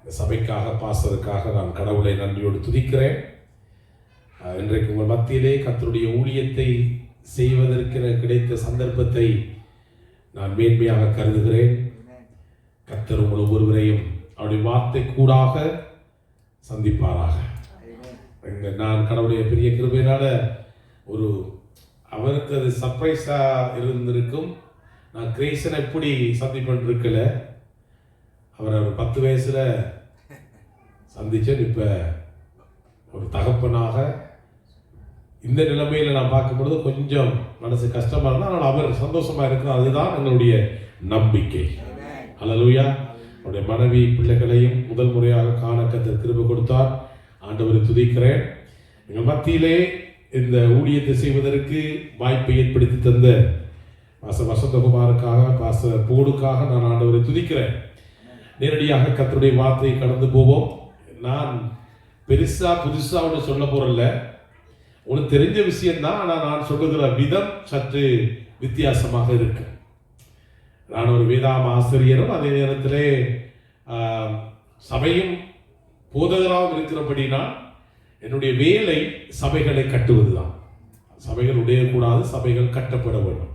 சபைக்காக பாஸ்டருக்காக நான் கடவுளை நன்றியோடு துதிக்கிறேன். இன்றைக்கு உங்கள் மத்தியிலே கர்த்தருடைய ஊழியத்தை செய்வதற்கு கிடைத்த சந்தர்ப்பத்தை நான் மேன்மையாக கருதுகிறேன். கர்த்தர் உங்கள் ஒவ்வொருவரையும் அவருடைய வார்த்தை கூடாக சந்திப்பாராக. நான் கடவுளுடைய பெரிய கிருபையினால அவருக்கு அது சர்ப்ரைஸாக இருந்திருக்கும். நான் கிரேசனை எப்படி சந்திப்பேன் இருக்கல, அவரை 10 வயசுல சந்திச்சேன். இப்போ ஒரு தகப்பனாக இந்த நிலைமையில் நான் பார்க்கும்பொழுது கொஞ்சம் மனசு கஷ்டமாக இருந்தால், ஆனால் அவர் சந்தோஷமாக இருக்கிறார். அதுதான் எங்களுடைய நம்பிக்கை. அல்லேலூயா. அவருடைய மனைவி பிள்ளைகளையும் முதல் முறையாக காண கர்த்தர் கிருபை கொடுத்தார். ஆண்டவரை துதிக்கிறேன். எங்கள் மத்தியிலே இந்த ஊழியத்தை செய்வதற்கு வாய்ப்பை ஏற்படுத்தி தந்த பாஸ்டர் வசந்தகுமாருக்காக, பாஸ்டர் போடுக்காக நான் ஆண்டவரை துதிக்கிறேன். நேரடியாக கர்த்தருடைய வார்த்தையை கடந்து போவோம். நான் புதுசா ஒன்று சொல்ல போறல, உனக்கு தெரிஞ்ச விஷயம்தான். ஆனால் நான் சொல்லுகிற விதம் சற்று வித்தியாசமாக இருக்கு. நான் ஒரு வேதாம ஆசிரியரும் அதே நேரத்திலே சபையும் போதகராகவும் இருக்கிறபடினா என்னுடைய வேலை சபைகளை கட்டுவதுதான். சபைகள் உடையக்கூடாது, சபைகள் கட்டப்பட வேண்டும்,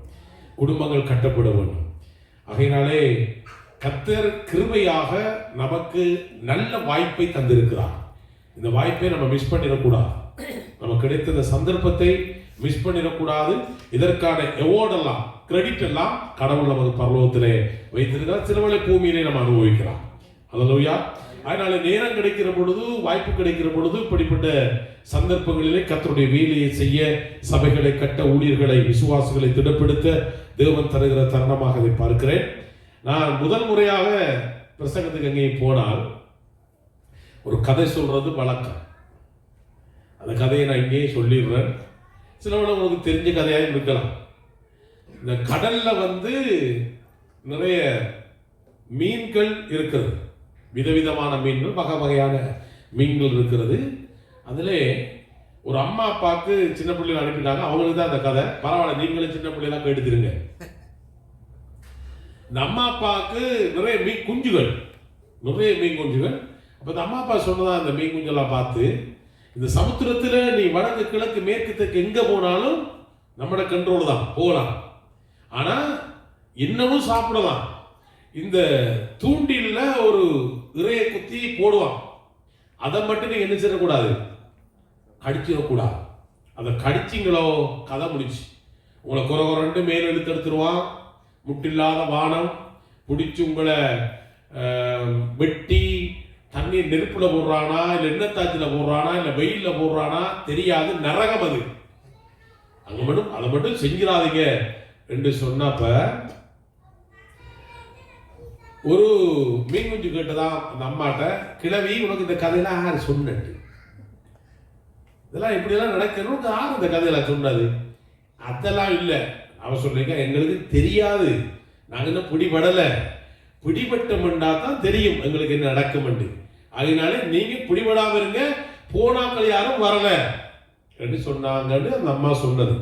குடும்பங்கள் கட்டப்பட வேண்டும். ஆகையினாலே கர்த்தர் கிருபையாக நமக்கு நல்ல வாய்ப்பை தந்திருக்கிறார். இந்த வாய்ப்பை நம்ம மிஸ் பண்ணிடக்கூடாது. நமக்கு கிடைத்த இந்த சந்தர்ப்பத்தை மிஸ் பண்ணிடக்கூடாது. இதற்கான அவார்டெல்லாம், கிரெடிட் எல்லாம் கடவுள் நமது பரலோகத்திலே வைத்திருக்கிறார். சிலவளை பூமியிலே நம்ம அனுபவிக்கலாம். அல்லேலூயா. அதனால நேரம் கிடைக்கிற பொழுது, வாய்ப்பு கிடைக்கிற பொழுது இப்படிப்பட்ட சந்தர்ப்பங்களிலே கர்த்தருடைய வேலையை செய்ய, சபைகளை கட்ட, ஊழியர்களை, விசுவாசிகளை திடப்படுத்த தேவன் தருகிற தருணமாக இதை பார்க்கிறேன். நான் முதல் முறையாக பிரசங்கத்துக்கு எங்கேயும் போனால் ஒரு கதை சொல்றது வழக்கம். அந்த கதையை நான் இங்கேயே சொல்லிடுறேன். சிலவளை உங்களுக்கு தெரிஞ்ச கதையாக இருக்கலாம். இந்த கடல்ல நிறைய மீன்கள் இருக்கிறது. விதவிதமான மீன்கள், வகை வகையான மீன்கள் இருக்கிறது. அதில் ஒரு அம்மா அப்பாவுக்கு சின்ன பிள்ளைகள் அனுப்பிட்டாங்க. அவங்களுக்கு தான் அந்த கதை. பரவாயில்ல, நீங்களும் சின்ன பிள்ளைலாம் கேட்டுருங்க. இந்த அம்மா அப்பாவுக்கு நிறைய மீன் குஞ்சுகள். அப்போ இந்த அம்மா அப்பா சொன்னதா அந்த மீன் குஞ்செல்லாம் பார்த்து, இந்த சமுத்திரத்தில் நீ வடக்கு கிழக்கு மேற்கு தெற்கு எங்கே போனாலும் நம்மளோட கண்ட்ரோல் தான், போகலாம். ஆனால் இன்னமும் சாப்பிடலாம். இந்த தூண்டில ஒரு இறையை குத்தி போடுவான். அதை மட்டும் நீங்க என்ன செய்யக்கூடாது, கடிச்சிடக்கூடாது. அதை கடிச்சிங்களோ கதை முடிச்சு. உங்களை குறை மேல் எடுத்துடுவான். முட்டில்லாத வானம் பிடிச்சி உங்களை வெட்டி தண்ணீர் நெருப்புல போடுறானா, இல்லை எண்ணெத்தாச்சில போடுறானா, இல்லை வெயில்ல போடுறானா தெரியாது. நரகம் அது. அதை மட்டும் செஞ்சிடாதீங்க என்று சொன்னப்ப ஒரு மீன் குஞ்சு கேட்டதான் அந்த அம்மாட்ட, கிழவி உனக்கு இந்த கதையெல்லாம் யாரு சொன்னது? இதெல்லாம் இப்படியெல்லாம் நடக்கணும், யார் இந்த கதையெல்லாம் சொன்னது? அதெல்லாம் இல்லை. அவ சொல்றீங்க, எங்களுக்கு தெரியாது, நாங்கள் என்ன பிடிபடலை. பிடிபட்டோம்னா தான் தெரியும் எங்களுக்கு என்ன நடக்கும். அதனால நீங்க பிடிபடாம இருங்க, போனாக்கள் யாரும் வரல என்று சொன்னாங்கன்னு அந்த அம்மா சொன்னது.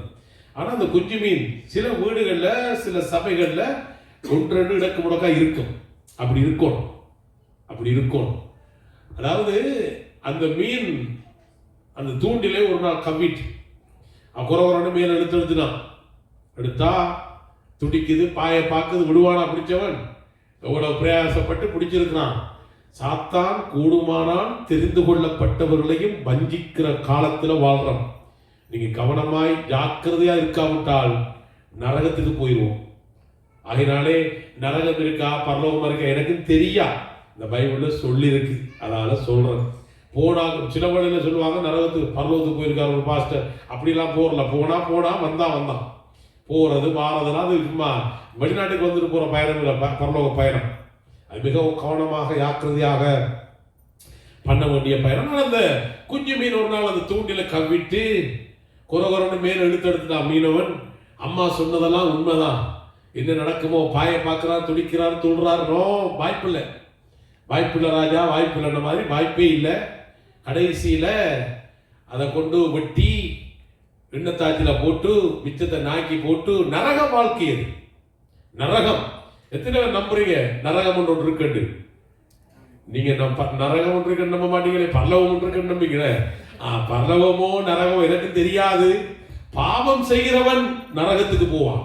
ஆனா அந்த குஞ்சு மீன் சில வீடுகள்ல, சில சபைகள்ல 1-2 இடக்கு முடக்கா இருக்கும். அப்படி இருக்கணும். அதாவது அந்த மீன் அந்த தூண்டிலே ஒரு நாள் கவ்விட்டு குறவரன்னு மேல எடுத்தா துடிக்குது, பாய பாக்குது, விடுவானா பிடிச்சவன்? எவ்வளவு பிரயாசப்பட்டு பிடிச்சிருக்கிறான். சாத்தான் கூடுமானால் தெரிந்து கொள்ளப்பட்டவர்களையும் வஞ்சிக்கிற காலத்துல வாழ்றான். நீங்க கவனமாய் ஜாக்கிரதையா இருக்காவிட்டால் நரகத்துக்கு போயிடுவோம். அதனாலே நரகம் இருக்கா, பரலோகம் இருக்கா எனக்கு தெரியா, இந்த பைபிள்ல சொல்லி இருக்கு. அதனால சொல்றேன். போனாங்க சில வழியில சொல்லுவாங்க, நரகத்துக்கு பரலோகத்துக்கு போயிருக்காரு ஒரு பாஸ்டர். அப்படிலாம் போறல, போனா வந்தான் போறது வாரதுனா அது சும்மா வெளிநாட்டுக்கு வந்துட்டு போற பயணம் இல்லை, பரலோக பயணம். அது மிகவும் கவனமாக ஜாக்கிரதையாக பண்ண வேண்டிய பயணம். அந்த குஞ்சு மீன் ஒரு நாள் அந்த தூண்டில கவ்விட்டு குறகுறன்னு மேல எடுத்துட்டான் மீனவன். அம்மா சொன்னதெல்லாம் உண்மைதான். என்ன நடக்குமோ, பாய பார்க்கிறார், துடிக்கிறார், துள்றார். நோ, வாய்ப்பில்லை ராஜா, வாய்ப்பில்லைன்ற மாதிரி வாய்ப்பே இல்லை. கடைசியில அதை கொண்டு வெட்டி எண்ணத்தாச்சில போட்டு மிச்சத்தை நாக்கி போட்டு நரக வாழ்க்கை. அது நரகம். எத்தனை பேர் நம்புறீங்க நரகம் ஒன்று இருக்கு? நீங்க நரகம் ஒன்று நம்ப மாட்டீங்களே, பரலோகம் ஒன்று நம்பிக்கிறே. பரலோகமோ நரகமோ எனக்கு தெரியாது. பாவம் செய்கிறவன் நரகத்துக்கு போவான்,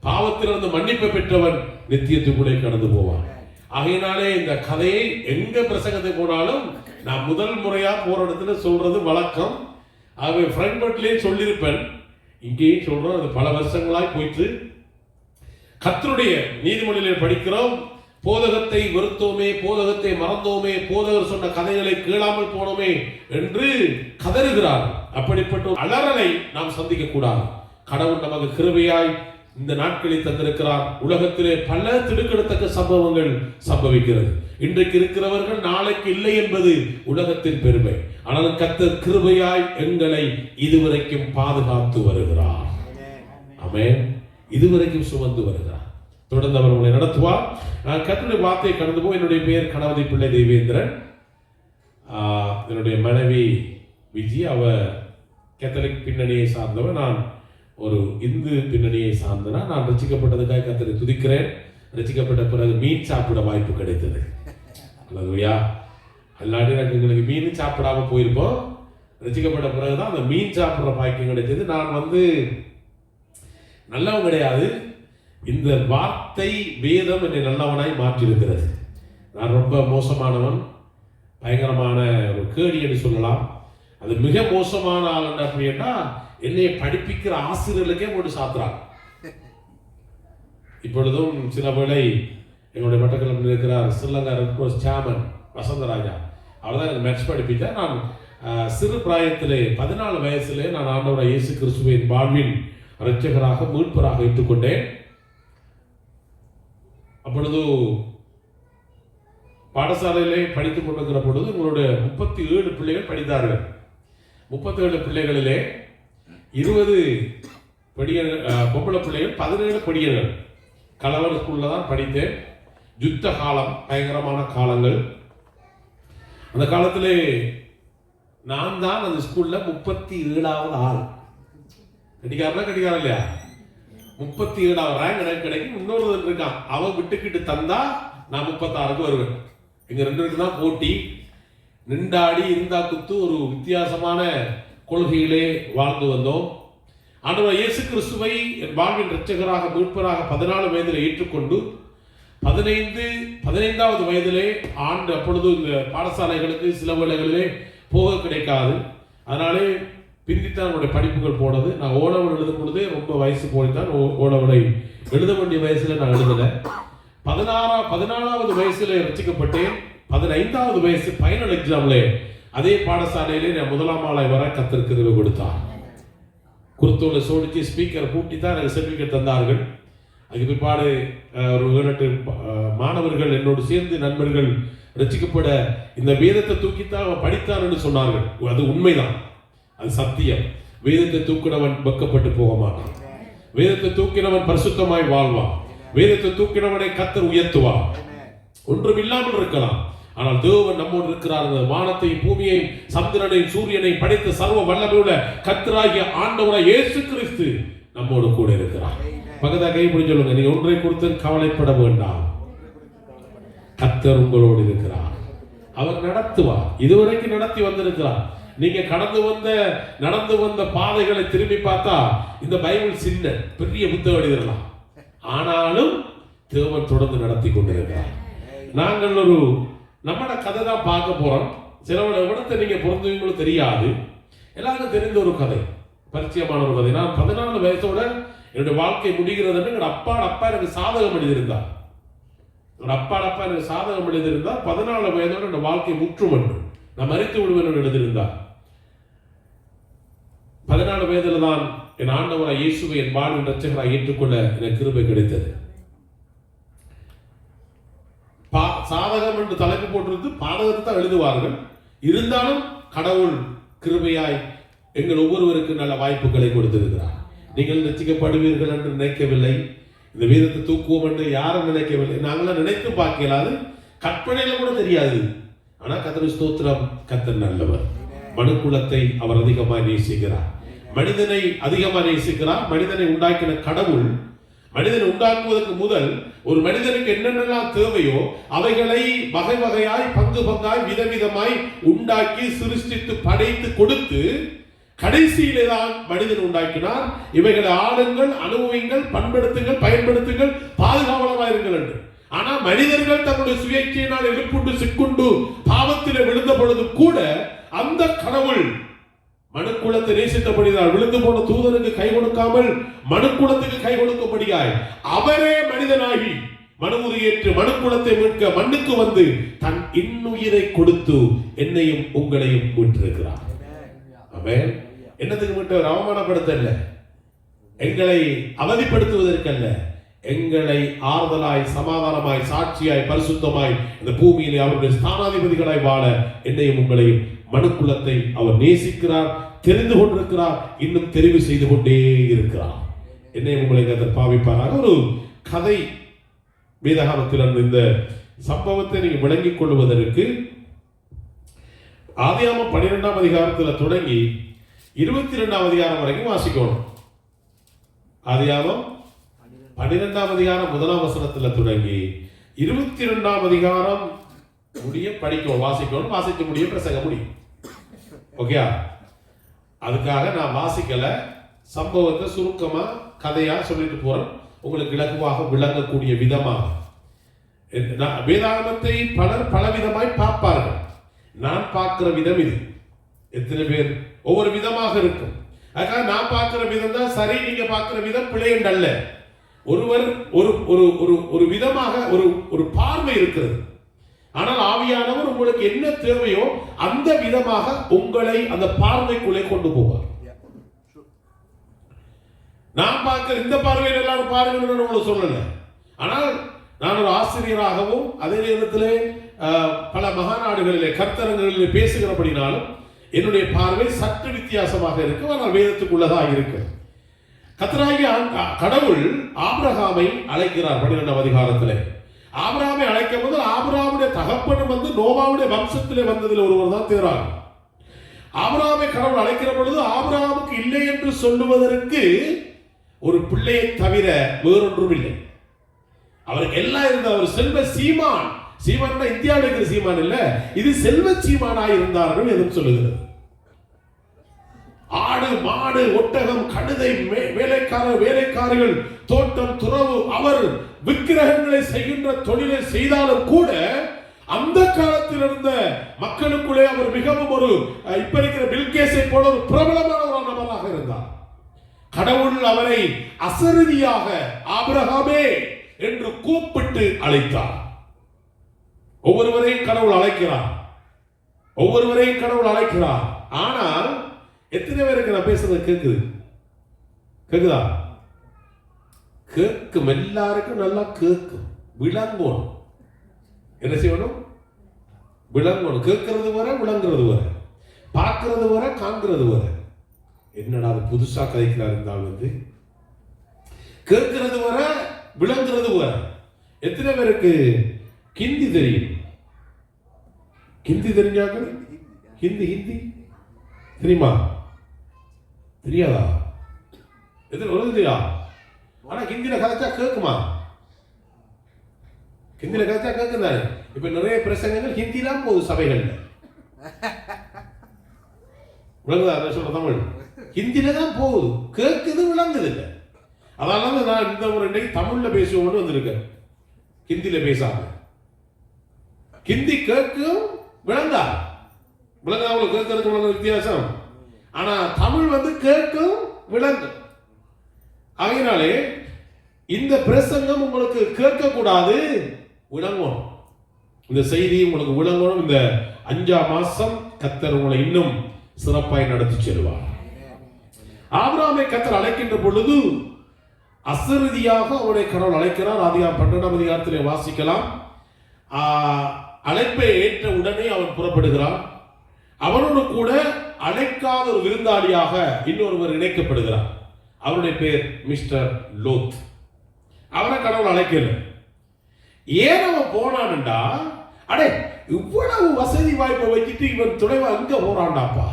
பாவத்திலிருந்து மன்னிப்பு பெற்றவன் நித்தியத்துக்குள்ளே கடந்து போவான். ஆகையினாலே இந்த கதையை எங்க பிரசங்கத்தை போனாலும் நான் முதல் முறையா போற இடத்துல சொல்றது வழக்கம். ஆகவே பிராங்க்பர்ட்லயே சொல்லியிருப்பேன், இங்கேயும் சொல்றோம். அது பல வருஷங்களாய் போயிட்டு கர்த்தருடைய நீதிமொழியிலே படிக்கிறோம். போதகத்தை வெறுத்தோமே, போதகத்தை மறந்தோமே, போதகர் சொன்ன கதைகளை கேளாமல் போனோமே என்று கதறுகிறார். அப்படிப்பட்ட அலறலை நாம் சந்திக்க கூடாது. கடவுள் நமக்கு கிருபையாய் இந்த நாட்களில் தந்திருக்கிறார். உலகத்திலே பல திடுக்கிடத்தக்க சம்பவங்கள் சம்பவிக்கிறது. இன்றைக்கு இருக்கிறவர்கள் நாளைக்கு இல்லை என்பது உலகத்தின் பெருமை. ஆனால் கர்த்தர் கிருபையாய் எங்களை இதுவரைக்கும் பாதுகாத்து வருகிறார். ஆமென். இதுவரைக்கும் சுமந்து வருகிறார். தொடர்ந்து அவர் உங்களை நடத்துவார். நான் கர்த்தருடைய வார்த்தையை கடந்து போய், என்னுடைய பெயர் கணபதி பிள்ளை தேவேந்திரன். என்னுடைய மனைவி விஜி, அவ கேத்தலிக் பின்னணியை சார்ந்தவன். நான் ஒரு இந்து பின்னணியை சார்ந்தனா. நான் ரசிக்கப்பட்டதுக்காக கர்த்தரை துதிக்கிறேன். ரசிக்கப்பட்ட பிறகு மீன் சாப்பிட வாய்ப்பு கிடைத்தது. அல்லேலூயா. அல்லாட்டி எங்களுக்கு மீன் சாப்பிடாம போயிருப்போம். ரசிக்கப்பட்ட பிறகுதான் அந்த மீன் சாப்பிட்ற பாக்கியம் கிடைச்சது. நான் நல்லவன் கிடையாது. இந்த வார்த்தை வேதம் என்னை நல்லவனாய் மாற்றியிருக்கிறது. நான் ரொம்ப மோசமானவன், பயங்கரமான ஒரு கேடி என்று சொல்லலாம். அது மிக மோசமான ஆள் என்ன அப்படின்னா, என்னை படிப்பிக்கிற ஆசிரியர்களுக்கே போட்டு சாத்துறாங்க. இப்பொழுதும் சில வேளை என்னுடைய மட்டக்களப்பில் இருக்கிறார் Sri Lanka red cross chairman Vasantharaja, அவர் தான் எனக்கு மேட்ச் படிப்பித்தார். நான் சிறு பிராயத்திலே 14 வயசிலே நான் ஆண்டவராகிய இயேசு கிறிஸ்துவின் வாழ்வின் இரட்சகராக மீட்பராக ஏற்றுக்கொண்டேன். அப்பொழுது பாடசாலையிலே படித்துக் கொண்டிருக்கிற பொழுது உங்களுடைய 37 பிள்ளைகள் படித்தார்கள். 37 பிள்ளைகளிலே 20 பொம்பளை பிள்ளைகள், 17 படியர்கள். கலவர ஸ்கூல்ல தான் படித்தேன். யுத்த காலம், பயங்கரமான காலங்கள். அந்த காலத்திலே நான் தான் அந்த ஸ்கூல்ல 37வது ஆள். கட்டிக்காரன் இல்லையா? 37வது ரேங்க் எனக்கு கிடைக்கும். இன்னொரு இருக்கான், அவன் விட்டுக்கிட்டு தந்தா நான் 36க்கு வருவேன். எங்க 2 பேருக்கு தான் போட்டி. நின்றாடி இருந்தா குத்து ஒரு வித்தியாசமான கொள்கையிலே வாழ்ந்து வந்தோம். ஆண்டவர் இயேசு கிறிஸ்துவை என் வாழ்வின் இரட்சகராக மீட்பராக 14 வயதில் ஏற்றுக்கொண்டு 15வது வயதிலே அப்பொழுது இந்த பாடசாலைகளுக்கு சில வேளைகளிலே போக கிடைக்காது. அதனாலே பிந்தித்தான் என்னுடைய படிப்புகள் போனது. நான் ஓலவல் எழுதும் பொழுதே ரொம்ப வயசு போய்தான் ஓலவலை எழுத வேண்டிய வயசுல நான் எழுதல. 14வது வயசுல ரசிக்கப்பட்டேன். 15வது வயசு ஃபைனல் எக்ஸாம்ல அதே பாடசாலையிலே நான் 1ஆம் ஆளாய் வர கர்த்தர் கிருபை கொடுத்தார். குருத்தோலை சோடிச்சு ஸ்பீக்கர் கூட்டி தான் எனக்கு சர்டிஃபிகேட் தந்தார்கள். அதுக்கு பிற்பாடு ஒரு 7-8 மாணவர்கள் என்னோடு சேர்ந்து நண்பர்கள் ரசிக்கப்பட இந்த வேதத்தை தூக்கித்தான் அவன் படித்தான் என்று சொன்னார்கள். அது உண்மைதான், அது சத்தியம். வேதத்தை தூக்கினவன் வெக்கப்பட்டு போக மாட்டான். வேதத்தை தூக்கினவன் பரிசுத்தமாய் வாழ்வான். வேதத்தை தூக்கினவனை கர்த்தர் உயர்த்துவார். ஒன்றும் இல்லாமல் இருக்கலாம், ஆனால் தேவன் நம்மோடு இருக்கிறார். வானத்தையும் பூமியையும் சந்திரனையும் சூரியனை படைத்த சர்வ வல்லமையுள்ள கர்த்தராகிய ஆண்டவராகிய இயேசு கிறிஸ்து நம்மோடு கூட இருக்கிறார். பக்கத்துல கை பிடிச்சு சொல்லுங்க, நீங்க ஒன்றை குறித்து கவலைப்பட வேண்டாம், கர்த்தர் உங்களோடு இருக்கிறார். அவர் நடத்துவார். இதுவரைக்கும் நடத்தி வந்திருக்கிறார். நீங்க நடந்து வந்த பாதைகளை திரும்பி பார்த்தா இந்த பைபிள் சின்ன பெரிய புத்தகம் எழுதலாம். ஆனாலும் தேவன் தொடர்ந்து நடத்தி கொண்டிருக்கிறார். நாங்கள் நம்மட கதை தான் பார்க்க போறோம். சில இடத்தை நீங்க பொருந்துவீங்களும் தெரியாது, எல்லாருக்கும் தெரிந்த ஒரு கதை, பரிச்சயமான ஒரு கதை. நான் 14 வயசோட என்னுடைய வாழ்க்கை முடிகிறது. எங்க அப்பா எனக்கு சாதகம் எழுதியிருந்தார். அப்பா எனக்கு சாதகம் எழுதியிருந்தார். 14 வயதோட என்னோட வாழ்க்கை முற்றும் என்று நான் மறித்து விடுவேன் எழுதியிருந்தார். 14 வயதுல தான் என் ஆண்டவராகிய இயேசுவை என் வாழ்வின் இரட்சகராக ஏற்றுக்கொள்ள எனக்கு கிருபை கிடைத்தது. சாதகம் என்று தலைப்பு போட்டிருந்து பாதகத்தை தான் எழுதுவார்கள். இருந்தாலும் கடவுள் கிருபையாய் எங்கள் ஒவ்வொருவருக்கு நல்ல வாய்ப்புகளை கொடுத்திருக்கிறார். நீங்கள் ரட்சிக்கப்படுவீர்கள் என்று நினைக்கவில்லை, இந்த வேதத்தை தூக்குவோம் என்று யாரும் நினைக்கவில்லை. நாங்களாம் நினைத்து பார்க்கலாது, கற்பனையில கூட தெரியாது. ஆனா கர்த்தர் ஸ்தோத்திரம், கர்த்தர் நல்லவர். மனுக்குலத்தை அவர் அதிகமாக நேசிக்கிறார், மனிதனை அதிகமாக நேசிக்கிறார். மனிதனை உண்டாக்கின கடவுள் மனிதன் உண்டாக்குவதற்கு முதல் ஒரு மனிதனுக்கு என்னென்னலாம் தேவையோ அவைகளை வகை வகையாய் பங்கு பங்காய் விதவிதமாய் உண்டாக்கி சிருஷ்டித்து படைத்து கொடுத்து கடைசியிலே தான் மனிதன் உண்டாக்கினார். இவைகளை ஆளுங்கள், அனுபவிங்கள், பண்படுத்துங்கள், பயன்படுத்துங்கள், பாதுகாவலமாயிருங்கள் என்று. ஆனா மனிதர்கள் தங்களுடைய சுயேட்சையினால் எழுப்புண்டு சிக்குண்டு பாவத்திலே விழுந்த பொழுது கூட அந்த கடவுள் மனுக்குலத்தை நேசித்தபடியால் விழுந்து போன தூதனுக்கு கை கொடுக்காமல் மனுக்குலத்துக்கு கை கொடுக்கும்படியாய் அவரே மனிதனாகி மனுமுறையேற்று மனுக்குலத்தை மீட்க மண்ணுக்கு வந்து தன் இன்னுயிரை கொடுத்து என்னையும் உங்களையும் மீட்டிருக்கிறார். ஆமென். என்னத்துக்கு மீட்டவர்? அவமானப்படுத்தல்ல, எங்களை அவதிப்படுத்துவதற்கல்ல, எங்களை ஆறுதலாய் சமாதானமாய் சாட்சியாய் பரிசுத்தமாய் இந்த பூமியிலே அவருடைய ஸ்தானாதிபதிகளாய் வாழ என்னையும் உங்களையும் மனுக்குலத்தை அவர் நேசிக்கிறார், தெரிந்து கொண்டிருக்கிறார், இன்னும் தெரிவு செய்து கொண்டே இருக்கிறார். என்னையும் உங்களை கர்த்தர் பாவிப்பாராக. ஒரு கதை வேதாகமத்தில் இந்த சம்பவத்தை நீங்க விளங்கிக் கொள்வதற்கு ஆதியாகமம் 12ஆம் அதிகாரத்தில் தொடங்கி 22ஆம் அதிகாரம் வரைக்கும் வாசிக்கணும். ஆதியாகமம் 12ஆம் அதிகாரம் 1ஆம் வசனத்தில் தொடங்கி 22ஆம் அதிகாரம் முடிய படிக்கணும், வாசிக்கணும், வாசிக்க முடிய பிரசங்க முடியும். ஓகே, அதுக்காக நான் வாசிக்கல, சம்பவத்தை சுருக்கமா கதையா சொல்லிட்டு போறேன், உங்களுக்கு இலகுவாக விளங்கக்கூடிய விதமாக. வேதாகமத்தை பலர் பலவிதமாய் பார்ப்பார்கள். நான் பார்க்கிற விதம் இது. எத்தனை பேர் ஒவ்வொரு விதமாக இருக்கும். அதுக்காக நான் பார்க்கிற விதம் தான் சரி, நீங்க பார்க்கிற விதம் பிழை அல்ல. ஒருவர் ஒரு விதமாக ஒரு பார்வை இருக்கிறது. ஆனால் ஆவியானவர் உங்களுக்கு என்ன தேவையோ அந்த விதமாக உங்களை அந்த பார்வைக்குள்ளே கொண்டு போவார். நான் பார்க்கிற இந்த பார்வையில் எல்லாரும் பாருங்கன்னு உங்களுக்கு சொல்லல. ஆனால் நான் ஒரு ஆசிரியராகவும் அதே நேரத்தில் பல மகாநாடுகளிலே கர்த்தரங்களிலே பேசுகிறபடினாலும் என்னுடைய பார்வை சற்று வித்தியாசமாக இருக்கு. ஆனால் வேதத்துக்குள்ளதாக இருக்கு. கர்த்தராகிய கடவுள் ஆபிரகாமை அழைக்கிறார் 12ஆம் அதிகாரத்திலே. ஆபிரகாமை அழைக்கும் போது ஆபிரகாமுடைய தகப்பனும் வந்து நோவாவுடைய வம்சத்திலே வந்ததில் ஒருவர் தான் தேறார். ஆபிரகாமை கடவுள் அழைக்கிற பொழுது ஆபிரகாமுக்கு இல்லை என்று சொல்லுவதற்கு ஒரு பிள்ளையை தவிர வேறொன்றும் இல்லை. அவருக்கு எல்லாம் இருந்த அவர் செல்வ சீமான். சீமான் இந்தியாவில் இருக்கிற சீமான் இல்ல, இது செல்வ சீமானாய் இருந்தார்கள் எதுவும் சொல்லுகிறது. ஆடு மாடு ஒட்டகம் கழுதை வேலைக்காரர்கள் தோட்டம் துறவு அவர் விக்கிரகங்களை செய்கின்ற தொழிலை செய்தாலும் கூட அந்த காலத்தில் இருந்த மக்களுக்குள்ளே அவர் மிகவும் ஒரு இப்ப இருக்கிற பில்கேஸை போல ஒரு பிரபலமான ஒரு நபராக இருந்தார். கடவுள் அவரை அசரதியாக ஆபிரகாமே என்று கூப்பிட்டு அழைத்தார். ஒவ்வொருவரையும் கடவுள் அழைக்கிறார், ஒவ்வொருவரையும் கடவுள் அழைக்கிறார். ஆனால் எத்தனை பேருக்கு நான் பேசுறது கேக்குது? கேக்குதா? கேட்கும், எல்லாருக்கும் நல்லா கேட்கும், விளங்கணும். என்ன செய்யணும்? விளங்கணும். கேட்கறது வர, விளங்குறது வர, பார்க்கறது வர, காண்கிறது வர. என்னடா அது புதுசா கதைக்கிறார் இருந்தால் வந்து கேட்கறது வர, விளங்குறது வர. எத்தனை பேருக்கு ஹிந்தி தெரியும்? ஹிந்தி தெரிஞ்சாங்க? ஹிந்தி ஹிந்தி தெரியுமா? தெரியாதா? எத்தனை தெரியா? ஆனா ஹிந்தியில கதைச்சா கேட்குமா? ஹிந்தியில கதைச்சா கேட்குதாரு. இப்ப நிறைய பிரசங்கங்கள் ஹிந்திலாம் போகுது சபைகள்ல. விளங்குதா சொல்ற தமிழ்? ஹிந்தியில தான் போகுது, கேட்குது, விளங்குது இல்லை. அதனால நான் இந்த ஒரு இன்னைக்கு தமிழ்ல பேசுவோம்னு வந்திருக்கேன், ஹிந்தியில பேசாம. ஹிந்தி கேட்கும், விளங்கா விளங்காம கேட்கறதுக்கு விளங்க வித்தியாசம். ஆனா தமிழ் வந்து கேட்கும், விளங்கும். அதனாலே இந்த பிரசங்கம் உங்களுக்கு கேட்க கூடாது, விளங்கணும். இந்த செய்தி உங்களுக்கு விளங்கணும். இந்த 5ஆம் மாசம் கர்த்தர் உங்களை இன்னும் சிறப்பாய் நடத்தி செல்வார். ஆபிரகாமை கர்த்தர் அழைக்கின்ற பொழுது அசரதியாக அவனை கடவுள் அழைக்கிறார். ஆதியாகமம் 12ஆம் அதிகாரத்திலே வாசிக்கலாம். அழைப்பை ஏற்ற உடனே அவன் புறப்படுகிறான். அவனோடு கூட அழைக்காத ஒரு விருந்தாளியாக இன்னொருவர் இணைக்கப்படுகிறார். அவருடைய பேர் மிஸ்டர் லோத். அவனை கடவுள் அழைக்கல. ஏன் அவன் போனான்டா? அடே, இவ்வளவு வசதி வாய்ப்பை வச்சுட்டு இவன் துணைவா எங்க போறான்டாப்பா?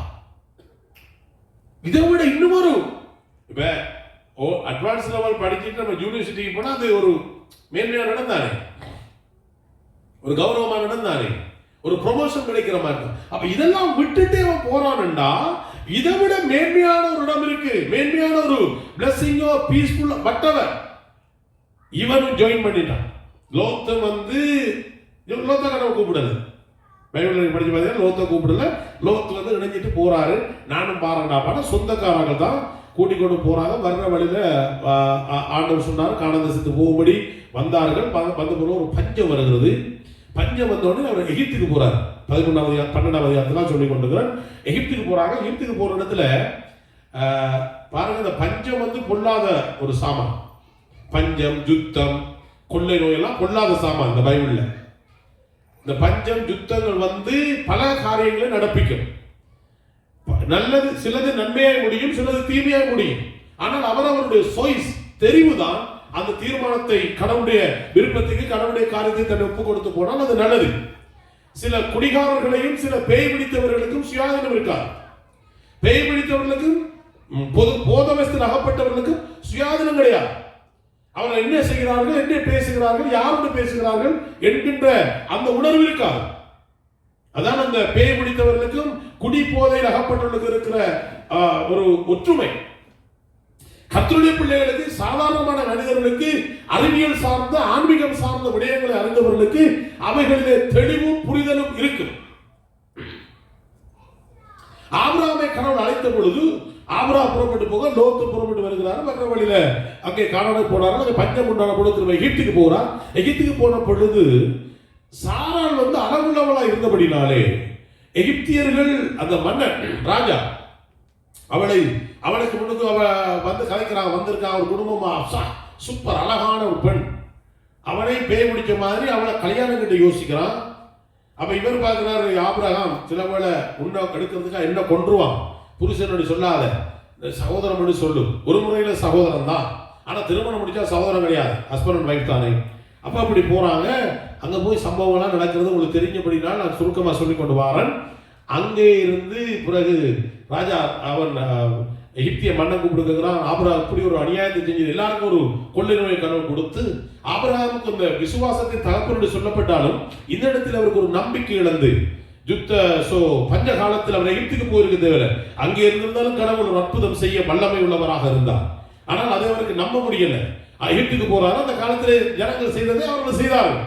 இதை விட இன்னும் இப்ப அட்வான்ஸ் லெவல் படிச்சுட்டு நம்ம யூனிவர்சிட்டிக்கு போனா அது ஒரு மேன்மையா நடந்தானே, ஒரு கௌரவமா நடந்தானே, ஒரு ப்ரொமோஷன் கிடைக்கிற மாதிரி. அப்ப இதெல்லாம் விட்டுட்டு அவன் போறான்டா, இதை விட மேன்மையான ஒரு இடம் இருக்கு, மேன்மையான ஒரு பிளஸிங்கோ பீஸ்ஃபுல் பட்டவர் இவனும் ஜாயின் பண்ணிட்டான். லோத்து லோத்த கடவுள் கூப்பிடல, பைபிள் படிச்சு பார்த்தீங்கன்னா லோத்த கூப்பிடல. லோத்து இணைஞ்சிட்டு போறாரு. நானும் பாருங்கடா பாட சொந்தக்காரர்கள் தான் கூட்டிக் கொண்டு போறாங்க. வர்ற வழியில ஆண்டவர் சொன்னார், கானான் தேசத்துக்கு போகும்படி வந்தார்கள். வந்த பிறகு ஒரு பஞ்சம் வருகிறது. பஞ்சம் வந்த உடனே அவர் எகிப்துக்கு போறாரு. 12வது அதிகாரத்துல சொல்லி கொண்டிருக்கிறார். எகிப்துக்கு போறாங்க. எகிப்துக்கு போற இடத்துல பாருங்க, இந்த பஞ்சம் பொல்லாத ஒரு சாமான். பஞ்சம், யுத்தம், கொள்ளை நோயெல்லாம் பொல்லாத சாமான் இந்த பைபிள்ல. இந்த பஞ்சம் யுத்தங்கள் பல காரியங்களை நடப்பிக்கும். நல்லது சிலது நன்மையாய் முடியும், சிலது தீமையாய் முடியும். ஆனால் அவரவருடைய சாய்ஸ், தெரிவுதான் அந்த தீர்மானத்தை கடவுளுடைய விருப்பத்துக்கு, கடவுளுடைய காரியத்தை தன்னை ஒப்பு கொடுத்து போனால் அது நல்லது. சில குடிகாரர்களையும் சில பேய் பிடித்தவர்களுக்கும் சுயாதீனம் இருக்காது. பேய் பிடித்தவர்களுக்கும் போதவஸ்தில் அகப்பட்டவர்களுக்கும் சுயாதீனம் கிடையாது. அவர்கள் என்ன செய்கிறார்கள், என்ன பேசுகிறார்கள், யாரோடு பேசுகிறார்கள் என்கின்ற அந்த உணர்வு இருக்காது. அதான் அந்த பேய் பிடித்தவர்களுக்கும் குடி போதையில் அகப்பட்டவர்களுக்கு இருக்கிற ஒரு ஒற்றுமை. கர்த்தருடைய பிள்ளைகளுக்கு, சாதாரணமான மனிதர்களுக்கு, அறிவியல் சார்ந்த ஆன்மீகம் சார்ந்த விடயங்களை அறிந்தவர்களுக்கு அவைகளிலே தெளிவும் புரிதலும் இருக்கும். ஆபிரகாமை கடவுள் அழைத்த பொழுது ஆபிரகாம் புறப்பட்டு போக, லோத்து புறப்பட்டு வருகிறார். வர்ற வழியில அங்கே கானானுக்கு போனார்கள். அங்கே பஞ்சம் உண்டான பொழுது எகிப்துக்கு போறார். எகிப்துக்கு போன பொழுது சாராள் அழகுள்ளவளா இருந்தபடினாலே எகிப்தியர்கள், அந்த மன்னன் ராஜா அவளுக்கு முன்னுக்கு அவ கலைக்கிறாங்க. வந்திருக்கா ஒரு குடும்பமா, சூப்பர் அழகான ஒரு பெண். அவனை பேய் பிடிச்ச மாதிரி அவளை கல்யாணம் கிட்ட யோசிக்கிறான். அப்ப இவர் பார்க்கிறாரு, ஆபிரகாம் சில வேளை உன்னை எடுக்கிறதுக்காக என்ன கொன்றுவான், புருஷனோட சொல்லாத, சகோதரன் சொல்லு. ஒரு முறையில சகோதரன் தான், ஆனா திருமணம் முடிச்சா சகோதரன் கிடையாது, ஹஸ்பண்ட் அண்ட் வைஃப் தானே. அப்ப அப்படி போறாங்க. அங்க போய் சம்பவங்கள்லாம் நடக்கிறது உங்களுக்கு தெரிஞ்சபடினால் நான் சுருக்கமா சொல்லி கொண்டு வரேன். அங்கே இருந்து பிறகு ராஜா அவன் எகிப்திய மன்னன் கூப்பிடுக்கிறான். ஆபிரகாம் இப்படி ஒரு அநியாயத்தை செஞ்சது, எல்லாருக்கும் ஒரு கொள்ளை நோயை கனவு கொடுத்து, ஆபிரகாமுக்கு இந்த விசுவாசத்தை தகப்பனோடு சொல்லப்பட்டாலும் இந்த இடத்தில் அவருக்கு ஒரு நம்பிக்கை இழந்து, பஞ்ச காலத்தில் அவர் எகிப்துக்கு போயிருக்கு தேவையில்லை, அங்கே இருந்திருந்தாலும் கடவுள் ஒரு அற்புதம் செய்ய வல்லமை உள்ளவராக இருந்தார். ஆனால் அதை அவருக்கு நம்ப முடியல. எகிப்துக்கு போறாரு. அந்த காலத்திலே ஜனங்கள் செய்ததை அவர்கள் செய்தார்கள்.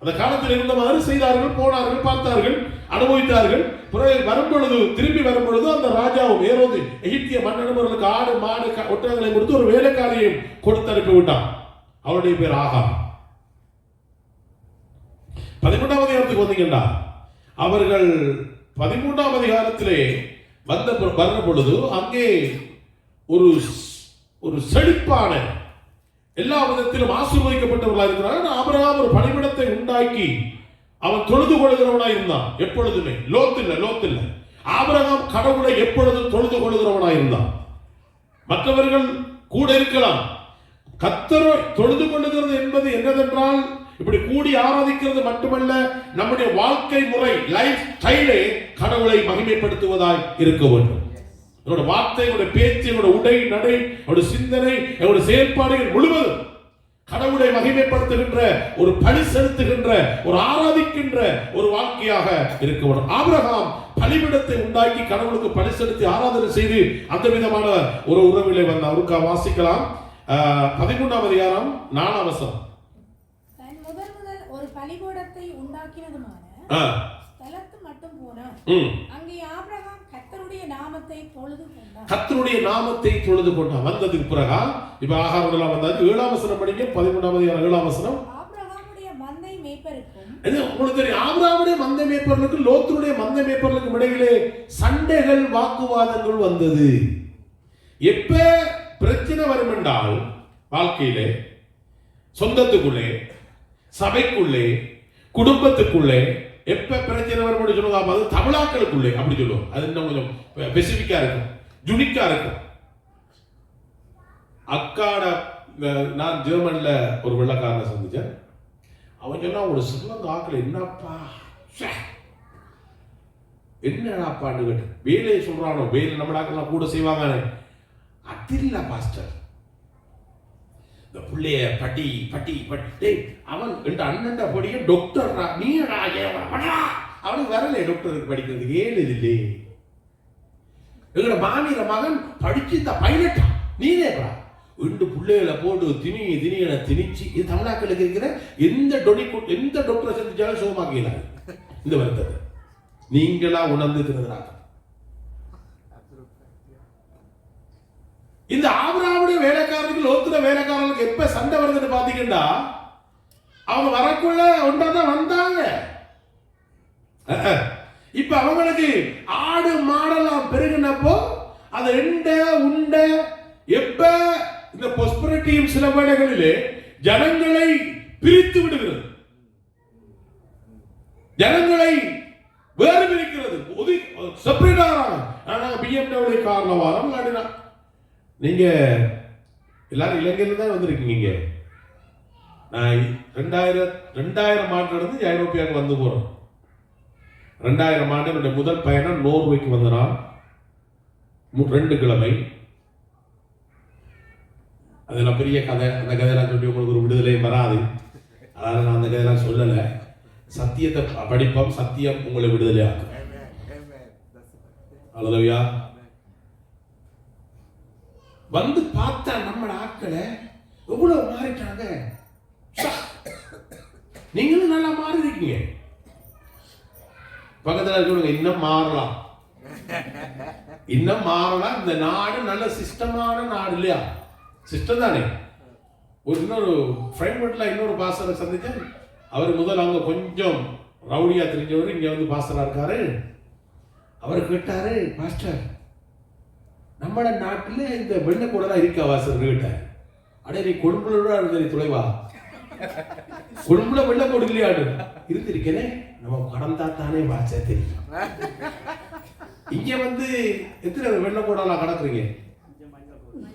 அந்த காலத்தில் இருந்த மாதிரி செய்தார்கள், போனார்கள், பார்த்தார்கள், அனுபவித்தார்கள். பிறகு வரும்பொழுது, திரும்பி வரும்பொழுது அந்த ராஜாவும் ஏரோது எகிப்திய மன்னனுக்கு ஆடு மாடு ஒட்டகங்களை கொடுத்து ஒரு வேலைக்காரியும் கொடுத்து அனுப்பி விட்டான். அவருடைய பேர் ஆகார். 13வது அதிகாரத்துக்கு வந்தீங்கன்னா, அவர்கள் 13ஆம் அதிகாரத்திலே வர்ற பொழுது அங்கே ஒரு செழிப்பான, எல்லா விதத்திலும் ஆசீர்வதிக்கப்பட்டவர்களாக இருக்கிறார்கள். ஆபிரகாம் ஒரு பணிபிடத்தை உண்டாக்கி அவன் தொழுது கொள்கிறவனாய் இருந்தான். எப்பொழுதுமே லோத்து இல்ல. ஆபிரகாம் கடவுளை எப்பொழுதும் தொழுது கொள்கிறவனாய் இருந்தான். மற்றவர்கள் கூட இருக்கலாம். கர்த்தரை தொழுது கொள்ளுகிறது என்பது என்னதென்றால், இப்படி கூடி ஆராதிக்கிறது மட்டுமல்ல, நம்முடைய வாழ்க்கை முறை, லைஃப் ஸ்டைலே கடவுளை மகிமைப்படுத்துவதாய் இருக்க வேண்டும். என்னோட வார்த்தை, என்னோட பேச்சு, என்னோட உடை நடை, என்னோட சிந்தனை, என்னோட செயல்பாடுகள் முழுவதும் கடவுளை மகிமைப்படுத்துகின்ற, ஒரு பலி செலுத்துகின்ற, ஒரு ஆராதிக்கின்ற ஒரு வாழ்க்கையாக இருக்க வேண்டும். ஆபிரகாம் பலிபீடத்தை உண்டாக்கி கடவுளுக்கு பலி செலுத்தி ஆராதனை செய்து அந்த விதமான ஒரு உறவிலே வந்த அவருக்கு வாசிக்கலாம். 13ஆம் அதிகாரம் 4ஆம் வசனம். முதல் ஒரு பலிபீடத்தை உண்டாக்கினதுமான ஸ்தலத்து மட்டும் போனான். அங்கே ஆபிரகாம் கர்த்தருடைய நாமத்தை தொழுது கொண்டான். கர்த்தருடைய நாமத்தை தொழுது கொண்டான். வந்ததுக்கு பிறகு இப்ப ஆகாரம்லாம் வந்தாச்சு. 7ஆம் வசனம் படிங்க. 13ஆம் அதிகாரம் 7ஆம் வசனம். ஆபிரகாமுடைய மந்தை மேய்ப்பருக்கும், உங்களுக்கு தெரியும், ஆபிரகாமுடைய மந்தை மேய்ப்பர்களுக்கும் லோத்துடைய மந்தை மேய்ப்பர்களுக்கும் இடையிலே சண்டைகள், வாக்குவாதங்கள் வந்தது. எப்ப பிரச்சனை வரும் என்றால், வாழ்க்கையிலே, சொந்தத்துக்குள்ளே, சபைக்குள்ளே, குடும்பத்துக்குள்ளே எப்ப பிரச்சனை வரும் சொல்லுவாங்க, அது தமிழாக்களுக்குள்ளே அப்படி சொல்லுவோம். அது இன்னும் கொஞ்சம் ஸ்பெசிபிக்கா இருக்கும், யுனிக்கா இருக்கும். அக்காட நான் ஜெர்மன்ல ஒரு வெள்ளக்காரனை சந்திச்சேன். அவன் சொன்னா, ஒரு சிலங்க ஆக்கள் என்னப்பா என்னடாப்பான்னு கேட்டு வேலையை சொல்றானோ, வேலை நம்மளாக்கெல்லாம் கூட செய்வாங்க. அது இல்ல பாஸ்டர், இந்த பிள்ளைய பட்டி பட்டி பட்டி அவன் என்ற அண்ணன் படிய டாக்டர் நீ அவனுக்கு வரல டாக்டருக்கு படிக்கிறதுக்கு ஏழு இல்லை. எங்களோட மாநில மகன் படிச்சு இந்த பைலட்டா நீனேப்பா ரெண்டு பிள்ளைகளை போட்டு திணிகளை திணிச்சு இது தமிழ்நாட்டில் இருக்கிற எந்த டாக்டரை சந்திச்சாலும் சுகமாக்கலாம் இந்த வருத்தத்தை நீங்களா உணர்ந்து திருந்தாங்க. இந்த ஆபிரகாமுடைய வேலைக்காரர்கள் லோத்துல வேலைக்காரர்களுக்கு எப்ப சண்டை வருதுன்னு பாத்தீங்கன்னா அவங்க வரக்குள்ள ஒன்றாதான் வந்தாங்க. இப்ப அவங்களுக்கு ஆடு மாடெல்லாம் பெருகினப்போ அது உண்ட எப்ப இந்த பொஸ்பரிட்டியும் சில வேளைகளிலே ஜனங்களை பிரித்து விடுகிறது, ஜனங்களை வேறு பிரிக்கிறது. BMW கார்ல வாரம் விளையாடினா நீங்க எல்லாரும் இலங்கையில தான் வந்திருக்கீங்க. நான் 2000 ஆண்டு இருந்து ஐரோப்பியாவுக்கு வந்து போறோம். 2000 ஆண்டு என்னுடைய முதல் பயணம் நோர்வேக்கு வந்தனால் 2 கிழமை. அதெல்லாம் பெரிய கதை. அந்த கதையெல்லாம் சொல்லி உங்களுக்கு ஒரு விடுதலையும் வராது. அதனால நான் அந்த கதையெல்லாம் சொல்லலை. சத்தியத்தை படிப்போம், சத்தியம் உங்களை விடுதலையாக்கும். அல்லேலூயா. வந்து பார்த்தா நம்ம ஆட்களை எவ்வளவு மாறிட்டாங்க. நீங்களும் நல்லா மாறி இருக்கீங்க. பக்கத்துல சொல்லுங்க இன்னும் மாறலாம், இன்னும் மாறலாம். இந்த நாடு நல்ல சிஸ்டமான நாடு இல்லையா? சிஸ்டம் தானே. இன்னொரு ஃப்ரெண்ட் இன்னொரு பாஸ்டரை சந்திச்சேன். அவர் முதல் அவங்க கொஞ்சம் ரவுடியா தெரிஞ்சவர் இங்க வந்து பாஸ்டரா இருக்காரு. அவர் கேட்டாரு, பாஸ்டர் நம்ம நாட்டுல இந்த வெள்ளை கூட தான் இருக்கா வாசர் கேட்டார். அடே நீ கொழும்புல இருந்த துளைவா, கொழும்புல வெள்ளை கோடு இல்லையாடு இருந்திருக்கேனே, நம்ம கடந்தா தானே வாச தெரியும். இங்க வந்து எத்தனை வெள்ளை கோடெல்லாம் கடக்குறீங்க?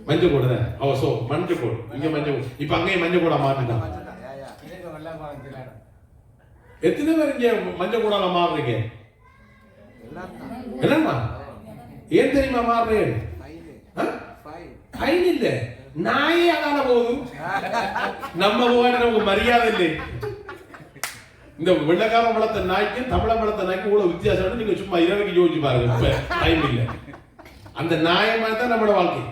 மஞ்சள் கோடு தான். ஓ சோ மஞ்சள் கோடு, இங்க மஞ்சள். இப்ப அங்கேயும் மஞ்சள் கோடா மாத்திட்டான். எத்தனை பேர் இங்க மஞ்சள் கோடெல்லாம் மாறுறீங்க? என்னமா ஏன் தெரியுமா மாறுறேன்? ஃபைன் இல்ல, நாயே அதால போதும். நம்ம போக நமக்கு மரியாதை இல்லை. இந்த வெள்ளக்கார வளர்த்த நாய்க்கும் தமிழ வளர்த்த நாய்க்கும் இவ்வளவு வித்தியாசம். நீங்க சும்மா இரவுக்கு யோசிச்சு பாருங்க. இப்ப டைம் இல்லை. அந்த நாய் மாதிரி தான் நம்மளோட வாழ்க்கை.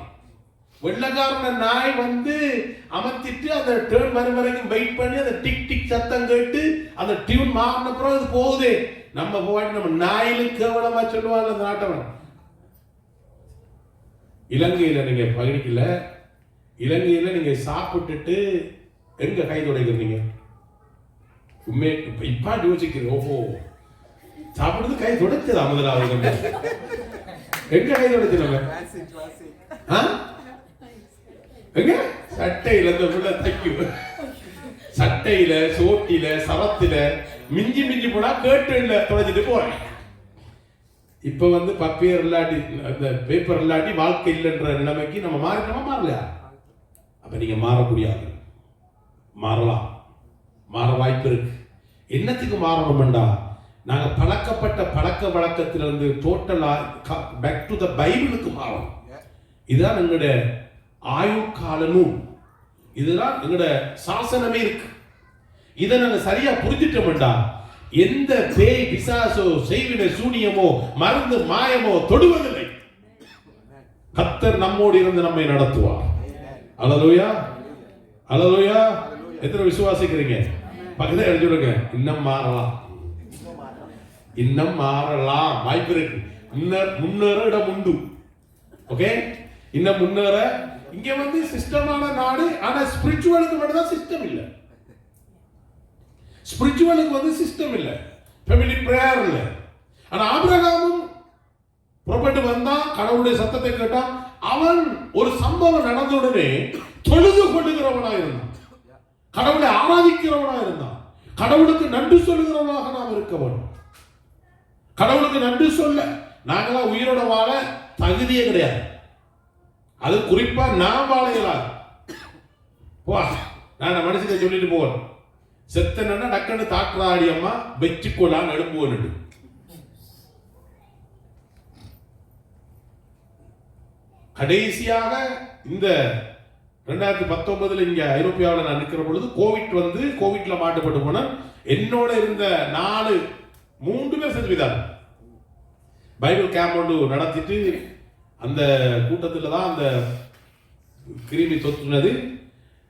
வெள்ளக்காரன நாய் வந்து அமர்த்திட்டு அந்த டேர்ன் வரும் வரைக்கும் வெயிட் பண்ணி அந்த டிக் டிக் சத்தம் கேட்டு அந்த டியூன் மாறின அப்புறம் அது போகுது. நம்ம போய் நம்ம நாயிலும் கேவலமா சொல்லுவாங்க அந்த நாட்டவன். இலங்கையில நீங்க பகிர்க்கல, இலங்கையில நீங்க சாப்பிட்டுட்டு எங்க கை துடைக்கிறீங்க? உண்மை இப்ப யோசிக்கிறீங்க, ஓஹோ சாப்பிடுறது கை துடைச்சதா முதலாவது? எங்க கை துடைச்சு நம்ம எங்க சட்டையில இந்த தைக்கும், சட்டையில சோட்டில சவத்தில மிஞ்சி மிஞ்சி போனா கேட்டு இல்ல தொலைச்சிட்டு போறேன். இப்ப வந்து பப்பேர் இல்லாட்டி அந்த பேப்பர் இல்லாட்டி வாழ்க்கை இல்லைன்ற நிலைமைக்கு நம்ம மாறிட்டோமா மாறலையா? அப்ப நீங்க மாற முடியாது. மாறலாம், மாற வாய்ப்பு இருக்கு. என்னத்துக்கு மாறணும்டா, நாங்க பழக்கப்பட்ட பழக்க வழக்கத்திலிருந்து டோட்டலா பேக் டு த பைபிளுக்கு மாறணும். இதுதான் எங்களுடைய ஆயுட்கால நூல், இதுதான் எங்களுடைய சாசனமே இருக்கு. இதை நாங்க சரியா புரிஞ்சிட்டோம்டா எந்த பேய் பிசாசோ செய்வின சூனியமோ மருந்து மாயமோ தொடுவதில்லை. கர்த்தர் நம்மோடு இருந்து நம்மை நடத்துவார். அல்லேலூயா, அல்லேலூயா. எத்தனை விசுவாசிக்கிறீங்க? பக்கத்துல சொல்லுங்க, இன்னும் மாறலாம், இன்னும் மாறலாம், வாய்ப்பு இருக்கு. முன்னேற இடம் உண்டு. ஓகே, இன்னும் முன்னேற. இங்க வந்து சிஸ்டமான நாடு, ஆனா ஸ்பிரிச்சுவலுக்கு மட்டும் தான் சிஸ்டம் இல்ல. ஸ்பிரிச்சுவலுக்கு வந்து சிஸ்டம் இல்ல, ஃபேமிலி பிரேயர் இல்ல. ஆனா ஆபிரகாமும் புறப்பட்டு வந்தான், கடவுளுடைய சத்தத்தை கேட்டான். அவன் ஒரு சம்பவம் நடந்த உடனே தொழுது கொள்ளுகிறவனா இருந்தான், கடவுளை ஆராதிக்கிறவனா இருந்தான். கடவுளுக்கு நன்றி சொல்லுகிறவனாக நாம் இருக்க வேண்டும். கடவுளுக்கு நன்றி சொல்ல நாங்களாம் உயிரோட வாழ தகுதியே கிடையாது. அது குறிப்பா நான் வாழையலாம். நான் மனுஷனை சொல்லிட்டு போவேன், செத்தனா டக்குன்னு தாக்குறாடி அம்மா வெச்சுக்கொள்ளான்னு எழுப்புவோன்னு. கடைசியாக இந்த 2019 இங்க ஐரோப்பியாவில் நான் நிற்கிற பொழுது கோவிட்ல மாட்டுப்பட்டு போன என்னோட இருந்த 3 பேர் செத்து போயிட்டாங்க. பைபிள் கேம்ப் ஒன்று நடத்திட்டு அந்த கூட்டத்தில் தான் அந்த கிருமி தொற்றுனது.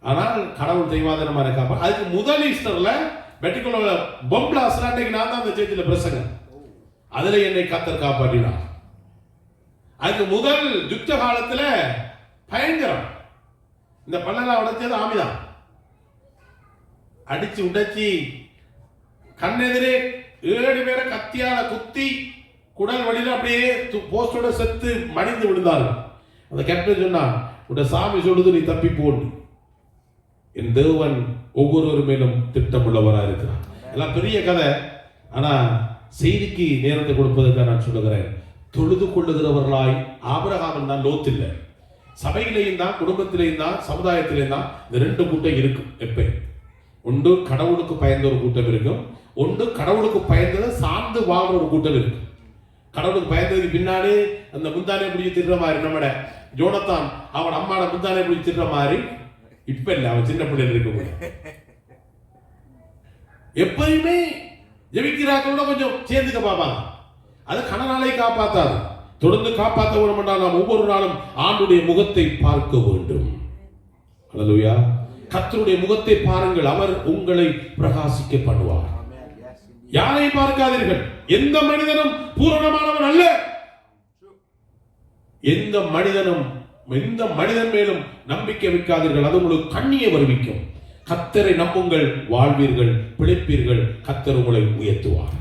ஆனால் கடவுள் தெய்வாதனமா இருக்காம அதுக்கு முதல் ஈஸ்டர்ல வெட்டிக்குள்ள பொம்பிளாஸ் அன்னைக்கு நான் தான் அந்த சேர்ச்சியில் பிரசங்கம். அதுல என்னை கர்த்தர் காப்பாற்றினார். அதுக்கு முதல் யுத்த காலத்துல பயங்கரம். இந்த பல்லெல்லாம் உடைச்சது ஆமிதான். அடிச்சு உடைச்சி கண்ணெதிரே 7 பேரை கத்தியால குத்தி குடல் வழியில அப்படியே போஸ்டோட செத்து மடிந்து விழுந்தார்கள். அந்த கேப்டன் சொன்னான், உட சாமி சொல்லுது நீ தப்பி போடு. என் தேவன் ஒவ்வொருவர் மேலும் திட்டம் உள்ளவராக இருக்கிறார். எல்லாம் பெரிய கதை. ஆனா செய்திக்கு நேரத்தை கொடுப்பதற்காக நான் சொல்லுகிறேன். தொழுது கொள்ளுகிறவர்களாய் ஆபிரகாம் தான், லோத் இல்லை. சபையிலையும் தான், குடும்பத்திலையும் தான், சமுதாயத்திலையும் தான் இந்த 2 கூட்டம் இருக்கும். எப்ப ஒன்று கடவுளுக்கு பயந்த ஒரு கூட்டம் இருக்கும், ஒன்று கடவுளுக்கு பயந்ததை சார்ந்து வாழ்ற ஒரு கூட்டம் இருக்கும். கடவுளுக்கு பயந்ததுக்கு பின்னாடி அந்த முந்தானை பிடிச்சி திடுற மாதிரி நம்மட ஜோனத்தான் அவன் அம்மாட முந்தானை பிடிச்சி திடுற மாதிரி இப்ப இல்லை, அவன் சின்ன பிள்ளைகள் இருக்க. எப்பயுமே ஜெபிக்கிறாக்களோட கொஞ்சம் சேர்ந்துக்க பார்ப்பாங்க. அது கணநாளை காப்பாத்தாது. தொடர்ந்து காப்பாற்ற வேண்டும் என்றால் நாம் ஒவ்வொரு நாளும் ஆண்டுடைய முகத்தை பார்க்க வேண்டும். அல்லேலூயா. கர்த்தருடைய முகத்தை பாருங்கள், அவர் உங்களை பிரகாசிக்க பண்ணுவார். யாரை பார்க்காதீர்கள். எந்த மனிதனும் பூரணமானவன் அல்ல. எந்த மனிதன் மேலும் நம்பிக்கை வைக்காதீர்கள், அது உங்களுக்கு கண்ணியை வருவிக்கும். கர்த்தரை நம்புங்கள், வாழ்வீர்கள், பிழைப்பீர்கள், கர்த்தர் உங்களை உயர்த்துவார்.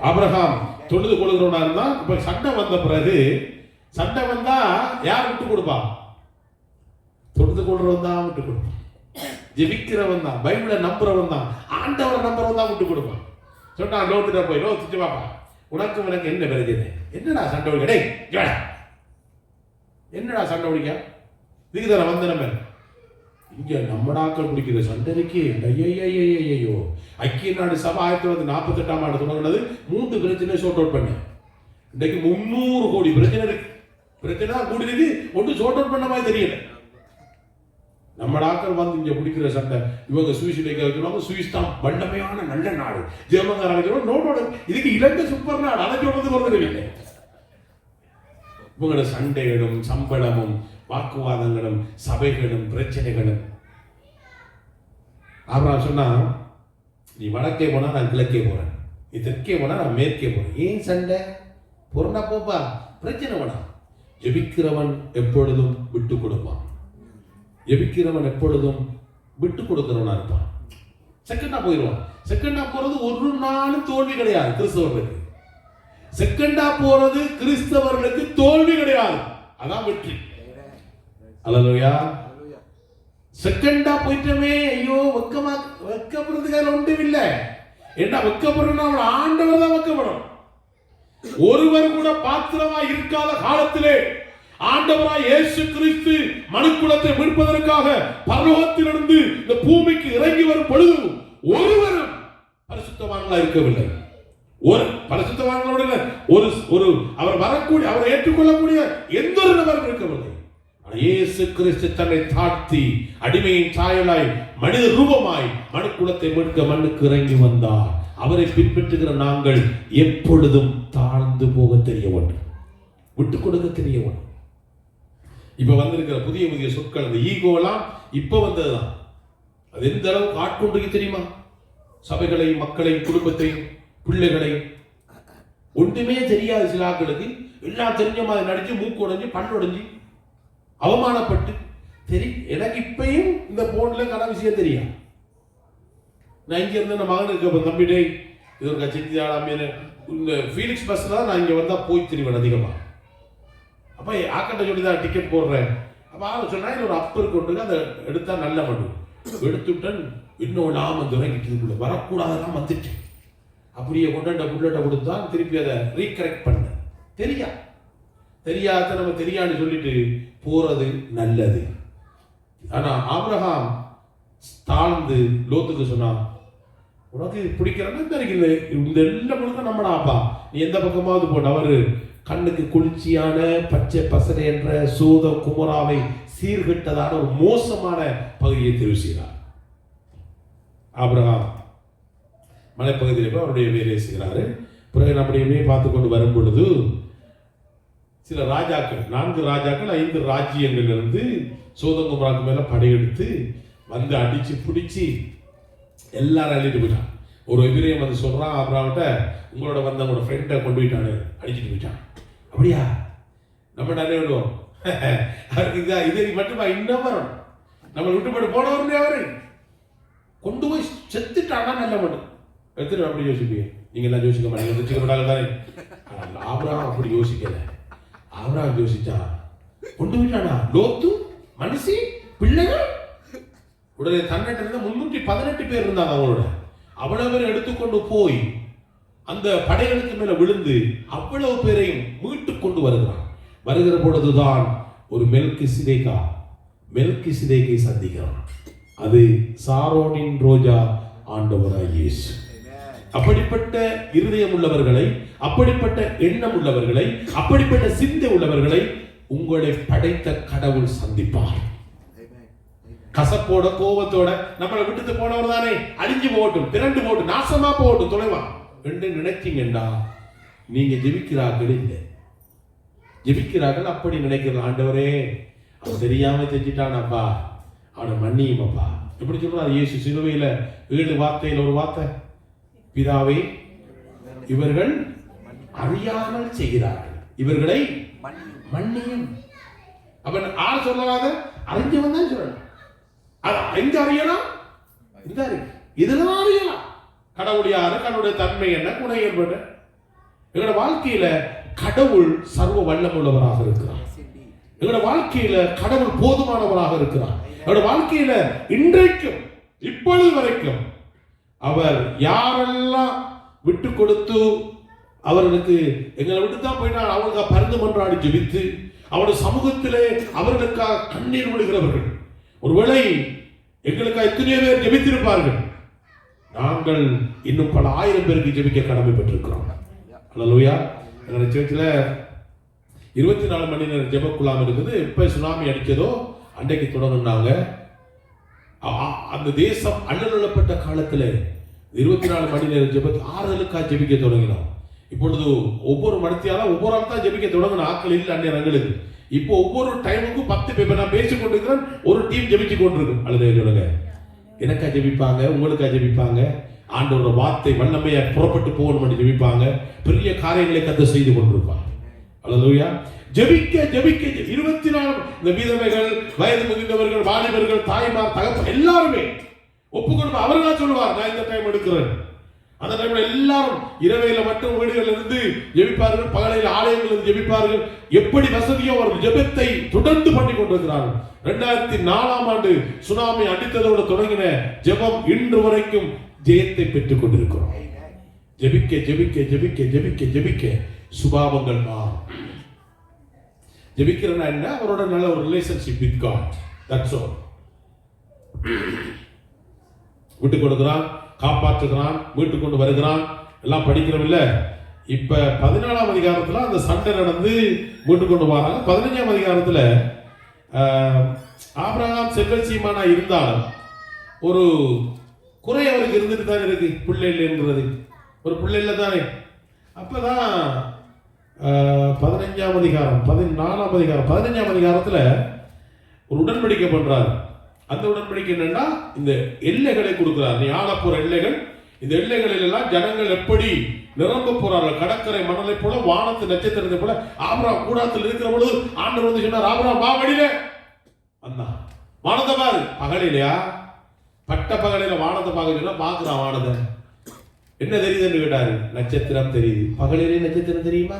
ஆபிரகாம் தொழுது கொள்கிறவனா இருந்தா. இப்ப சண்டை வந்த பிறகு, சண்டை வந்தா யார் விட்டு கொடுப்பா? தொழுது கொள்றவன் தான் விட்டு கொடுப்பான். ஜெபிக்கிறவன் தான், பைபிளை நம்புறவன் தான், ஆண்டவரை நம்புறவன் தான் விட்டு கொடுப்பான். சொன்னா லோத்துட்ட போய் லோத்து பாப்பா, உனக்கும் எனக்கு என்ன பிரச்சனை? என்னடா சண்டை ஒழிக்க? டேய் என்னடா சண்டை ஒழிக்க? இதுக்கு தானே வந்த நம்ம இங்க நம்மடாக்கள் பிடிக்கிற சண்டைக்கு. ஐயோ, ஐக்கிய நாடு சபை 1948ஆம் ஆண்டு தொடங்கினது. 3 பிரச்சனை ஷோர்ட் அவுட் பண்ண. இன்னைக்கு 300 கோடி பிரச்சனை இருக்கு. பிரச்சனை கூடி இருக்கு, ஒன்று ஷோர்ட் அவுட் பண்ண மாதிரி தெரியல. நம்மடாக்கள் வந்து இங்க பிடிக்கிற சண்டை. இவங்க சுவிஸ் வைக்கிறாங்க. சுவிஸ் தான் வல்லமையான நல்ல நாடு. ஜெர்மன்காரங்க நோட்டோட இதுக்கு இலங்கை சூப்பர் நாடு. அதை சொல்றது வருது இல்லை. இவங்களோட சண்டைகளும் சம்பளமும் வாக்குவாதங்களும் சபைகளும் பிரச்சனைகளும். ஆபிரகாம் சொன்னா, நீ வடக்கே போனா நான் கிழக்கே போறேன், நீ தெற்கே போனா நான் மேற்கே போறேன். ஏன் சண்டை? பொருண்டா போப்பா, பிரச்சனை வேணாம். ஜெபிக்கிறவன் எப்பொழுதும் விட்டு கொடுப்பான். ஜெபிக்கிறவன் எப்பொழுதும் விட்டு கொடுக்கிறவனா இருப்பான். செகண்டா போயிடுவான். செகண்டா போறது ஒரு நாளும் தோல்வி கிடையாது கிறிஸ்தவர்களுக்கு. செகண்டா போறது கிறிஸ்தவர்களுக்கு தோல்வி கிடையாது, அதான் வெற்றி. அல்லேலூயா. செகண்டா போயிட்டமே, ஐயோ வெக்கப்படுறதுக்கு ஒன்றும் இல்லை. என்ன வெக்கப்படுறோம்? ஆண்டவர் தான் வெக்கப்படும். ஒருவர் கூட பாத்திரமா இருக்காத காலத்திலே ஆண்டவராய் இயேசு கிறிஸ்து மனுக்குலத்தை மீட்பதற்காக பரலோகத்திலிருந்து இந்த பூமிக்கு இறங்கி வரும் பொழுது ஒருவரும் பரிசுத்தவான்களா இருக்கவில்லை. ஒரு பரிசுத்தவான்களோட ஒரு அவர் வரக்கூடிய, அவரை ஏற்றுக்கொள்ளக்கூடிய எந்த ஒரு நபரும் இருக்கவில்லை. இயேசு கிறிஸ்து தன்னை தாழ்த்தி அடிமையின் சாயலாய் மனித ரூபமாய் மனுக்குலத்தை மீட்க மண்ணுக்கு இறங்கி வந்தார். அவரை பின்பற்றுகிற நாங்கள் எப்பொழுதும் தாழ்ந்து போக தெரிய வேண்டும், விட்டு கொடுக்க தெரிய வேண்டும். இப்ப வந்திருக்கிற புதிய சொற்கள், அந்த ஈகோலாம் இப்ப வந்ததுதான். அது எந்த அளவுக்கு ஆட்கொண்டு தெரியுமா? சபைகளை, மக்களை, குடும்பத்தை, பிள்ளைகளை. ஒன்றுமே தெரியாது சில ஆட்களுக்கு. எல்லாம் தெரிஞ்ச மாதிரி நடிச்சு, மூக்கு உடைஞ்சு, பண் உடைஞ்சு, அவமானப்பட்டு எனக்கு இப்பயும் இந்த போன்ல கட விஷயம் தெரியும். நான் இங்க இருந்த மகன் இருக்க தம்பிட்டே இது ஒரு செஞ்சாடாமே இந்த ஃபீலிக்ஸ் பஸ்ல தான் நான் இங்க வந்தா போய் தெரிவேன் அதிகமா. அப்ப ஆக்கட்ட சொல்லிதான் டிக்கெட் போடுறேன். அப்ப அவன் சொன்னா ஒரு அப்பு கொண்டு அதை எடுத்தா நல்ல மண்ணு எடுத்துட்டன். இன்னும் நாம துறங்கிட்டு வரக்கூடாதெல்லாம் வந்துட்டு அப்படியே கொண்டாண்ட புல்லட்டை கொடுத்தா திருப்பி அதை ரீகரெக்ட் பண்ண தெரியாத நம்ம தெரியான்னு சொல்லிட்டு போறது நல்லது. ஆனா ஆபிரகாம் தாழ்ந்து லோத்துக்கு சொன்னான், உனக்கு பிடிக்கிறன்னா தெரியுது, இந்த எல்லாம் முழுக்க நம்மடாப்பா, நீ எந்த பக்கமாவது போன. அவரு கண்ணுக்கு குளிர்ச்சியான பச்சை பசறை என்ற சோத குமராவை சீர்கெட்டதான ஒரு மோசமான பகுதியை தெரிவு செய்கிறார். ஆபிரகாம் மலைப்பகுதியில் போய் அவருடைய வேலையை செய்கிறாரு. பிறகு நம்முடைய பார்த்து கொண்டு வரும் பொழுது சில ராஜாக்கள், 4 ராஜாக்கள் 5 ராஜ்யங்களிலிருந்து சோதம் குமராக்கு மேல படையெடுத்து வந்து அடிச்சு பிடிச்சி எல்லாரும் அள்ளிட்டு போயிட்டான். ஒரு எபிரேயன் வந்து சொல்றான் ஆபிரகாம்கிட்ட, உங்களோட வந்து அவங்களோட ஃப்ரெண்டை கொண்டு போயிட்டானு, அடிச்சுட்டு போயிட்டான். அப்படியா? நம்ம நிறைய விடுவோம். இது மட்டுமா இன்னும் வரும். நம்ம விட்டு போட்டு போனவருமே அவரு கொண்டு போய் செத்துட்டானா நல்ல மட்டும் எடுத்துட்டு அப்படி யோசிப்பீங்க. நீங்க எல்லாம் யோசிக்க மாட்டீங்க, யோசிக்கப்படாத தானே. ஆபிரகாம் அப்படி யோசிக்கல. ஆபிரகாம் யோசிச்சா கொண்டு போயிட்டானா லோத்து மனுஷி பிள்ளைகள் உடனே தன்னிட்ட இருந்த 318 பேர் இருந்தாங்க. அவங்களோட அவ்வளவு பேர் எடுத்துக்கொண்டு போய் அந்த படைகளுக்கு மேல விழுந்து அவ்வளவு பேரையும் மீட்டு கொண்டு வருகிறான். வருகிற பொழுதுதான் ஒரு மெல்கிசேதேக்கை சந்திக்கிறான். அது சாரோனின் ரோஜா ஆண்டவராய் இயேசு. அப்படிப்பட்ட இருதயம் உள்ளவர்களை, அப்படிப்பட்ட எண்ணம் உள்ளவர்களை, அப்படிப்பட்ட சிந்தை உள்ளவர்களை உங்களை படைத்த கடவுள் சந்திப்பார். கசப்போட கோபத்தோட நம்மளை விட்டுட்டு போனவர் தானே, அழிஞ்சு போகட்டும், திரண்டு போகட்டும், நாசமா போகட்டும், தொலைவா என்று நினைச்சீங்கண்டா நீங்க ஜெபிக்கிறார்கள் இல்லை. ஜெபிக்கிறார்கள் அப்படி நினைக்கிற ஆண்டவரே அவன் தெரியாம செஞ்சிட்டானப்பா, அவனை மன்னியும் அப்பா. எப்படி சொல்றாரு இயேசு சிலுவையில 7 வார்த்தையில் ஒரு வார்த்தை, பிதாவே இவர்கள் அறியாமல் செய்கிறார்கள், இவர்களை மன்னியும். அவன் ஆறு சொல்லலாத அறிஞ்சவன் தான் சொல்லணும். எங்க அறியலாம்? இந்த இதுதான் அறியலாம். கடவுள் யாரு, கடவுளுடைய தன்மை என்ன, குணம் ஏற்பட எங்களோட வாழ்க்கையில கடவுள் சர்வ வல்லமுள்ளவராக இருக்கிறார். எங்களோட வாழ்க்கையில கடவுள் போதுமானவராக இருக்கிறார். எங்களோட வாழ்க்கையில இன்றைக்கும் இப்பொழுது வரைக்கும் அவர் யாரெல்லாம் விட்டு கொடுத்து அவர்களுக்கு எங்களை விட்டு தான் போயிட்டால் அவர்களுக்காக பரிந்து மன்றாடி ஜெபித்து அவருடைய சமூகத்திலே அவர்களுக்காக கண்ணீர் விடுகிறவர்கள். ஒருவேளை எங்களுக்காக எத்தனையோ பேர் ஜெபித்திருப்பார்கள். நாங்கள் இன்னும் பல 1000 பேருக்கு ஜெபிக்க கடமைப்பட்டிருக்கிறோம். அல்லேலூயா. எங்களுடைய சர்ச்சில் 24 மணி நேரம் ஜெப குழாம் இருக்குது. எப்ப சுனாமி அடிச்சதோ அன்றைக்கு தொடங்கினாங்க. அந்த தேசம் அல்லலுள்ளப்பட்ட காலத்துல 24 மணி நேரம் ஜெபத்து ஆறுதலுக்காக ஜெபிக்க தொடங்கினோம். இப்பொழுது ஒவ்வொரு மணித்தியாலும் ஒவ்வொரு ஆள் தான் ஜெபிக்க தொடங்கின ஆட்கள் இல்லை அந்நியர்களுக்கு. இப்போ ஒவ்வொரு டைமுக்கும் 10 பேர் நான் பேசிக் கொண்டிருக்கிறேன், ஒரு டீம் ஜெபிச்சு கொண்டிருக்கும். அல்லது சொல்லுங்க, எனக்கா ஜெபிப்பாங்க, உங்களுக்கா ஜெபிப்பாங்க, ஆண்டவரோட வார்த்தை வல்லமையா புறப்பட்டு போகணும் ஜெபிப்பாங்க, பெரிய காரியங்களை கத்த செய்து கொண்டிருப்பாங்க. அல்லேலூயா. ஜெபிக்க ஜெபிக்க 24 இந்த விதவைகள், வயது முதிர்ந்தவர்கள், வாலிபர்கள், தாய்மார், தகப்பன் எல்லாருமே ஒப்புக்கொண்டு அவர்களா சொல்லுவார், நான் இந்த டைம் எடுக்கிறேன். அந்த டைம்ல எல்லாரும் இரவையில மட்டும் வீடுகள் இருந்து ஜெபிப்பார்கள், பகலையில் ஆலயங்கள் இருந்து ஜெபிப்பார்கள். எப்படி வசதியோ அவர்கள் ஜெபத்தை தொடர்ந்து பண்ணி கொண்டிருக்கிறார்கள். 2004ஆம் ஆண்டு சுனாமி அடித்ததோடு தொடங்கின ஜெபம் இன்று வரைக்கும் ஜெயத்தை பெற்றுக் கொண்டிருக்கிறோம். ஜெபிக்க ஜெபிக்க ஜெபிக்க ஜெபிக்க ஜெபிக்க சுபாவங்கள் மாறும். ஜெபிக்கிறனா என்ன? அவரோட நல்ல ஒரு relationship with God. That's all. விட்டு கொடுக்கிறான், காப்பாற்றுகிறான், மீட்டு கொண்டு வருகிறான், எல்லாம் படிக்கிறோம் இல்ல. இப்ப 14ஆம் அதிகாரத்துல அந்த சண்டை நடந்து மீட்டு கொண்டு வராங்க. 15ஆம் அதிகாரத்துல ஆபிரகாம் செல்வச்சீமானா இருந்தாலும் ஒரு குறை அவருக்கு இருந்துட்டு தான் இருக்கு. பிள்ளை இல்லைன்றது ஒரு பிள்ளை இல்லை தானே. அப்பதான் 15ஆம் அதிகாரம் 14ஆம் அதிகாரம் 15ஆம் அதிகாரத்துல ஒரு உடன்படிக்கை பண்றாரு. அந்த உடன்படிக்கை என்னன்னா, இந்த எல்லைகளை கொடுக்கிறார். நீ ஆள போற எல்லைகள், இந்த எல்லைகளில் எல்லாம் ஜனங்கள் எப்படி நிரம்ப போறார்கள், கடற்கரை மணலை போல, வானத்து நட்சத்திரத்தை போல. ஆபிரகாம் கூடாரத்தில் இருக்கிற பொழுது ஆண்டவர் வந்து சொன்னார், ஆபிரகாம் வா வழியில வந்தா வானத்தை பாரு. பகலிலையா? பட்ட பகலில வானத்தை பார்க்க சொன்னா பாக்குறான். வானத்தை என்ன தெரியுதுன்னு கேட்டாரு. நட்சத்திரம் தெரியுது. பகலிலே நட்சத்திரம் தெரியுமா?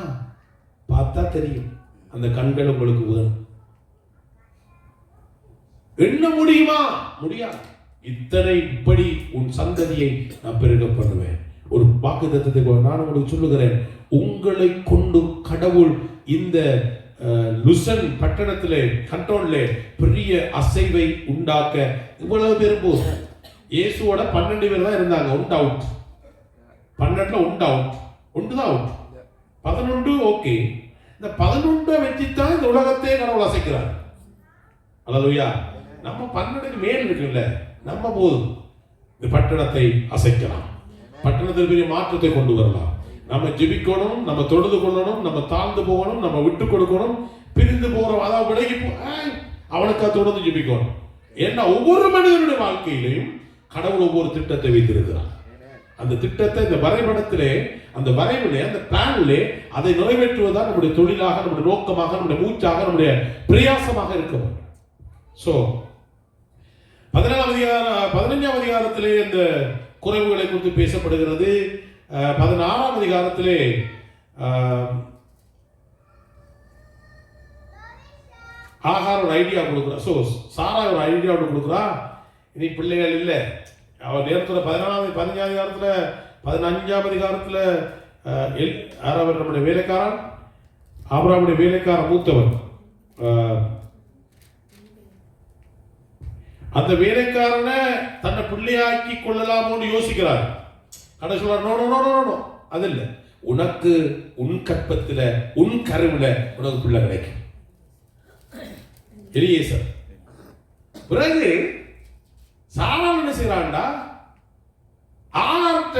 பார்த்தா தெரியும். அந்த கண்கள் உங்களுக்கு உதவும். என்ன முடியுமா? முடியாது. இத்தனை இப்படி உன் சந்ததியை நான் பெருக பண்ணுவேன். ஒரு வாக்குத்தத்தத்தை நான் உங்களுக்கு சொல்லுகிறேன். உங்களை கொண்டு கடவுள் இந்த லுசன் பட்டணத்திலே, கண்டோன்லே பெரிய அசைவை உண்டாக்க இவ்வளவு பேர் போதும். இயேசுவோட 12 பேர் தான் இருந்தாங்க. ஒன்று அவுட். 12 ஒன்று அவுட். ஒன்று தான் அவுட். 11 ஓகே. இந்த 11 வச்சுத்தான் இந்த உலகத்தை கடவுள் அசைக்கிறார். அல்லேலூயா. நம்ம பன்னெண்டுக்கு மேல் இருக்குல்ல, நம்ம போதும் இந்த பட்டணத்தை அசைக்கலாம், பட்டணத்தில் பெரிய மாற்றத்தை கொண்டு வரலாம். நம்ம ஜெபிக்கணும், நம்ம தொழுது கொள்ளணும், நம்ம தாழ்ந்து போகணும், நம்ம விட்டு கொடுக்கணும், பிரிந்து போறோம் அதாவது விலகி அவனுக்கா தொடர்ந்து ஜெபிக்கணும். ஏன்னா ஒவ்வொரு மனிதனுடைய வாழ்க்கையிலையும் கடவுள் ஒவ்வொரு திட்டத்தை வைத்திருக்கிறார். அந்த திட்டத்தை இந்த வரைபடத்திலே, அந்த வரைவிலே, அந்த பிளானிலே அதை நிறைவேற்றுவதுதான் நம்முடைய தொழிலாக, நம்முடைய நோக்கமாக, நம்முடைய மூச்சாக, நம்முடைய பிரயாசமாக இருக்கும். சோ 15ஆம் அதிகாரத்திலே இந்த குறைவுகளை குறித்து பேசப்படுகிறது. 16ஆம் அதிகாரத்திலே ஆகார் ஒரு ஐடியா கொடுக்குறா. ஸோ சாரா ஒரு ஐடியா கொடுக்குறா, இனி பிள்ளைகள் இல்லை. அவர் நேரத்தில் 15ஆம் அதிகாரத்தில் 15ஆம் அதிகாரத்தில் அவர் நம்முடைய வேலைக்காரன், ஆபிரகாமுடைய வேலைக்காரன் மூத்தவன், அந்த வேலைக்காரனை தன்னை பிள்ளையாக்கி கொள்ளலாமோன்னு யோசிக்கிறார். கடை சொல்றார், no no no no no, அது இல்லை, உனக்கு உன் கற்பத்தில் உன் கருவில் உனக்கு பிள்ளை கிடைக்கும். எலியேசர். பிறகு சாரா என்ன செய்யறான்டா, ஆனார்ட்ட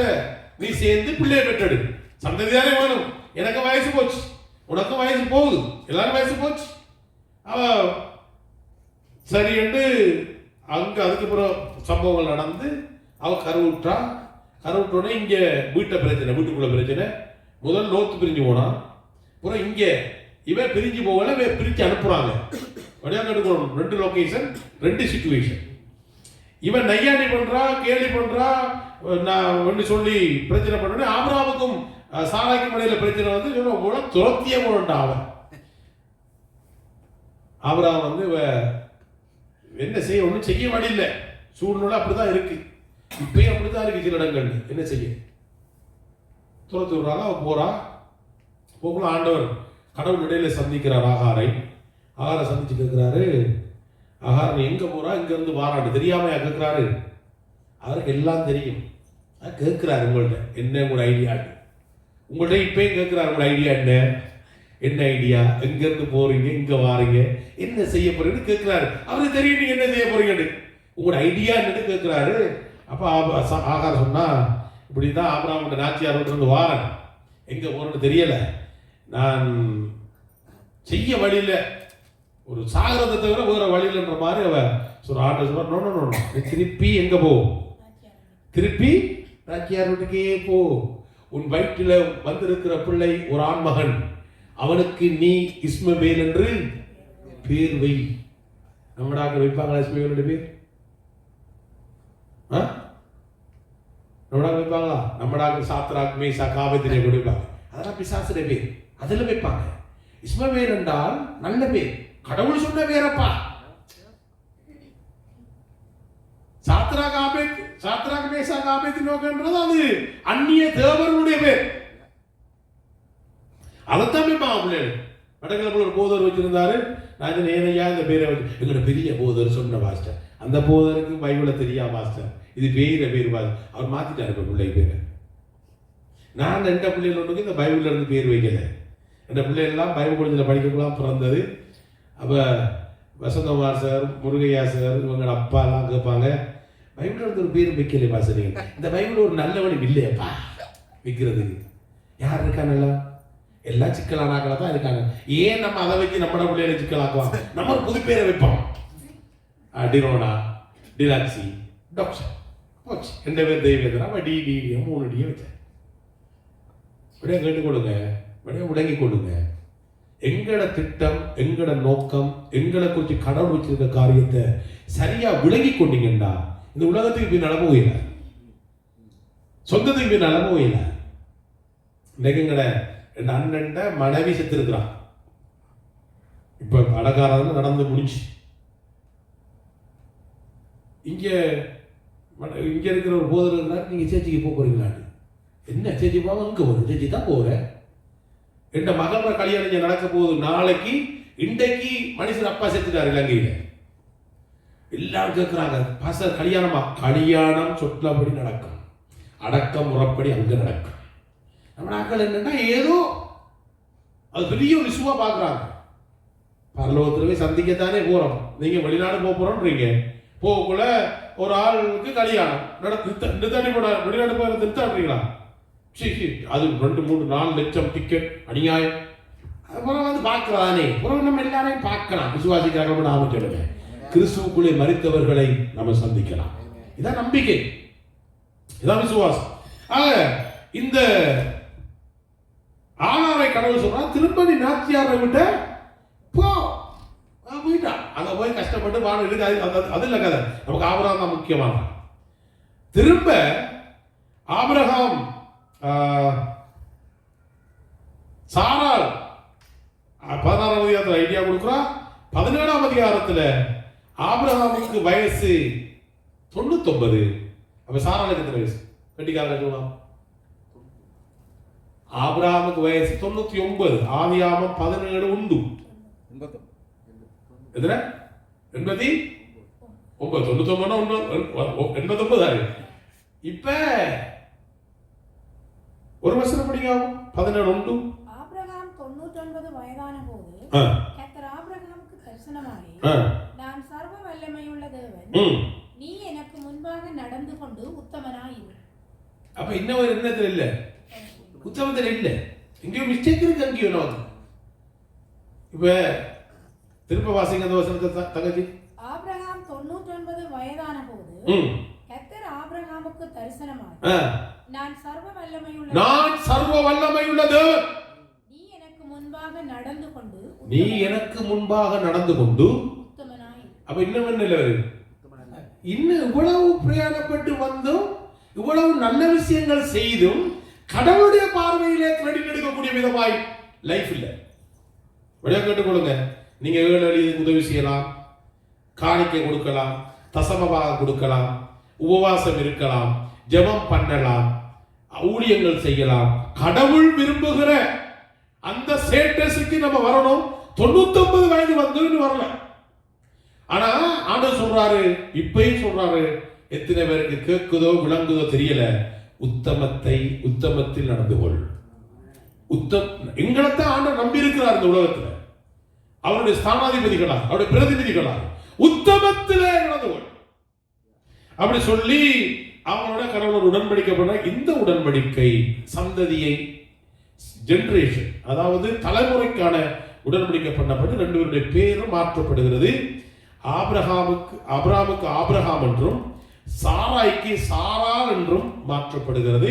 நீ சேர்ந்து பிள்ளையை பெற்றெடு, சந்ததியாரே வேணும், எனக்கு வயசு போச்சு, உனக்கு வயசு போகுது, எல்லாரும் வயசு போச்சு. அவ சரி என்று அங்க அதுக்கப்புறம் சம்பவங்கள் நடந்து அவ கருவுற்றா. கருவுற்றோடனே இங்க வீட்டை பிரச்சனை, வீட்டுக்குள்ள பிரச்சனை. முதல் லோத்து பிரிஞ்சு போனான், அப்புறம் இங்க இவன் பிரிஞ்சு போகல, பிரிச்சு அனுப்புறாங்க. ரெண்டு லொகேஷன், ரெண்டு சிச்சுவேஷன். இவன் நையாண்டி பண்றா, கேலி பண்றா, நான் சொல்லி பிரச்சனை பண்ண. ஆபிரகாமுக்கும் சாராய்க்கும் இடையில பிரச்சனை வந்து துரத்திய போனா. அவன் ஆபிரகாம் வந்து என்ன செய்ய, ஒன்றும் செய்ய வழி இல்லை, சூழ்நிலை அப்படிதான் இருக்கு, இப்பயும் அப்படித்தான் இருக்கு சில இடங்கள். என்ன செய்ய, துரத்து விடுறாங்க. அவன் போறா. போகல ஆண்டவர் கடவுள் இடையில சந்திக்கிறார் ஆகாரை. ஆகாரை சந்திச்சு கேட்கிறாரு, ஆகார் நீ எங்க போறா, இங்க இருந்து வாராண்டு தெரியாம கேட்கிறாரு. அவருக்கு எல்லாம் தெரியும். கேட்கிறாரு உங்கள்ட்ட, என்ன உங்களோட ஐடியா, உங்கள்ட்ட இப்பயும் கேட்கிறாரு உங்களோட ஐடியா என்ன, என்ன ஐடியா, எங்க இருந்து போறீங்க, இங்க வாரீங்க, என்ன செய்ய போறீங்கன்னு கேட்கிறாரு. அவருக்கு தெரியும் நீங்க என்ன செய்ய போறீங்கன்னு, உங்களோட ஐடியா என்னன்னு கேட்கிறாரு. அப்ப ஆகார் சொன்னா, இப்படிதான் ஆபிரகாம் நாச்சியார் இருந்து வாரன், எங்க போறேன்னு தெரியல, நான் செய்ய வழியில ஒரு சாகரத்தை தவிர வேற வழியிலன்ற மாதிரி அவ சொல்ற. ஆண்டவர் சொல்ற, நோ நோ நோ, திருப்பி எங்க போ, திருப்பி நாச்சியார் வீட்டுக்கே போ. உன் வயிற்றில வந்திருக்கிற பிள்ளை ஒரு ஆண்மகன், அவனுக்கு நீ இஸ்மவேல் என்று பேர் வை. நம்ம டாக்டர் வைப்பாங்களா இஸ்மவேலுடைய பேர்? நம்ம டாக்டர் வைப்பாங்களா? நம்ம டாக்டர் சாத்ராக் மேஷாக் ஆபேத்நேகோ வைப்பாங்க. அதெல்லாம் பிசாசுடைய பேர், அதில் வைப்பாங்க. இஸ்மவேல் என்றால் நல்ல பேர், கடவுள் சொன்ன பேரப்பா. சாத்ராக் மேஷாக் ஆபேத்நேகோன்றது அது அந்நிய தேவர்களுடைய பேர். அதைத்தான் வைப்பாங்க பிள்ளைகள். வடக்கில் ஒரு போதர் வச்சிருந்தாரு. நான் ஏனையா இந்த பேரை வச்சு, எங்களோட பெரிய போதர் சொன்ன மாஸ்டர், அந்த போதருக்கு பைபிள தெரியா மாஸ்டர், இது பேர பேர் மாஸ்டர். அவர் மாத்திட்டாரு இப்ப பிள்ளை பேரை. நான் எந்த பிள்ளைகள் ஒன்றுக்கு இந்த பைபிள்ல இருந்து பேர் வைக்கல. என் பிள்ளைகள்லாம் பைபிள் காலேஜில் படிக்கலாம் பிறந்தது. அப்போ வசந்தகுமார் சார், முருகையா சார், இவங்க அப்பா எல்லாம் கேட்பாங்க, பைபிள் இருந்து ஒரு பேர் வைக்கலையே பாஸ்டர், இந்த பைபிள் ஒரு நல்ல வழி இல்லையப்பா வைக்கிறதுக்கு. யார் இருக்கா நல்லா, எல்லாம் சிக்கலானாக்களா தான் இருக்காங்க. ஏன் நம்ம அதை வச்சு நம்மளோட பிள்ளைகளை சிக்கலாக்குவோம்? நம்ம ஒரு புது பேரை வைப்போம், டிரோனா, டிலாக்சி, டாக்டர் போச்சு. ரெண்டு பேர் தெய்வம் டி 3 டி வச்சேன். அப்படியே கேட்டு கொடுங்க, அப்படியே உடங்கி கொடுங்க. எங்களோட திட்டம், எங்களோட நோக்கம், எங்களை குறித்து கடவுள் வச்சிருக்க காரியத்தை சரியா விளங்கி கொண்டீங்கன்னா இந்த உலகத்துக்கு போய் நடமோ இல்லை, சொந்தத்துக்கு போய் நடமோ இல்லை. இன்னைக்கு எங்கட என் அண்ணன்ட மனைவி செத்து இருக்கிறான். இப்ப அடக்காரது நடந்து முடிஞ்சு. இங்க இருக்கிற ஒரு போதர் இருந்தார், நீங்க சேச்சிக்கு போறீங்களான்னு. என்ன சேச்சி போக, இங்க ஒரு சேச்சி தான் போறேன். என் மகளோட கல்யாணம் இங்க நடக்க போகுது நாளைக்கு. இன்றைக்கு மனுஷன் அப்பா செத்துட்டார் இலங்கையில. எல்லாரும் கேட்கிறாங்க, பாஸ்டர் கல்யாணமா? கல்யாணம் சொன்னபடி நடக்கும், அடக்கம் முறைப்படி அங்க நடக்கும். நம்ம நாட்கள் என்னன்னா ஏதோ அது பெரிய ஒரு இசுவா பார்க்குறாங்க. பரலோகத்துல போய் சந்திக்கத்தானே போறோம். நீங்க வெளிநாடு போறோம்ன்றீங்க, போகக்குள்ள ஒரு ஆளுக்கு கல்யாணம் நிறுத்தாண்டி போட வெளிநாடு போய் நிறுத்தாடுறீங்களா? அது 2-3-4 லட்சம் டிக்கெட் அநியாயம். அப்புறம் வந்து பார்க்கலானே, அப்புறம் நம்ம எல்லாரையும் பார்க்கலாம். விசுவாசிக்காக நாம சொல்லுங்க, கிறிஸ்துவுக்குள்ளே மரித்தவர்களை நம்ம சந்திக்கலாம். இதான் நம்பிக்கை, இதான் விசுவாசம். ஆக இந்த ஆனாரை கடவுள் சொல்றா, திரும்ப நீ நாச்சியாரை விட்ட போ போயிட்டா. அங்க போய் கஷ்டப்பட்டு வாழ அது இல்ல கதை. நமக்கு ஆபிரகாம் தான் முக்கியமான. திரும்ப ஆபிரகாம் சாராள் 16ஆம் அதிகாரத்தில் ஐடியா கொடுக்குறா. 17ஆம் அதிகாரத்தில் ஆபிரகாமுக்கு வயசு 99. அப்ப சாராளுக்கு எத்தனை வயசு? கட்டிக்காரங்க சொல்லலாம். ஆபிரகாமுக்கு வயசு 99. ஆதியாகமம் 17 உண்டு. 89 இப்ப ஒரு வருஷம் படிக்கும். 17 உண்டு. ஆபிரகாம் 99 வயதான போது கர்த்தர் ஆபிரகாமுக்கு தரிசனமாகி, நான் சர்வ வல்லமையுள்ள தேவன், நீ எனக்கு முன்பாக நடந்து கொண்டு உத்தமனாயிரு. அப்ப இன்னொரு எண்ணத்துல இல்ல, உத்தமத்துல இல்ல, எங்கேயோ மிஸ்டேக் இருக்கு. அங்கேயோ நமக்கு இப்ப திருப்ப வாசிங்க அந்த வசனத்தை தங்கச்சி. ஆபிரகாம் 99 வயதான போது கர்த்தர் ஆபிரகாமுக்கு தரிசனமாகி, நான் சர்வ வல்லமையுள்ள தேவன், நீ எனக்கு முன்பாக நடந்து கொண்டு உத்தமனாயிரு. அப்ப இன்னும் என்ன இல்லை, இன்னும் இவ்வளவு பிரயாணப்பட்டு வந்தும் இவ்வளவு நல்ல விஷயங்கள் செய்தும் கடவுளுடைய பார்வையிலே கிரெடிட் எடுக்கக்கூடிய விதமாய் லைஃப் இல்லை. விளையா கேட்டுக்கொள்ளுங்க. நீங்க 7 வழிக்கு உதவி செய்யலாம், காணிக்கை கொடுக்கலாம், தசமபாக கொடுக்கலாம், உபவாசம் இருக்கலாம், ஜெபம் பண்ணலாம், ஊழியங்கள் செய்யலாம். கடவுள் விரும்புகிற அந்த ஸ்டேட்டஸுக்கு நம்ம வரணும். 99 வயது வந்து வரல. ஆனா ஆண்டவர் சொல்றாரு, இப்பயும் சொல்றாரு, எத்தனை பேருக்கு கேட்குதோ விளங்குதோ தெரியல, உத்தமத்தில் நடந்து கொள். எங்களைத்தான் ஆண்டவர் நம்பி இருக்கிறார் இந்த உலகத்துல. அவருடைய ஸ்தானாதிபதிகளா, அவருடைய பிரதிநிதிகளா, உத்தமத்திலே நடந்து கொள் அப்படி சொல்லி அவங்களோட கடவுளோட உடன்படிக்கை பண்ண. இந்த உடன்படிக்கை சந்ததியை, ஜெனரேஷன், அதாவது தலைமுறைக்கான உடன்படிக்கை பண்ணப்பட்டு 2 பேருடைய பேரும் மாற்றப்படுகிறது. ஆபிரகாமுக்கு ஆபிரகாம் என்றும் சாராய்க்கு சாரா என்றும் மாற்றப்படுகிறது.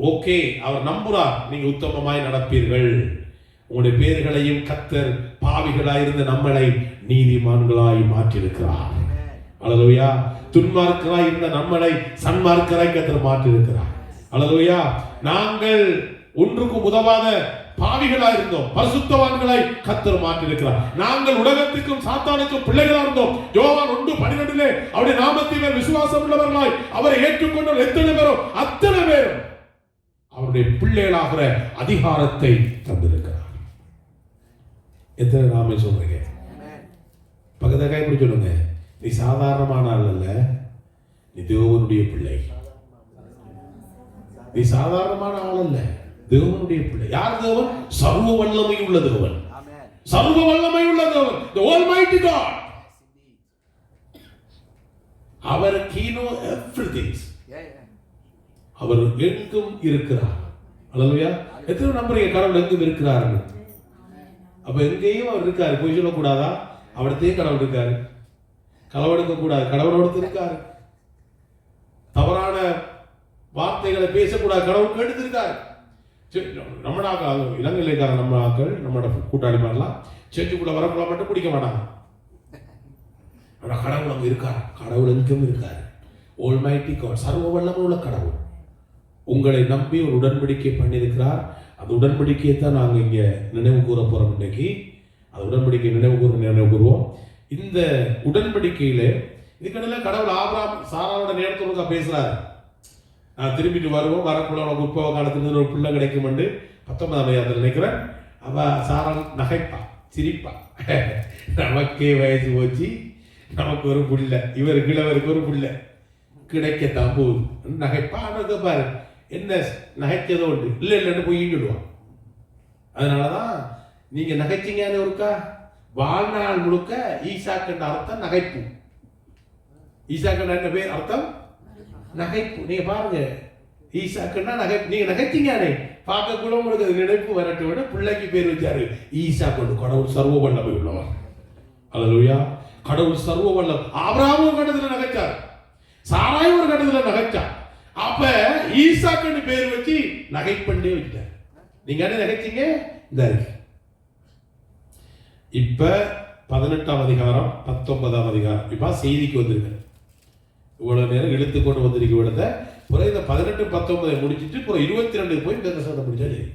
ஓகே, அவர் நம்புறார், நீங்க உத்தமமாய் நடப்பீர்கள். உங்களுடைய பேர்களையும் கர்த்தர் பாவிகளாயிருந்த நம்மளை நீதிமான்களாய் மாற்றியிருக்கிறார். அல்லேலூயா. துன்மார்க்கராய் இருந்த நம்மளை சன்மார்க்கராய் கர்த்தர் மாற்றியிருக்கிறார். அல்லேலூயா. நாங்கள் ஒன்றுக்கும் உதவாத பாவிகளாய் இருந்தோம், பரிசுத்தவான்களாய் கர்த்தர் மாற்றியிருக்கிறார். நாங்கள் உலகத்துக்கும் சாத்தானுக்கும் பிள்ளைகளா இருந்தோம். யோவான் 1:12 அவருடைய நாமத்தில் விசுவாசம் உள்ளவர்களாய் அவரை ஏற்றுக்கொண்ட எத்தனை பேரோ அத்தனை பேரும் அவருடைய பிள்ளைகளாகிற அதிகாரத்தை தந்திருக்கிறார். எத்தனை நாமே சொல்றீங்க? பக்கத்தை இப்படி சொல்லுங்க, நீ சாதாரணமான ஆள் அல்ல, நீ தேவனுடைய பிள்ளை. நீ சாதாரணமான ஆள் அல்ல, தேவனுடைய பிள்ளை. யார் தேவன்? சர்வ வல்லமை உள்ள தேவன். சர்வ வல்லமை உள்ள தேவன், the almighty God. Our he know everything. அவர் எங்கும் இருக்கிறார். அல்லேலூயா. எத்தனை நம்புறீங்க கடவுள் எங்கும் இருக்கிறார்? அப்ப எங்கேயும் அவர் இருக்காரு. போய் சொல்லக்கூடாதா? அவர்கிட்டயே கடவுள் இருக்காரு. களவெடுக்க கூடாது, கடவுளோடு இருக்காரு. தவறான வார்த்தைகளை பேசக்கூடாது, கடவுள் கேட்டுருக்காரு. நம்ம இலங்கையில் இருக்காங்க நம்ம ஆக்கள், நம்மளோட கூட்டாளி மாதிரிலாம் சேர்ச்சுக்குள்ள வரக்குள்ள மட்டும் பிடிக்க மாட்டாங்க. ஆனா கடவுள் அங்க இருக்காரு. கடவுள் எங்கும் இருக்காரு. ஆல்மைட்டி காட், சர்வ வல்லமை உள்ள கடவுள் உங்களை நம்பி ஒரு உடன்படிக்கை பண்ணியிருக்கிறார். அந்த உடன்படிக்கையை தான் நாங்கள் இங்கே நினைவு கூற போகிறோம். இன்னைக்கு அந்த உடன்படிக்கை நினைவு கூறுவோம். இந்த உடன்படிக்கையில் இதுக்கடையில் கடவுள் ஆபிரகாம் சாராவோட நேரத்தோடு பேசுகிறார். நான் திரும்பிட்டு வருவோம், வரக்குள்ள உனக்கு உற்பவ காலத்துல ஒரு பிள்ளை கிடைக்கும் 19ஆம் அதிகாரத்தில் நினைக்கிறேன். அவ சாரா நகைப்பா, சிரிப்பா, நமக்கே வயசு போச்சு, நமக்கு ஒரு பிள்ளை, இவருக்கு இளவருக்கு ஒரு பிள்ளை கிடைக்கத்தான் போகுது நகைப்பா. ஆனால் பாரு என்ன நகைச்சதோ உண்டு, இல்லை இல்லைன்னு போய் சொல்லுவான். அதனாலதான் நீங்க நகைச்சிங்கன்னு ஒருக்கா வாழ்நாள் முழுக்க ஈசாக்கு என்ற அர்த்தம் நகைப்பு. ஈசாக்கு என்ன பேர் அர்த்தம்? நகைப்பு. நீங்க பாருங்க, ஈசாக்குன்னா நகைப்பு. நீங்க நகைச்சிங்க பார்க்கக்குள்ள உங்களுக்கு அது நினைப்பு வரட்டு விட பிள்ளைக்கு பேர் வச்சாரு ஈசாக்கு. கடவுள் சர்வ வல்லமை உள்ளவர். அல்லேலூயா. கடவுள் சர்வ வல்லம். ஆபிரகாம் ஒரு கட்டத்துல நகைச்சார், சாராய் ஒரு கட்டத்துல நகைச்சார். அப்ப ஈசாக்குன்னு பேர் வச்சு நகைப்பண்டே வச்சார். நீங்க என்ன நகைச்சீங்க? இந்த இப்ப 18ஆம் அதிகாரம் 19ஆம் அதிகாரம் இப்ப செய்திக்கு வந்திருக்க. இவ்வளவு நேரம் இழுத்து கொண்டு வந்திருக்க விடத்த பிறகு இந்த 18 19 முடிச்சிட்டு பிறகு 22 போய் இந்த சண்டை முடிச்சா சரி.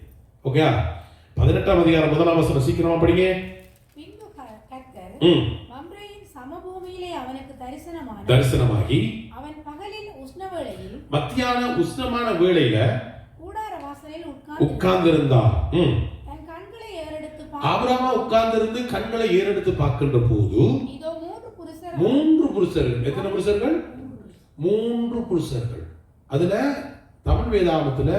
ஓகே. 18ஆம் அதிகாரம் 1ஆம் வசனம் சீக்கிரமா படிங்க. பின்பு கர்த்தர் மம்ரேயின் சமபூமியிலே அவனுக்கு தரிசனமாகி அவன் பகலில் உஷ்ணவேளையில் மத்தியான உஷ்ணமான வேளையில கூடார வாசலில் உட்கார்ந்திருந்தார். தன் கண்களை ஏறெடுத்து ஆபிரகாம் உட்கார்ந்திருந்து கண்களை ஏறெடுத்து பார்க்கின்ற போது இதோ மூன்று புருஷர்கள். எத்தனை புருஷர்கள்? 3 புருஷர்கள். அதுல தமிழ் வேதாகமத்துல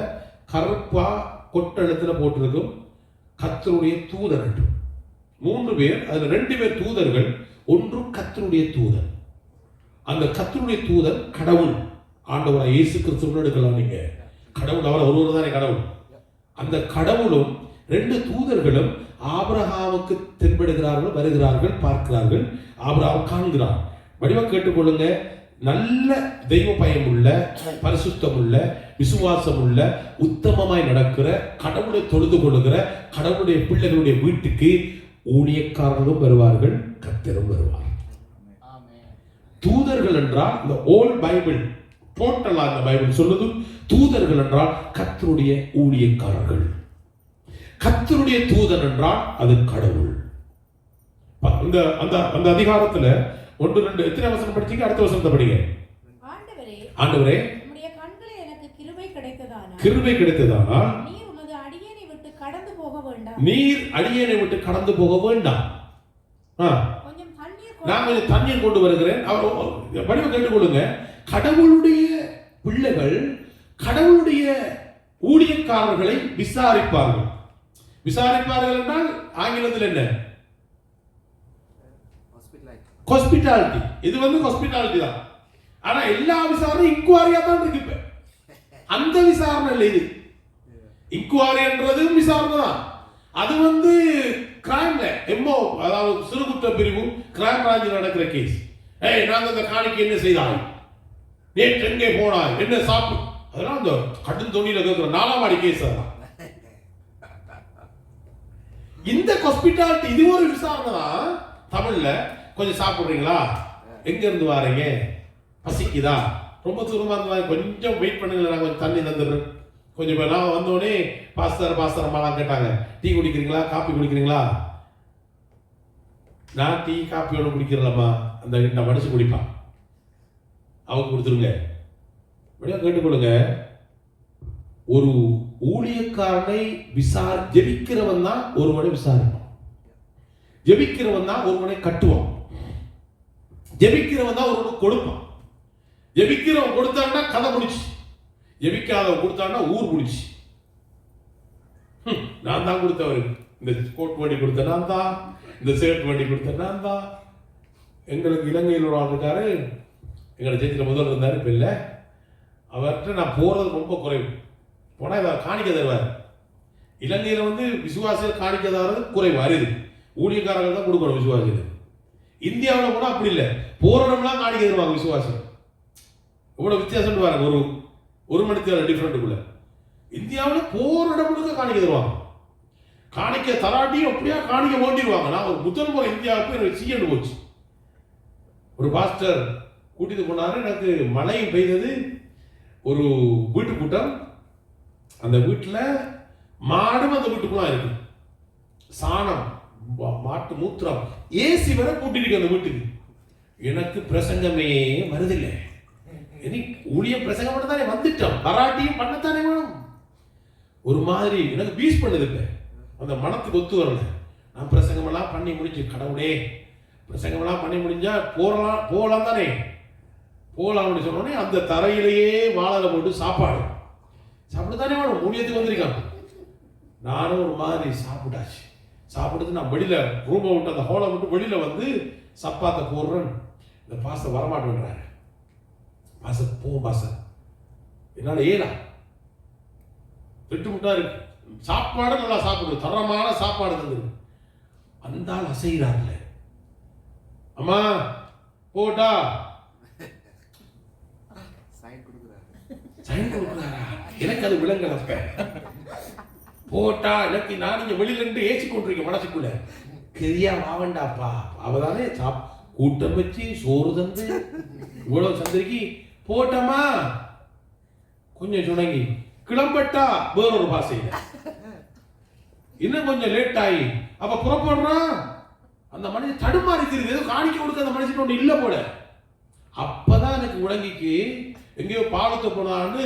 கருப்பா கொட்டெழுத்துல போட்டிருக்கும் கர்த்தருடைய தூதர். 3 பேர். அதுல 2 பேர் தூதர்கள், ஒன்று கர்த்தருடைய தூதர். அந்த கர்த்தருடைய தூதர் கடவுள், ஆண்டவராய் இயேசு கிறிஸ்துவின் எடுக்கலாம். நீங்க கடவுள், அவர் ஒருவர் தானே கடவுள். அந்த கடவுளும் 2 தூதர்களும் ஆபிரகாமுக்கு தென்படுகிறார்கள், வருகிறார்கள், பார்க்கிறார்கள். ஆபிரகாம் காண்கிறார். வடிவா கேட்டுக்கொள்ளுங்க. நல்ல தெய்வ பயம் உள்ள, பரிசுத்தம் உள்ள, விசுவாசம் உள்ள, உத்தமமாய் நடக்கிற, கடவுளை தொழுது கொள்ளுகிற கடவுளுடைய பிள்ளைகளுடைய வீட்டுக்கு ஊழியக்காரர்களும் வருவார்கள், கர்த்தரும் வருவார். தூதர்கள் என்றால் இந்த ஓல்ட் பைபிள் டோட்டலா இந்த பைபிள் சொல்லுது தூதர்கள் என்றால் கர்த்தருடைய ஊழியக்காரர்கள். கர்த்தருடைய தூதன் என்றால் அது கடவுள். அந்த அந்த அந்த அதிகாரத்துல 1 2 எத்தனை வசனம் படிச்சீங்க? அடுத்த வசனத்தை படிங்க. ஆண்டவரே உம்முடைய கண்களில் எனக்கு கிருபை கிடைத்ததானால் நீர் உமது அடியேனை விட்டு கடந்து போக வேண்டாம். நீர் அடியேனை விட்டு கடந்து போக வேண்டாம். நான் கொஞ்சம் தண்ணீர் கொண்டு வருகிறேன். அவர் படிவ கேட்டுக்கொள்ளுங்க. கடவுளுடைய பிள்ளைகள் கடவுளுடைய ஊழியக்காரர்களை விசாரிப்பார்கள். விசாரிப்பார்கள் என்றால் ஆங்கிலத்தில் என்ன? ஹாஸ்பிட்டாலிட்டி. இது ஹாஸ்பிட்டாலிட்டி தான். ஆனா எல்லா விசாரணையும் இன்குவாரியா தான் இருக்கு. இப்ப அந்த விசாரணை இல்லை. இது இன்குவாரின்றது விசாரணை தான். அது கிரைம்ல எம்ஓ, அதாவது சிறு குற்ற பிரிவு கிரைம் பிராஞ்சில் நடக்கிற கேஸ். நாங்க அந்த காணிக்கு என்ன செய்தாய், நேற்று எங்கே போனாய், என்ன சாப்பிடு, அதெல்லாம் அந்த கடும் தொழில கேட்கிற 4ஆம் மாடி கேஸ். அதெல்லாம் இந்த ஹாஸ்பிட்டாலிட்டி இது ஒரு விசாரணை தான். தமிழ்ல கொஞ்சம் சாப்பிடுறீங்களா, எங்க இருந்து வாரீங்க, பசிக்குதா, ரொம்ப தூரமா இருந்து கொஞ்சம் வெயிட் பண்ணுங்களேன், நான் கொஞ்சம் தண்ணி தந்துடுறேன். கொஞ்சம் பேர் நான் வந்தோடனே பாஸ்தர் அம்மாலாம் கேட்டாங்க, டீ குடிக்கிறீங்களா, காப்பி குடிக்கிறீங்களா? நான் டீ காப்பி ஒன்று குடிக்கிறலம்மா, அந்த மனுஷன் குடிப்பான், அவங்க கொடுத்துருங்க. அப்படியே கேட்டுக்கொள்ளுங்க. ஒரு ஊழியக்காரனை ஜெபிக்கிறவன் தான் ஒருவனை விசாரிப்பான், ஜெபிக்கிறவன் தான் ஒருவனை கட்டுவான், ஜெபிக்கிறவன் தான் ஒருவனுக்கு கொடுப்பான். ஜெபிக்கிறவன் கொடுத்தான்னா கதை முடிச்சு, ஜெபிக்காதவன் கொடுத்தான்னா ஊர் முடிச்சு. நான் தான் கொடுத்தவருக்கு, இந்த கோட் வண்டி கொடுத்த நான் தான், இந்த ஷர்ட் வண்டி கொடுத்த நான் தான். எங்களுக்கு இலங்கையில் ஒரு ஆள் இருக்காரு, எங்களை சேர்த்துல முதல்ல இருந்தாரு, இப்போ இல்லை. அவர்கிட்ட நான் போறது ரொம்ப குறைவு. போனால் இதை காணிக்க தருவார். இலங்கையில் விசுவாசிகள் காணிக்க தருவது குறைவு, அரிது. ஊழியக்காரர்கள் தான் கொடுக்கணும் விசுவாசிகள். இந்தியாவில் போனால் அப்படி இல்லை, போராடம்லாம் காணிக்க தருவாங்க விசுவாசிகள். இவ்வளோ வித்தியாசம் பாருங்க, ஒரு மணி நேரம் டிஃப்ரெண்ட்டுக்குள்ள. இந்தியாவில் போராடம் முழுக்க காணிக்க தருவாங்க. காணிக்க தராட்டியும் அப்படியா காணிக்க ஓட்டிடுவாங்க. நான் ஒரு முதல் முறை இந்தியாவுக்கு எனக்கு சீண்டு போச்சு. ஒரு பாஸ்டர் கூட்டிட்டு போனாரு. எனக்கு மழையும் பெய்தது. ஒரு வீட்டு கூட்டம், அந்த வீட்டில் மாடும் அந்த வீட்டுக்குலாம் இருக்கு, சாணம், மாட்டு மூத்திரம், ஏசி வர கூட்டிட்டு அந்த வீட்டுக்கு. எனக்கு பிரசங்கமே வருதில்லை. இனி ஊழியம் பிரசங்கம் பண்ணத்தானே வந்துட்டோம், வராட்டியும் பண்ணத்தானே வேணும். ஒரு மாதிரி எனக்கு பீஸ் பண்ணுது. இப்போ அந்த மனத்துக்கு ஒத்து வரல. நான் பிரசங்கமெல்லாம் பண்ணி முடிச்சு, கடவுளே பிரசங்கமெல்லாம் பண்ணி முடிஞ்சா போகலாம் தானே, போகலாம் அப்படின்னு சொன்னோடனே அந்த தரையிலேயே வாழை போட்டு சாப்பிட்டு தானே வேணும். ஊழியத்துக்கு வந்திருக்காங்க. நானும் ஒரு மாதிரி சாப்பிட்டாச்சு. சாப்பிடுறது நான் வெளியில ரூமை விட்டு அந்த ஹோலை விட்டு வெளியில வந்து சப்பாத்தை போடுறேன். இந்த பாஸ்டர் வரமாட்டேன்றாரு. பாஸ்டர் போவோம் பாஸ்டர், என்னால ஏலா விட்டு இருக்கு. சாப்பாடு நல்லா சாப்பிடுது, தரமான சாப்பாடு தந்தது. அந்த ஆள் அசைகிறார்ல, அம்மா போட்டா சைன் கொடுக்குறாரா? எனக்கு அது விளங்கலப்ப. போட்டா எனக்கு நான் இங்க வெளியில இருந்து ஏசி கொண்டிருக்கேன் மனசுக்குள்ள. கெரியா வாவண்டாப்பா, அவதானே கூட்டம் வச்சு சோறு தந்து இவ்வளவு சந்திரிக்கு போட்டமா கொஞ்சம் சுணங்கி கிளம்பட்டா வேறொரு பாசையில இன்னும் கொஞ்சம் லேட் ஆகி அப்ப புறப்படுறான். அந்த மனுஷன் தடுமாறி தெரியுது, ஏதோ காணிக்க கொடுக்க அந்த மனுஷன் ஒண்ணு இல்ல போல. அப்பதான் எனக்கு உலகிக்கு எங்கேயோ பாலத்தை போனான்னு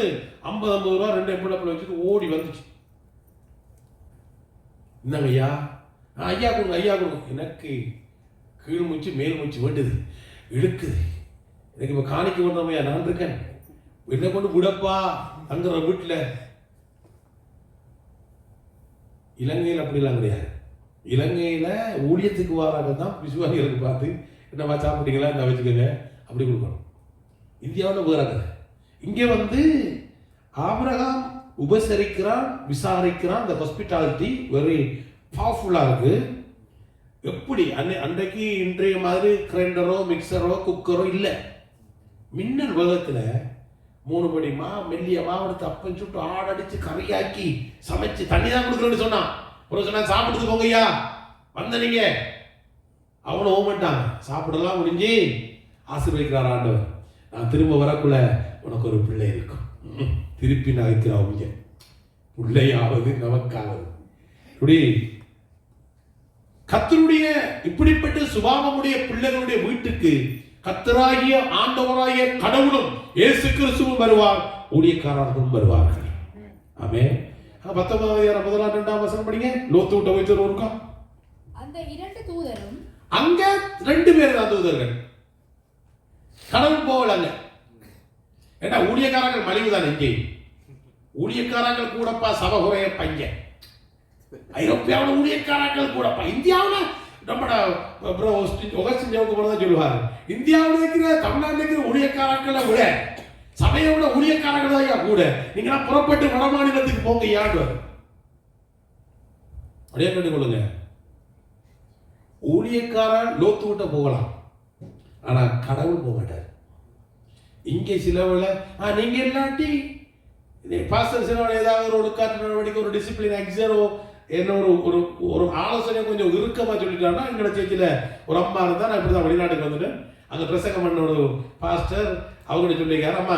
50 ரூபா 2 எம்பளப்பில் வச்சுட்டு ஓடி வந்துச்சு. என்னங்க ஐயா, ஐயா கொடுங்க ஐயா கொடுங்க. எனக்கு கீழ் மூச்சு மேல் மூச்சு வேண்டுது, இழுக்குது. எனக்கு இப்ப காணிக்க வந்தோமையா நான் இருக்கேன், என்ன கொண்டு விடப்பா தங்குற வீட்டுல. இலங்கையில் அப்படிலாம் கிடையாது. இலங்கையில ஊழியத்துக்கு வாராக தான் விசுவாசிகளுக்கு பார்த்து என்னவா சாப்பிட்டீங்களா இந்த வச்சுக்கோங்க அப்படி கொடுக்கணும். இந்தியாவில் வேற கதை. இங்கே வந்து ஆபிரகாம் உபசரிக்கிறான், விசாரிக்கிறான். இந்த ஹாஸ்பிட்டாலிட்டி வெரி பவர்ஃபுல்லா இருக்கு. எப்படி அன்றைக்கு இன்றைய மாதிரி கிரைண்டரோ மிக்சரோ குக்கரோ இல்லை. மின்னல் வேகத்துல 3 படி மெல்லிய மாவெடுத்து அப்பன் சுட்டு ஆடடிச்சு கறியாக்கி சமைச்சு தண்ணி தான் கொடுக்குறேன்னு சொன்னான். ஒரு சொன்னா சாப்பிட்டு போங்க ஐயா வந்த நீங்க. அவனை ஓமட்டான், சாப்பிடலாம் முடிஞ்சு ஆசீர்வதிக்கிறார் ஆண்டவர். நான் திரும்ப வரக்குள்ள உனக்கு ஒரு பிள்ளை இருக்கும், திருப்பி நகைக்கிறவங்க பிள்ளையாவது நமக்காவது. இப்படி கர்த்தருடைய இப்படிப்பட்ட சுபாவமுடைய பிள்ளைகளுடைய வீட்டுக்கு கர்த்தராகிய ஆண்டவராகிய கடவுளும் இயேசு கிறிஸ்துவும் வருவார், ஊழியக்காரர்களும் வருவார்கள். ஆமென். 19 படிங்க. லோத்து விட்ட வைத்தர் இருக்கா. அந்த 2 தூதரும் அங்க 2 பேர் தான் தூதர்கள். கடவுள் போகலங்க. ஏன்னா ஊழியக்காரர்கள் மலிவுதான். இங்கே ஊழியக்காரர்கள் கூடப்பா சபகுறைய பையன். ஐரோப்பியாவில் ஊழியக்காரர்கள் கூடப்பா. இந்தியாவில் நம்மட ஒகஸ்டின் ஜவுக்கு போனதான் சொல்லுவாரு, இந்தியாவில் இருக்கிற தமிழ்நாட்டில் இருக்கிற ஊழியக்காரர்களை விட சபையை விட ஊழியக்காரர்கள் தான் ஐயா கூட. நீங்க புறப்பட்டு வட மாநிலத்துக்கு போங்க ஐயாண்டு அப்படியே கண்டுகொள்ளுங்க. ஊழியக்காரன் லோத்து விட்ட போகலாம், ஆனா கடவுள் போக மாட்டார். இங்கே சிலவுல நீங்க இல்லாட்டி பாஸ்டர் சிலவுல ஏதாவது ஒரு ஒழுக்காற்று நடவடிக்கை ஒரு டிசிப்ளின் எக்ஸாரோ என்ன ஒரு ஒரு ஆலோசனை கொஞ்சம் இறுக்கமா சொல்லிட்டாங்கன்னா, எங்களை சேர்ச்சியில ஒரு அம்மா இருந்தா, நான் இப்படிதான் வெளிநாட்டுக்கு வந்துட்டேன், அங்க பிரசங்கம் பண்ண ஒரு பாஸ்டர் அவங்க சொல்லிக்காரு, அம்மா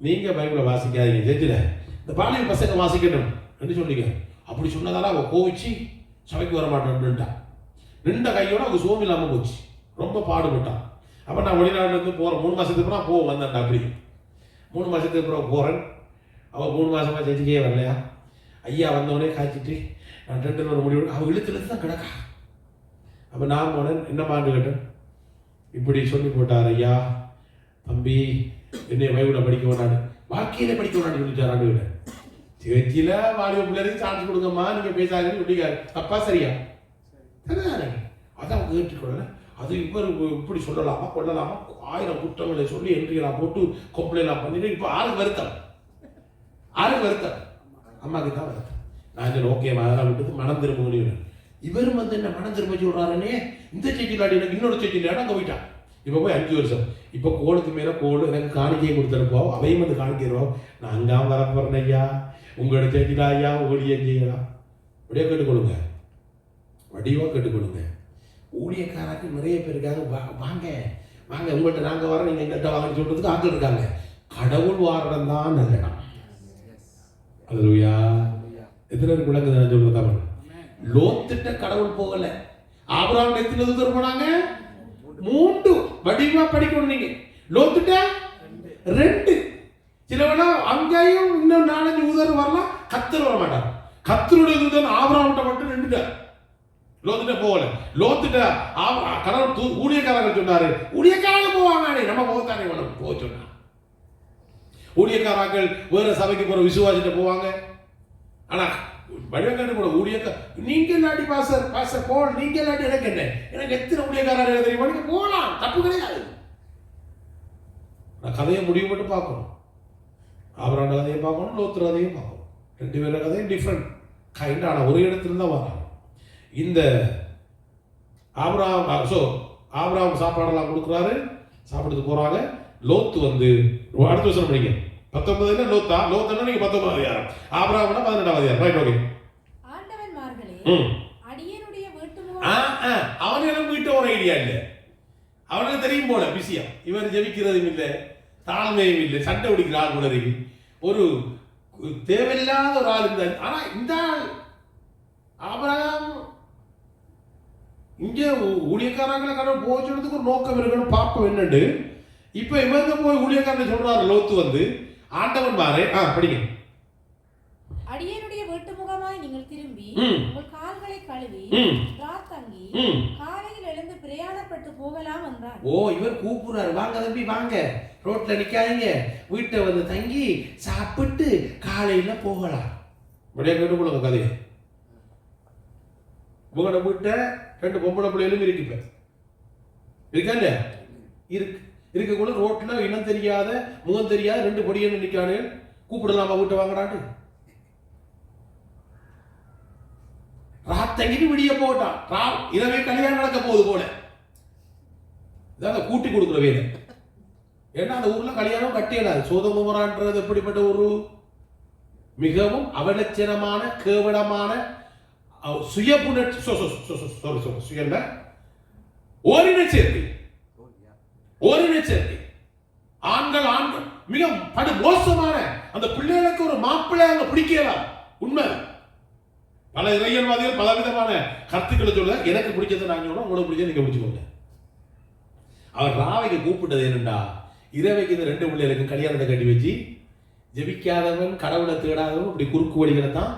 நீங்க பைபிளை வாசிக்காதீங்க சேர்ச்சில, இந்த பாலிய பசங்க வாசிக்கணும் என்று சொல்லிக்க. அப்படி சொன்னதால அவ கோவிச்சு சபைக்கு வர மாட்டேன்னுட்டா. நின்ற கையோட அவங்க சோம் இல்லாம போச்சு, ரொம்ப பாடுபட்டான். அப்ப நான் வெளிநாட்டுல இருந்து போறேன், 3 மாசத்துக்கு அப்புறம் போக வந்தேன்டா. அப்படி 3 மாசத்துக்கு அப்புறம் போறேன். அவன் 3 மாசமா சேர்ச்சிக்கே வரலையா. ஐயா வந்தவனே காய்ச்சிட்டு நான் 2 ஒரு முடிவு, அவன் இழுத்து தான் கிடக்கா. அப்ப நான் போனேன், என்னமான்னு கேட்டேன். இப்படி சொல்லி போட்டார் ஐயா, தம்பி என்னை பைபிளை படிக்க வேண்டாடு, வாழ்க்கையில படிக்க வேண்டான்னு சொல்லிட்டாரான்னு கேட்டேன். சேர்ச்சியில வாலிப பிள்ளைக்கு சான்ஸ் கொடுங்கம்மா, நீங்க பேசாதீங்கன்னு சொல்லிக்காரு. தப்பா சரியா? அதான் கேட்டுக்கொள்ள. அது இவர் இப்படி சொல்லலாமா கொள்ளலாமா 1000 குற்றங்களை சொல்லி என்ட்ரிலாம் போட்டு கம்ப்ளைண்ட் பண்ணிட்டு இப்ப ஆளுக்கு வருத்தம், அம்மாக்கு தான் வருத்தம். நான் சரி ஓகே அதெல்லாம் விட்டு மனம் திரும்ப முடியும். இவரும் வந்து என்ன மனம் திரும்ப சொல்றாருன்னே, இந்த செக்கிலாடி எனக்கு இன்னொரு செக்கிலாடி அங்கே போயிட்டான். இப்போ போய் 5 வருஷம். இப்போ கோளுக்கு மேலே கோடு எனக்கு காணிக்கையை கொடுத்துருப்போம், அவையும் வந்து காணிக்கிறோம். நான் அங்காம வரப்போறேன் ஐயா, உங்களோட செக்கிலா ஐயா ஊழியம் செய்யலாம். அப்படியே கேட்டுக்கொள்ளுங்க, வடிவாக கேட்டுக்கொள்ளுங்க. ஊழியக்காரருக்கு நிறைய பேர் இருக்காங்க, வாங்க வாங்க உங்கள்கிட்ட நாங்கள் வரோம், நீங்கள் எங்கள்கிட்ட வாங்கன்னு சொல்றதுக்கு ஆட்கள் இருக்காங்க. கடவுள் வாரம் தான் நல்ல இடம். அல்லேலூயா. எத்தனை பேர் விளங்குது நான் சொல்றது தமிழ்? லோத்திட்ட கடவுள் போகல. ஆபிரகாம் எத்தனை தூதர் போனாங்க? 3. வடிவா படிக்கணும் நீங்க. லோத்திட்ட 2. சிலவனா அங்கேயும் இன்னும் 4-5 தூதர் வரலாம், கர்த்தர் வர மாட்டார். கர்த்தருடைய தூதன் ஆபிரகாம்கிட்ட மட்டும் நின்றுட்டார், லோத்திட்ட போகல. லோத்திட்ட கடவுள் ஊழியக்காரர்கள் சொன்னாரு, ஊழியக்காரர்கள் போவாங்க, நம்ம போகத்தானே வேணும் போக சொன்னார். ஊழியக்காரர்கள் வேற சபைக்கு போற விசுவாசிட்ட போவாங்க. ஆனா வடிவங்கன்னு கூட ஊழியக்க நீங்க இல்லாட்டி பாசர் போல் நீங்க இல்லாட்டி எனக்கு என்ன, எனக்கு எத்தனை ஊழியக்காரர் தெரியுமா, நீங்க போகலாம், தப்பு கிடையாது. நான் கதையை முடிவு மட்டும் பார்க்கணும். ஆபிரகாம் கதையை பார்க்கணும், லோத்து கதையும் பார்க்கணும். ரெண்டு பேரோட கதையும் டிஃப்ரெண்ட் கைண்ட். ஆனால் ஒரு இடத்துல தான் வராங்க. இந்த ஆபிரகாம் சாப்பாடெல்லாம் கொடுக்குறாரு, சாப்பிட்டு போறாங்க. லோத்து வந்து அடுத்த வருஷம் படிங்க 19 லோத்தா நீங்க 19 அதிகாரம், ஆபிரகாம்னா 18 அதிகாரம். Right, okay. ஆண்டவன்மார்களே, அடியேனுடைய அவனுக்கு வீட்டு ஒரு ஐடியா இல்ல, அவனுக்கு தெரியும் போல விஷயம். இவர் ஜெபிக்கிறதும் இல்லை, தாழ்மையும் இல்லை, சண்டை பிடிக்கிற ஆள் கூட இருக்கு, ஒரு தேவையில்லாத ஒரு ஆள் இருந்தார். ஆனா இந்த ஆள் ஆபிரகாம் இங்கே ஊழியக்காரங்களை கடவுள் போக சொல்றதுக்கு ஒரு நோக்கம் இருக்கணும், பார்ப்போம் என்னண்டு. இப்ப இவங்க போய் ஊழியக்காரன் சொல்றாரு லோத்து வந்து ஆண்டவன் பாரு படிங்க. அடியேனுடைய வீட்டு முகமாய் நீங்கள் திரும்பி உங்கள் கால்களை கழுவி ராத்தங்கி காலையில் எழுந்து பிரயாணப்பட்டு போகலாம் என்றார். ஓ, இவர் கூப்பிடுறாரு, வாங்க தம்பி வாங்க, ரோட்ல நிக்காதீங்க, வீட்டை வந்து தங்கி சாப்பிட்டு காலையில போகலாம். அப்படியே கேட்டு போடுங்க கதையை. உங்களோட வீட்டை 2 பொம்பளை பிள்ளைகளும் இருக்கு, இருக்கா இல்லையா? இருக்கக்குள்ள ரோட்ல இனம் தெரியாத முகம் தெரியாத 2 பொடியன்னு நிக்கானு, கூப்பிடலாமா வீட்டை வாங்கடாட்டு? ராத்தங்கிட்டு விடிய போட்டான், இரவே கல்யாணம் நடக்க போகுது போல. இதான் கூட்டி கொடுக்குற வேலை. ஏன்னா அந்த ஊர்ல கல்யாணம் கட்டியலாது. சோதமுமரான்றது எப்படிப்பட்ட ஒரு மிகவும் அவலட்சணமான கேவலமான சுய புணர்ச்சி, ஓரின சேர்க்கை. ஆண்கள் மிக படு மோசமான அந்த பிள்ளைகளுக்கு ஒரு மாப்பிள்ளை அவங்க பிடிக்கலாம். உண்மை. பல இறையன்வாதிகள் பலவிதமான கருத்துக்களை சொல்ல, எனக்கு பிடிச்சதை நான் சொல்றேன், உங்களுக்கு பிடிச்சதை நீங்க பிடிச்சுக்கோங்க. அவர் ராவைக்கு கூப்பிட்டது என்னண்டா, இரவைக்கு இந்த 2 பிள்ளைகளுக்கு கல்யாணத்தை கட்டி வச்சு ஜெபிக்காதவன் கடவுளை தேடாதவன் இப்படி குறுக்கு வழிகளை தான்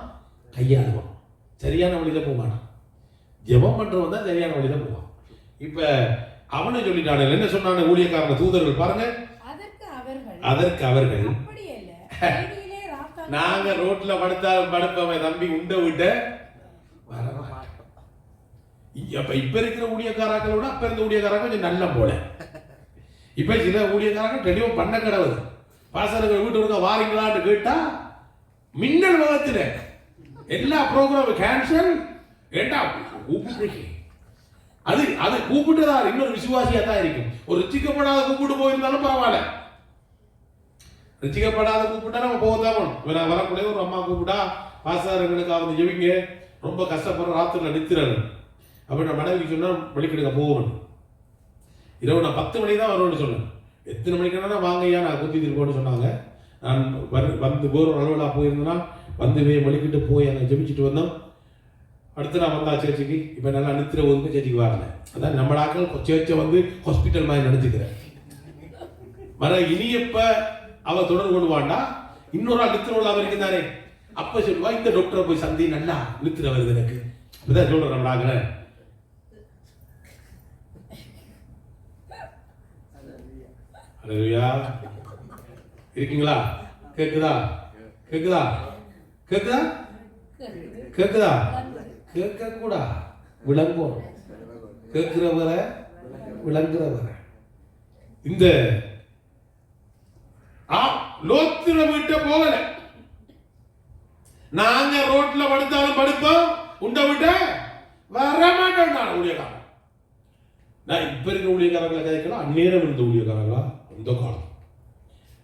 கையாளுவான். சரியான வழியில போவான். ஜெபம் பண்றவன் தான் சரியான வழியில போவான். இப்ப அவனை சொல்லிட்டானே, என்ன சொன்னான ஊழியக்காரங்க தூதர்கள் பாருங்க, அதற்கு அவர்கள் நாங்க ரோட்ல படுப்பவன் தம்பி உண்ட விட்ட இப்ப இருக்கிற ஊழியக்காரங்களோட அப்ப இருந்த ஊழியக்காரங்க கொஞ்சம் நல்ல போல. இப்ப சில ஊழியக்காரங்க தெளிவா பண்ண கிடவுது. பாசர்கள் வீட்டு வாரீங்களான்னு கேட்டா மின்னல் வகத்துல எல்லா ப்ரோக்ராம் கேன்சல். ஏண்டா அது கூப்பிட்டுதா இன்னொரு விசுவாசியா தான் இருக்கும். ஒரு ரிச்சிக்கப்படாத கூப்பிட்டு போயிருந்தாலும் பரவாயில்ல, ரிச்சிக்கப்படாத கூப்பிட்டா நம்ம போகத்தான் வரக்கூடிய ஒரு அம்மா கூப்பிட்டா பாசாரங்களுக்கு அவங்க ஜெபிங்க, ரொம்ப கஷ்டப்படுற ராத்திரில நிறுத்துறாரு. அப்ப நான் மனைவிக்கு சொன்னா வெளிக்கிடுங்க போகணும். இரவு நான் 10 மணி தான் வருவேன்னு சொன்னேன். எத்தனை மணிக்குன்னா வாங்கய்யா நான் குத்தி திருப்போன்னு சொன்னாங்க. நான் வந்து போர் அளவுலா போயிருந்தேன்னா வந்து வலிக்கிட்டு போய் அங்கே ஜெபிச்சுட்டு வந்தோம். அடுத்து நான் வந்தா சேர்ச்சிக்கு இப்போ நல்லா நித்திர ஒதுங்க சேர்ச்சிக்கு வரல. அதான் நம்மளாக்கள் சேர்ச்சை வந்து ஹாஸ்பிட்டல் மாதிரி நினைச்சுக்கிறேன். இனியப்ப அவ தொடர்பு கொள்வாண்டா இன்னொரு ஆள் நித்திர உள்ள வரைக்கும் தானே. அப்ப சொல்லுவா இந்த டாக்டரை போய் சந்தி நல்லா நித்திர வருது எனக்கு. அப்படிதான் சொல்றேன் நம்மளாக. இருக்கீங்களா? கேக்குதா? கேக்குதா? கேக்குதா? கேக்குதா? கேட்க கூட விளங்கும். கேட்கிறவரை விளங்குறவரை. இந்த லோத்திர வீட்டை போகல. நாங்க ரோட்ல படுத்தாலும் படுப்போம், உண்ட விட்ட வர மாட்டோம். நான் ஊழியக்காரன், நான் இப்ப இருக்கிற ஊழியக்காரங்களை கேட்கலாம். அந்நேரம் இருந்த ஊழியக்காரங்களா இந்த காலம்.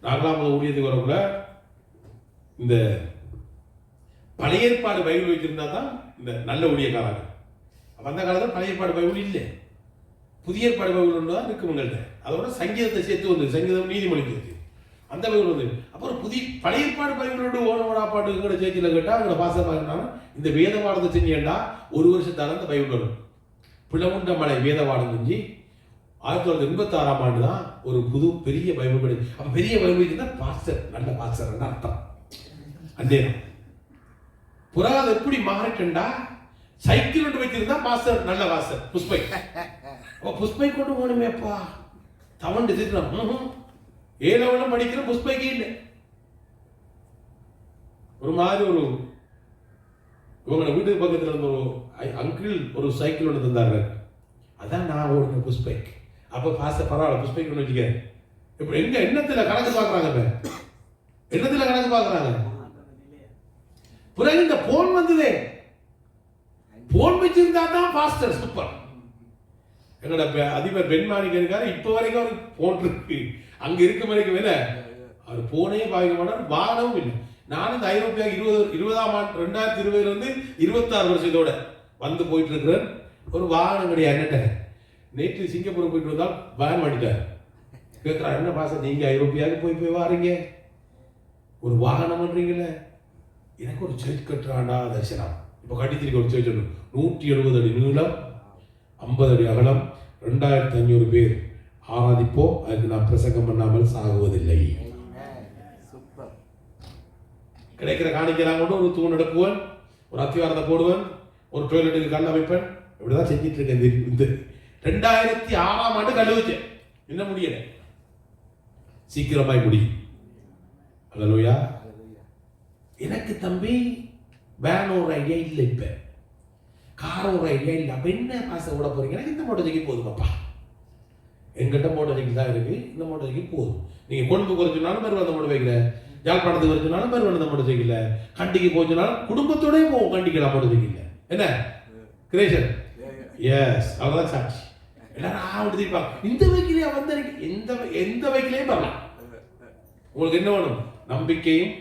நாங்களாம் ஊழியத்துக்கு வரக்குள்ள இந்த பழைய ஏற்பாடு பைபிள் வச்சிருந்தா தான் இந்த நல்ல ஊழியக்காரங்க. அந்த காலத்தில் பழைய ஏற்பாடு பைபிள் இல்லை, புதிய ஏற்பாடு பைபிள் ஒன்று தான் இருக்கு உங்கள்கிட்ட. அதோட சங்கீதத்தை சேர்த்து வந்து சங்கீதம் நீதிமொழி சேர்த்து அந்த பைபிள் வந்து. அப்புறம் பழைய ஏற்பாடு பைபிளோடு ஓனவடா பாட்டு எங்கட சேர்ச்சியில் கேட்டால் அங்கே பாசமாக இந்த வேத பாடத்தை செஞ்சேன்டா 1 வருஷத்தால அந்த பைபிள் வரும். பிளமுண்ட மலை வேத பாடம் செஞ்சு 1986ஆம் ஆண்டு தான் ஒரு புது பெரிய பைபிள் படி. அப்ப பெரிய பைபிள் இருந்தா பாஸ்டர், நல்ல பாஸ்டர் அர்த்தம். அந்தே புறாது எப்படி மாறிட்டா சைக்கிள் ஒன்று வச்சிருந்தா பாஸ்டர் நல்ல பாஸ்டர் புஷ்பை. புஷ்பை கொண்டு போகணுமேப்பா தவண்டு திட்டம். ஏழவனும் படிக்கிற புஷ்பைக்கு இல்லை. ஒரு மாதிரி ஒரு இவங்களோட வீட்டுக்கு பக்கத்தில் இருந்த ஒரு அங்கிள் ஒரு சைக்கிள் ஒன்று தந்தாரு. அதான் நான் ஓடுன புஷ் பைக். அப்போ பாஸ்டர் பரவாயில்ல புஷ் பைக் ஒன்று வச்சுக்க. இப்போ எங்க எண்ணத்தில் கணக்கு பார்க்குறாங்க, இப்போ எண்ணத்தில் கணக்கு பார்க்குறாங்க. பிறகு இந்த போன் வந்ததே, போன் வச்சிருந்தா தான் பாஸ்டர் சூப்பர். என்னோட அதிபர் பெண்மாணிக்கு இருக்காரு, இப்போ வரைக்கும் அவருக்கு போன் இருக்கு. அங்க இருக்க வரைக்கும் வேலை அவர் போனே பாவிக்க மாட்டார், வாகனமும் இல்லை. நானும் இந்த ஐரோப்பியா 20ஆம் ஆண்டு 2020 வந்து 26 வருஷத்தோட வந்து போயிட்டு இருக்கிறேன். ஒரு வாகனம் கிடையாது என்னட்ட. நேற்று சிங்கப்பூர் போயிட்டு வந்தால் வேன் மாட்டிட்டார். கேட்குறான், என்ன பாச நீங்க ஐரோப்பியாவுக்கு போய் வாரீங்க, ஒரு வாகனம் பண்றீங்களே. எனக்கு ஒரு சர்ச் கட்டுறாண்டா தரிசனம். இப்போ கட்டித்திரிக்க ஒரு சர்ச் 170 அடி நீளம், 50 அடி அகலம், 2500 பேர் ஆராதிப்போம். அதுக்கு நான் பிரசங்கம் பண்ணாமல் சாகுவதில்லை. கிடைக்கிற காணிக்கலாம் கொண்டு ஒரு தூண் எடுப்புவன், ஒரு அத்திவாரத்தை போடுவன், ஒரு டாய்லெட்டுக்கு கல் அமைப்பேன். இப்படிதான் செஞ்சிட்டு இருக்கேன். இந்த 2006ஆம் ஆண்டு கழுவுச்சேன், இன்னும் முடியல, சீக்கிரமாய் முடியும். அல்லேலூயா. எனக்கு தம்பி வேன் ஒரு ஐடியா இல்லை, இப்ப கார் ஒரு ஐடியா இல்லை. அப்ப என்ன பாச விட போறீங்க? எனக்கு இந்த மோட்டர் சைக்கிள் போதுமாப்பா, எங்கிட்ட மோட்டர் சைக்கிள் தான் இருக்கு, இந்த மோட்டர் சைக்கிள் போதும். நீங்க கொழும்பு குறைச்சுனாலும் பேர் வந்த மோட்டர் வைக்கல, யாழ்ப்பாணத்துக்கு வரைச்சுனாலும் பேர் வந்த மோட்டர் சைக்கிள், கண்டிக்கு போச்சுனாலும் குடும்பத்தோடய போவோம் கண்டிக்கலாம் மோட்டர் சைக்கிள். என்ன கிரேஷன்? எஸ், அவ்வளவுதான் சாட்சி. எல்லாரும் ஆடிப்பாங்க, இந்த வைக்கிலையா வந்த எந்த வைக்கிலையும் வரலாம். உங்களுக்கு என்ன வேணும்? நம்பிக்கையும்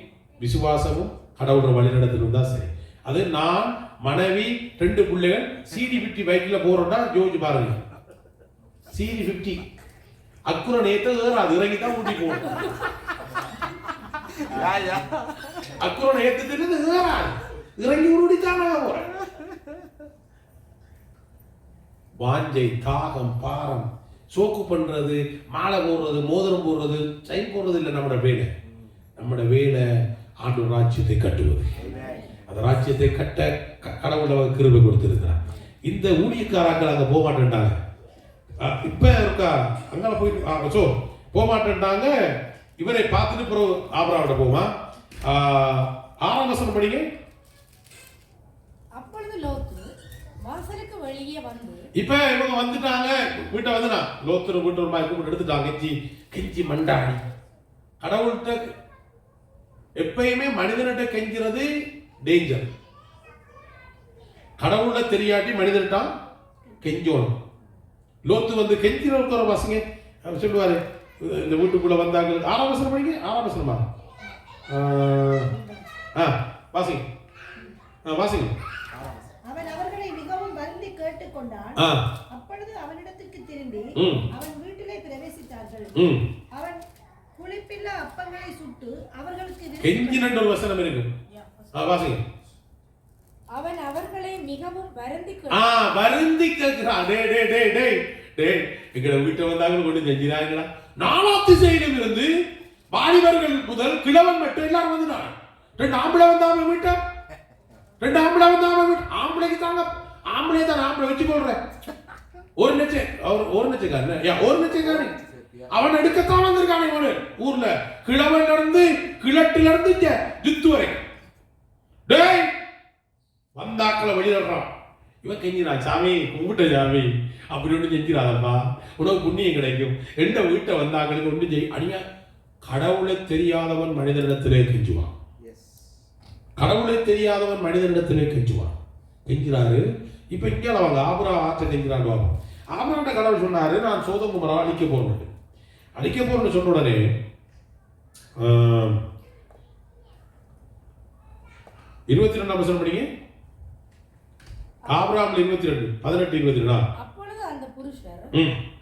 விசுவாசமும் கடவுளோட வழிநடத்தலும் தான் சரி. அது நான் மனைவி 2 பிள்ளைகள் CD50 பைக்ல போறோம்னா யோசிச்சு பாருங்க. CD50 அக்குற நேத்து ஏறாது, இறங்கி தான் ஊட்டி போகணும். அக்குற நேத்து ஏறாது, இறங்கி ஊடித்தான் போறேன். வாஞ்சை, தாகம், பாரம், சோக்கு பண்றது, மாலை போடுறது, மோதிரம் போடுறது, செயின் போடுறது இல்லை நம்மட வேலை. நம்மட வேலை ஆண்டவர் ராஜ்யத்தை கட்டுவது. அந்த ராஜ்யத்தை கட்ட கடவுள் கிருபை கொடுத்திருக்கிறார். இந்த ஊழியக்காரர்கள் அங்க போக மாட்டேன்ட்டாங்க. இப்ப இருக்கா அங்க போயிட்டு போக மாட்டேன்ட்டாங்க. இவரை பார்த்துட்டு பிறகு ஆபிரகாமிட்ட போமா. 6ஆம் வசனம் படிங்க. அப்பொழுது லோத்து வாசலுக்கு வெளியே வந்து, இப்ப இவங்க வந்துட்டாங்க, வீட்டை வந்துனா லோத்து வீட்டு ஒரு மாதிரி கூப்பிட்டு எடுத்துட்டாங்க. கெஞ்சி மண்டாடி கடவுள்கிட்ட எப்பயுமே மனிதனிட்ட கெஞ்சிறது டேஞ்சர். கடவுள தெரியாட்டி மனிதன்ட்டா கெஞ்சோணும். லோத்து வந்து கெஞ்சிற பசங்க சொல்லுவாரு, இந்த வீட்டுக்குள்ள வந்தாங்க. 6ஆம் வசனம் படிங்க. 6ஆம் வசனமா? வாசிங்க வாசிங்க. அவன் அவர்களை மிகவும் வருந்தி கேட்டுக்கொண்டான். அப்பொழுது அவனிடத்துக்கு திரும்பி அவன் வீட்டிலே பிரவேசித்தார்கள். அவன் புளிப்பில்லா அப்பங்களை சுட்டு அவர்களுக்கு கெஞ்சின ஒரு வசனம் இருக்கு. வாசிங்க. அவன் அவர்களை மிகவும் வருந்தி கேட்கிறான். டேய் எங்கட வீட்டை வந்தாங்க கொண்டு செஞ்சினாங்களா? 4 திசையிலும் இருந்து வாலிபர்கள் முதல் கிழவன் மட்டும் எல்லாரும் வந்துட்டாங்க. 2 ஆம்பளை வந்தாம வீட்டை, 2 ஆம்பளை வந்தாம வீட்டு. ஆம்பளைக்கு தாங்க, ஆம்பளை தான் ஆம்பளை வச்சு கொள்றேன். ஒரு லட்சக்காரன் அவன் எடுக்கத்தான் வந்திருக்கானே இவனு. ஊர்ல கிழவன் இருந்து கிழட்டில இருந்து ஜித்து வரைக்கும் டேய் வந்தாக்களை வெளியிடுறான். இவன் கெஞ்சினான், சாமி கும்பிட்ட சாமி அப்படி ஒன்று செஞ்சிடாதப்பா, உனக்கு புண்ணியம் கிடைக்கும். எந்த வீட்டை வந்தாக்களுக்கு ஒன்று செய். அடியா கடவுளை தெரியாதவன் மனிதனிடத்திலே கெஞ்சுவான். கடவுளை தெரியாதவன் மனிதனிடத்திலே கெஞ்சுவான். கெஞ்சிறாரு. இப்ப இங்கே அவங்க ஆபிரகாம் ஆற்ற கெஞ்சிறான். ஆபிரகாம்கிட்ட கடவுள் சொன்னாரு, நான் சோதோம் குமோராவை அழிக்க போறேன்னு சொன்ன உடனே 22ஆம் வசனம் படிங்க. ஆபிரகாம் 22 18 22. அப்பொழுது அந்த புருஷர்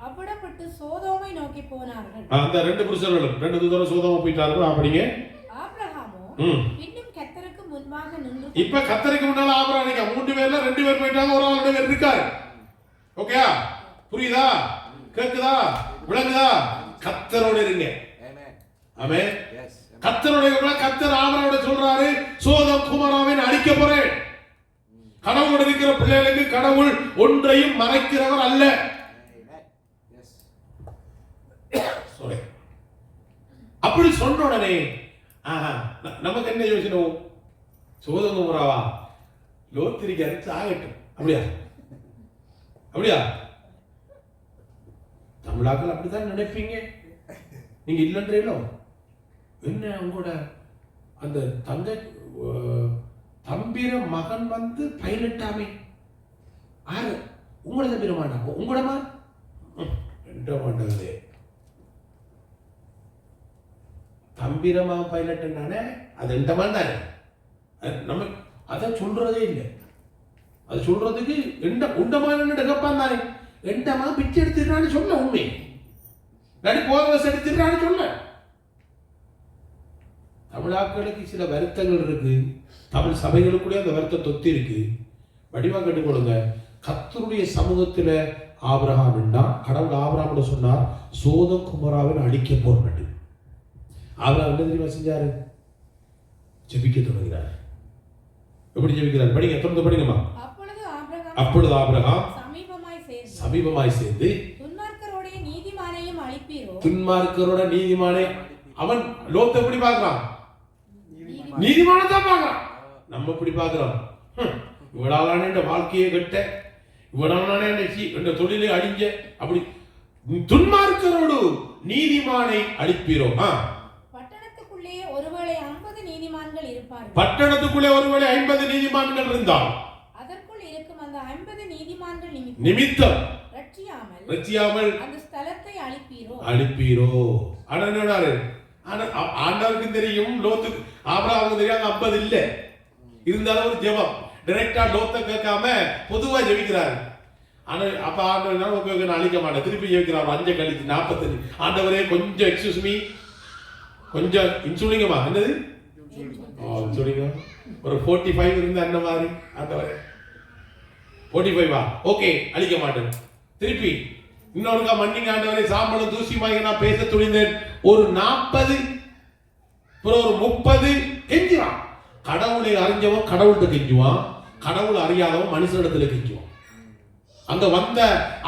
அப்புறப்பட்டு சோதோமை நோக்கி போனார்கள். அந்த 2 புருஷர்களும் 2 தூதரும் சோதோமை போயிட்டார்கள். அப்படிங்க ஆபிரகாமோ இன்னும் கர்த்தருக்கு முன்பாக நின்று. இப்ப கர்த்தருக்கு முன்னால ஆபிரகாம் நிக்க 3 பேர்ல 2 பேர் போயிட்டாங்க, ஒரு ஆள் 2 பேர் இருக்காரு. ஓகேயா? புரியுதா? கேக்குதா? விளங்குதா? கர்த்தரோட இருங்க. ஆமென். கர்த்தரோட கர்த்தர் ஆபிரகாமோட சொல்றாரு, சோதோம் குமோராவை அழிக்க போறேன். கடவுளோட இருக்கிற பிள்ளைகளுக்கு கடவுள் ஒன்றையும் மறைக்கிறவர் அல்ல. அப்படி சொன்ன உடனே நமக்கு என்ன யோசனை? சோதோம் குமோராவா லோத்திரிக்காரு சாகட்டும். அப்படியா? அப்படியா? தமிழாக்கள் அப்படித்தான் நினைப்பீங்க. நீங்க இல்லைன்றீங்களோ? என்ன உங்களோட அந்த தம்பிர மகன் வந்து பைலட்டாமே? ஆறு உங்களோட தம்பிர மாட்டாங்க, உங்களோடமா என்ற மாட்டாங்களே. தம்பிரமா பைலட் தானே, அது எந்த மாதிரி தானே. நம்ம அதை சொல்றதே இல்லை. அது சொல்றதுக்கு உண்டமான கப்பான் தானே. எண்டமா பிச்சை எடுத்துட்டான்னு சொல்ல உண்மை. போத வசம் எடுத்துட்டான்னு சொல்ல. தமிழாக்களுக்கு சில வருத்தங்கள் இருக்கு. தமிழ் சபைகளுக்குள்ளே அந்த வருத்தம் தொத்தி இருக்கு. வடிவா கட்டுக்கொள்ளுங்க. கர்த்தருடைய சமூகத்துல ஆபிரகாம் என்றா கடவுள் ஆபிரகாம் சொன்னார், சோதம் குமராவின் அழிக்க போறது. ஆபிரகாம் என்ன தெரியுமா செஞ்சாரு? ஜெபிக்க தொடங்கினார். எப்படி ஜெபிக்கிறார்? படிங்க, தொடர்ந்து படிங்கம்மா. அப்பொழுது ஆபிரகாம் சமீபமாய் சேர்ந்து துன்மார்க்கரோட நீதிமானை அவன் லோத்தை எப்படி பார்க்கிறான்? நீதிமானை தான் பார்க்கிறான். நம்ம எப்படி பார்க்கிறோம்? இவளாலான இந்த வாழ்க்கையை கட்ட, இவளாலான இந்த தொழிலை அழிஞ்ச, அப்படி துன்மார்க்கரோடு நீதிமானை அழிப்பீரோம். பட்டணத்துக்குள்ளே ஒருவேளை 50 நீதிமான்கள் இருப்பார்கள். பட்டணத்துக்குள்ளே ஒருவேளை 50 நீதிமான்கள் இருந்தால் அதற்குள் இருக்கும் அந்த 50 நீதிமான்கள் நிமித்தம் ரட்சியாமல் அந்த ஸ்தலத்தை அழிப்பீரோ. ஆண்டவருக்கு தெரியும், லோத்துக்கு ஆபிரகாமுக்கு தெரியும் 50 இல்ல. இருந்தாலும் ஒரு ஜெபம் டைரக்டா லோத்தை கேட்காம பொதுவா ஜெபிக்கிறாரு. ஆனா அப்ப ஆண்டவர் நான் அழிக்க மாட்டேன், திருப்பி ஜெபிக்கிறார். 5 கழிச்சு 45. ஆண்டவரே கொஞ்சம் எக்ஸ்கியூஸ் மீ, கொஞ்சம் இன்சுலிங்கம்மா. என்னது சொல்லுங்க? ஒரு 45 இருந்தா என்ன மாதிரி? ஆண்டவரே 45 ஓகே, அழிக்க மாட்டேன். திருப்பி இன்னொருக்கா மன்னிங்க ஆண்டவரே, சாம்பலும் தூசியுமாக நான் பேச துணிந்தேன். ஒரு 40 ஒரு 30 கெஞ்சுறான். கடவுளை அறிஞ்சவன் கடவுள்கிட்ட கெஞ்சுவான், கடவுள் அறியாதவன் மனுஷனிடத்துல கெஞ்சுவான். அங்க வந்த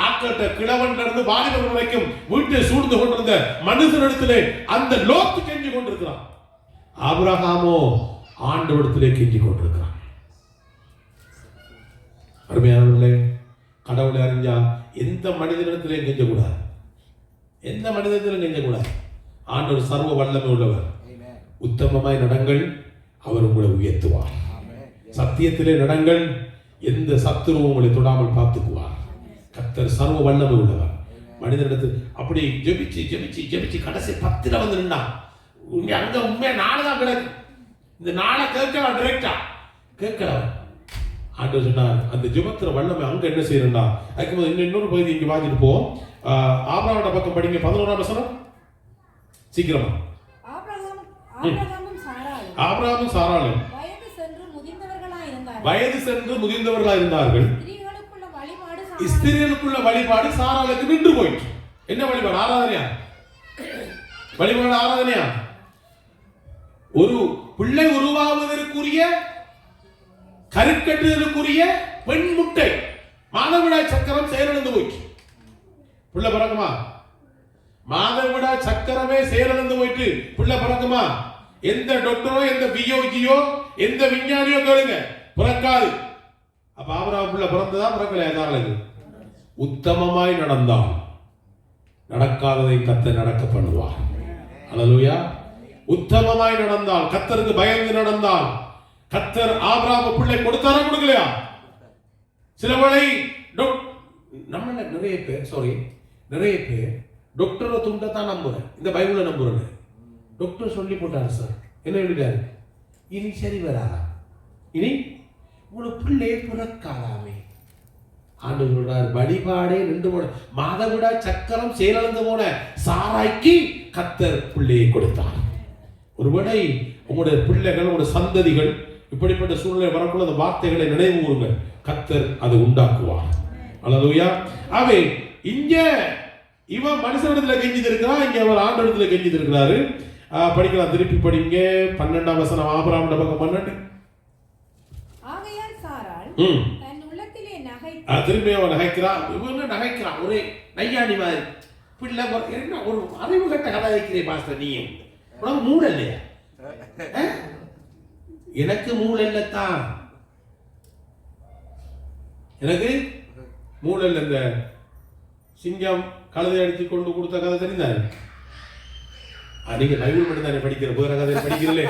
ஆக்கட்ட கிழவன் இருந்து வாலிபன் வரைக்கும் வீட்டை சூழ்ந்து கொண்டிருந்த மனுஷனிடத்திலே அந்த லோத்து கெஞ்சி கொண்டிருக்கிறான். ஆபிரகாமோ ஆண்டவரிடத்திலே கெஞ்சி கொண்டிருக்கிறான். அருமையானவர்களே, கடவுளை அறிஞ்சா எந்த மனிதனிடத்திலையும் கெஞ்சக்கூடாது, எந்த மனிதத்திலும் கெஞ்சக்கூடாது. ஆண்டவர் சர்வ வல்லமை உள்ளவர். உத்தமமாய் நடங்கள், அவர் உங்களை உயர்த்துவார். சத்தியத்திலே நடங்கள், எந்த சத்துருவும் உங்களை தொடாமல் பார்த்துக்குவார். கர்த்தர் சர்வ வல்லமை உள்ளவர். மனிதனிடத்தில் அப்படி ஜெபிச்சு ஜெபிச்சு ஜெபிச்சு கடைசி 10ல வந்து நின்னா அங்க உண்மையா நாளைதான் கிடக்கு. இந்த நாளை கேட்கலாம், டைரக்டா கேட்கலாம். ஆண்டவர் சொன்னார், அந்த ஜெபத்திர வல்லமை அங்க என்ன செய்யறா. அதுக்கு இன்னொரு பகுதி இங்க வாங்கிட்டு போவோம். ஆபிரகாம் பக்கம் படிங்க, 11ஆம் வசனம் சீக்கிரமா. ஆபிரகாமும் சாராளும் வயது சென்று முதிர்ந்தவர்களாய் இருந்தார்கள். ஸ்திரீகளுக்குள்ள வழிபாடு சாராளுக்கு நின்று போயிற்று. என்ன வழிபாடு? ஆராதனையா? வழிபாடு ஆராதனையா? ஒரு பிள்ளை உருவாவதற்குரிய கருக்கட்டுதலுக்குரிய பெண் முட்டை மாதவிடாய் சக்கரம் செயலிழந்து போயிற்று. பிள்ளை பிறக்குமா? மாதவிடாய் சக்கரமே செயலிழந்து போயிட்டு பிள்ளை பிறக்குமா? எந்த டாக்டரோ எந்த பியோஜியோ எந்த விஞ்ஞானியோ கேளுங்க, பிறக்காது. அப்ப ஆபிரகாம் பிள்ளை பிறந்ததா பிறக்கலையா? எதாவது உத்தமமாய் நடந்தால் நடக்காததை கர்த்தர் நடக்க பண்ணுவார். அல்லேலூயா. உத்தமமாய் நடந்தால், கர்த்தருக்கு பயந்து நடந்தால், கர்த்தர் ஆபிரகாம் பிள்ளை கொடுத்தாரா கொடுக்கலையா? சில வேளை நம்ம நிறைய பேர் டாக்டரை துண்டை தான் நம்புறேன், இந்த பைபிளை நம்புறேன். டாக்டர் சொல்லி போட்டாரு சார், என்ன எழுதிட்டாரு? இனி சரி வராதா, இனி உங்களுக்கு பிள்ளையே பிறக்காதாமே. ஆண்டவர் சொல்றார், வழிபாடே நின்று போன மாதவிடா சக்கரம் செயலிழந்து போன சாராய்க்கு கர்த்தர் பிள்ளையை கொடுத்தார். ஒருவேளை உங்களுடைய பிள்ளைகள், உங்களுடைய சந்ததிகள் இப்படிப்பட்ட சூழ்நிலை வரக்குள்ள அந்த வார்த்தைகளை நினைவு கூறுங்க, கர்த்தர் அதை உண்டாக்குவார். அல்லேலூயா. அவை இங்க இவன் மனுஷனிடத்துல கெஞ்சி இருக்கிறான், இங்க அவர் ஆண்டவரிடத்துல கெஞ்சி இருக்கிறாரு. படிக்கலாம், திருப்பி படிங்க. 12ஆம் வசனம், ஆபிரகாம் பக்கம் 12. ஆகையால் சாராள் தன் உள்ளத்திலே திரும்பி அவன் நகைக்கிறான். இவங்க நகைக்கிறான், ஒரே நையாண்டி மாதிரி. பிள்ளை என்ன ஒரு அறிவு கட்ட கதை வைக்கிறேன் பாஸ்டர், நீயும் உனக்கு மூளை இல்லையா? எனக்கு மூளை இல்லத்தான். எனக்கு மூளையில் இந்த சிங்கம் கழுதை அடிச்சு கொண்டு கொடுத்த கதை தெரிந்தாரு. நீங்க பைபிள் மட்டும் தானே படிக்கிற, வேற கதையை படிக்கிறீங்களே,